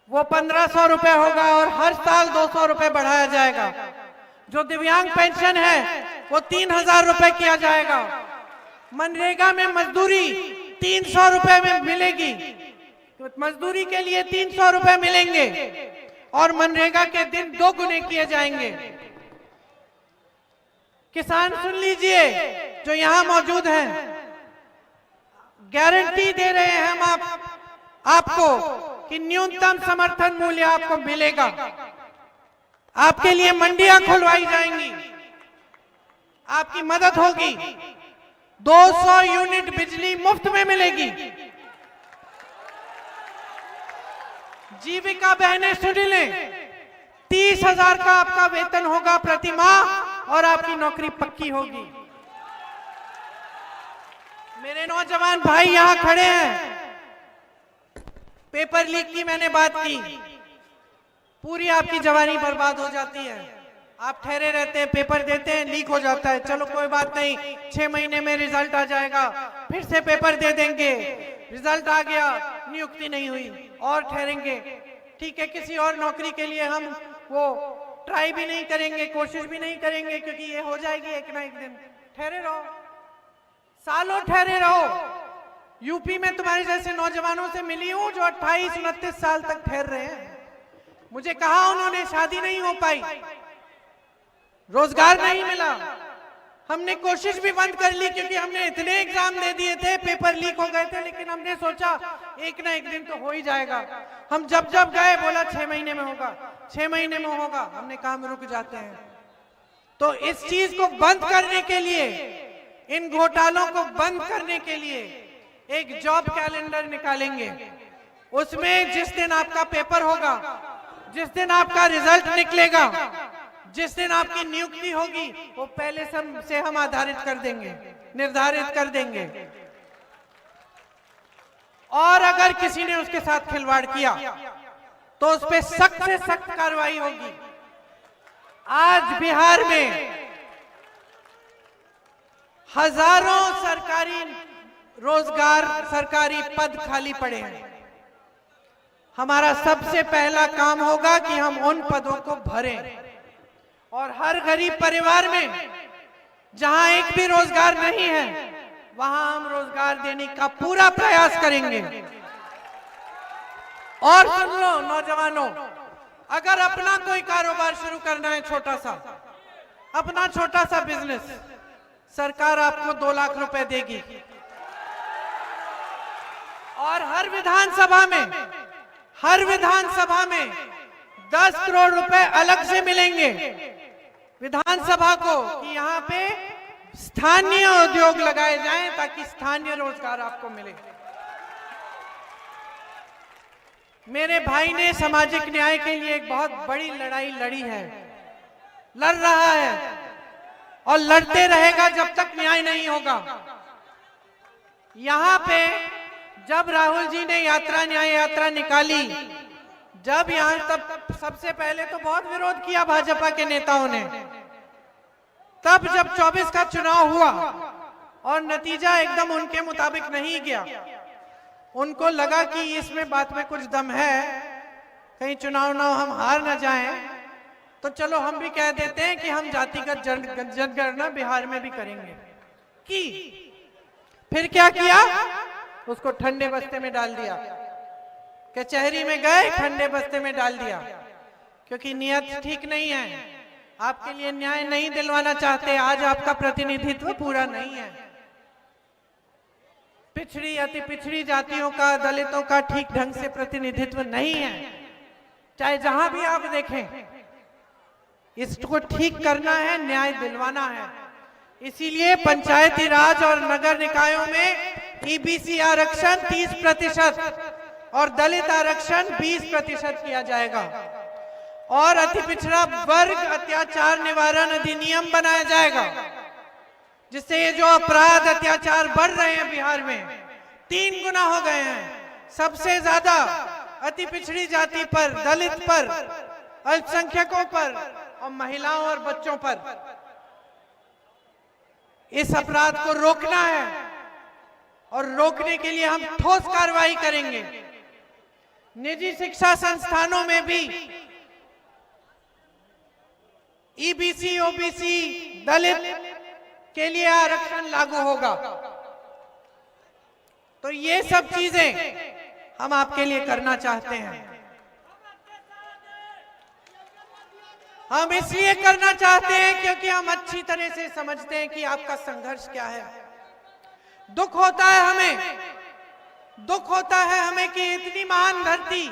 वो 1500 रुपए होगा और हर साल 200 रुपए बढ़ाया जाएगा। जो दिव्यांग पेंशन है वो 3000 रुपए किया जाएगा। मनरेगा में मजदूरी 300 रुपए में मिलेगी, तो मजदूरी के लिए 300 रुपए मिलेंगे और मनरेगा के दिन 2 गुने किए जाएंगे। किसान सुन लीजिए जो यहां मौजूद हैं, गारंटी दे रहे हैं हम आपको कि न्यूनतम समर्थन मूल्य आपको मिलेगा। आपके लिए मंडियां खुलवाई जाएंगी, आपकी मदद होगी। 200 यूनिट बिजली मुफ्त में मिलेगी। जीविका बहनें सुन लें, 30,000 का आपका वेतन होगा प्रति माह और आपकी नौकरी पक्की होगी। मेरे नौजवान भाई यहां खड़े हैं, पेपर लीक की मैंने बात की, पूरी आपकी जवानी बर्बाद हो जाती है। आप ठहरे रहते हैं, पेपर देते हैं, लीक हो जाता है, चलो कोई बात नहीं, 6 महीने में रिजल्ट आ जाएगा, फिर से पेपर दे देंगे, रिजल्ट आ गया, नियुक्ति नहीं हुई, और ठहरेंगे। ठीक है, किसी और नौकरी के लिए हम वो ट्राई भी नहीं करेंगे, कोशिश भी नहीं करेंगे, क्योंकि ये हो जाएगी एक ना एक दिन। ठहरे रहो, सालों ठहरे रहो। यूपी में तुम्हारे जैसे नौजवानों से मिली हूं जो 28-29 साल तक ठहर रहे हैं। मुझे कहा उन्होंने शादी नहीं हो पाई, रोजगार नहीं मिला, हमने कोशिश भी बंद कर ली क्योंकि हमने इतने एग्जाम दे दिए थे, पेपर लीक हो गए थे, लेकिन हमने सोचा एक ना एक दिन तो हो ही जाएगा। हम जब गए बोला 6 महीने में होगा, 6 महीने में होगा, हमने काम रुक जाते हैं। तो इस चीज को बंद करने के लिए, इन घोटालों को बंद करने के लिए एक जॉब कैलेंडर निकालेंगे। उसमें जिस दिन आपका पेपर होगा, जिस दिन आपका रिजल्ट निकलेगा, जिस दिन आपकी नियुक्ति होगी वो पहले से हम आधारित कर देंगे, निर्धारित कर देंगे। और अगर किसी ने उसके साथ खिलवाड़ किया तो उस पर सख्त से सख्त कार्रवाई होगी। आज बिहार में हजारों सरकारी रोजगार, सरकारी पद खाली पड़े हैं। हमारा सबसे पहला काम होगा कि हम उन पदों को भरें और हर गरीब परिवार में जहां एक भी रोजगार नहीं है वहां हम रोजगार देने का पूरा प्रयास करेंगे। और सुन लो नौजवानों, अगर अपना कोई कारोबार शुरू करना है, छोटा सा, अपना छोटा सा बिजनेस, सरकार आपको 2 लाख रुपए देगी और हर विधानसभा में 10 करोड़ रुपए अलग से मिलेंगे विधानसभा को कि यहाँ पे स्थानीय उद्योग लगाए जाएं ताकि स्थानीय रोजगार आपको मिले। मेरे भाई ने सामाजिक न्याय के लिए एक बहुत बड़ी लड़ाई लड़ी है, लड़ रहा है और लड़ते रहेगा जब तक न्याय नहीं होगा। यहाँ पे जब राहुल जी ने न्याय यात्रा निकाली, जब यहाँ तब सबसे पहले तो बहुत विरोध किया भाजपा के नेताओं ने। तब जब 24 का चुनाव हुआ और नतीजा एकदम उनके मुताबिक नहीं गया, उनको लगा कि इसमें बात में कुछ दम है, कहीं चुनाव हम हार न जाएं, तो चलो हम भी कह देते हैं कि हम जातिगत जनगणना बिहार में भी करेंगे। फिर क्या किया, उसको ठंडे बस्ते में डाल दिया, कचहरी में गए ठंडे बस्ते में डाल दिया, क्योंकि नियत ठीक नहीं है, आपके लिए न्याय नहीं दिलवाना चाहते। आज आपका प्रतिनिधित्व पूरा नहीं है, पिछड़ी अति पिछड़ी जातियों का, दलितों का ठीक ढंग से प्रतिनिधित्व नहीं है, चाहे जहां भी आप देखें। इसको ठीक करना है, न्याय दिलवाना है। इसीलिए पंचायती राज और नगर निकायों में ईबीसी आरक्षण 30% और दलित आरक्षण 20% किया जाएगा और अति पिछड़ा वर्ग अत्याचार निवारण अधिनियम बनाया जाएगा, जिससे ये जो अपराध अत्याचार बढ़ रहे हैं बिहार में 3 गुना हो गए हैं। सबसे ज्यादा अति पिछड़ी जाति पर, दलित पर, अल्पसंख्यकों पर और महिलाओं और बच्चों पर। इस अपराध को रोकना है और रोकने के लिए हम ठोस कार्रवाई करेंगे। निजी शिक्षा संस्थानों में भी ईबीसी, ओबीसी, दलित के लिए आरक्षण लागू होगा। तो ये सब चीजें हम आपके लिए करना चाहते हैं। हम इसलिए करना चाहते हैं क्योंकि हम अच्छी तरह से समझते हैं कि आपका संघर्ष क्या है। दुख होता है हमें कि इतनी महान धरती,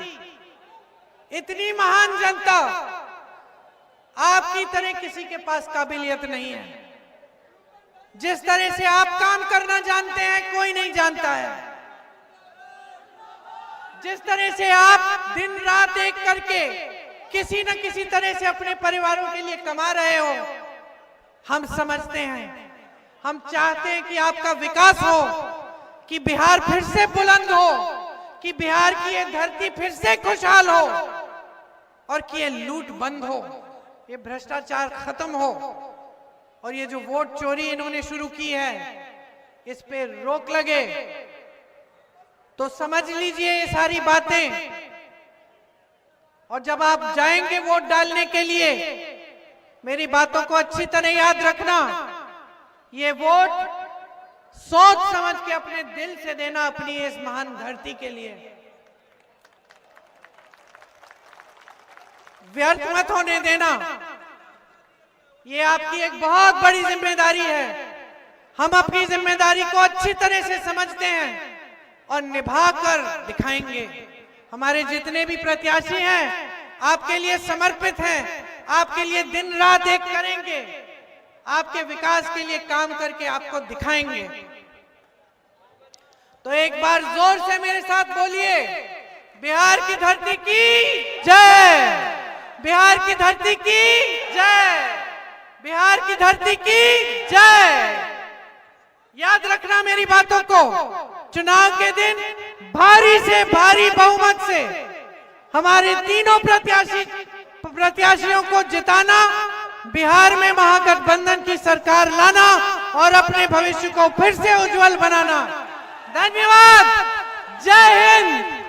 इतनी महान जनता, आपकी तरह किसी के पास काबिलियत नहीं है। जिस तरह से आप काम करना जानते हैं कोई नहीं जानता है। जिस तरह से आप दिन रात एक करके किसी न किसी तरह से अपने परिवारों के लिए कमा रहे हो, हम समझते हैं। हम चाहते हैं कि आपका विकास हो, कि बिहार फिर से बुलंद हो, कि बिहार की ये धरती फिर से खुशहाल हो और कि ये लूट बंद हो, ये भ्रष्टाचार खत्म हो और ये जो वोट चोरी इन्होंने शुरू की है इस पे रोक लगे। तो समझ लीजिए ये सारी बातें, और जब आप जाएंगे वोट डालने के लिए मेरी बातों को अच्छी तरह याद रखना। ये वोट सोच समझ के अपने दिल से देना, अपनी इस महान धरती के लिए। व्यर्थ मत होने देना। ये आपकी एक बहुत बड़ी जिम्मेदारी है। हम अपनी जिम्मेदारी को अच्छी तरह से समझते हैं और निभाकर दिखाएंगे। हमारे जितने भी प्रत्याशी हैं आपके लिए समर्पित हैं, आपके लिए दिन रात एक करेंगे, आपके विकास के लिए काम करके आपको दिखाएंगे। तो एक बार जोर से मेरे साथ बोलिए, बिहार की धरती की जय, बिहार की धरती की जय, बिहार की धरती की जय। याद रखना मेरी बातों को, चुनाव के दिन भारी से भारी बहुमत से हमारे तीनों प्रत्याशियों को जिताना, बिहार में महागठबंधन की सरकार लाना और अपने भविष्य को फिर से उज्जवल बनाना। धन्यवाद। जय हिंद।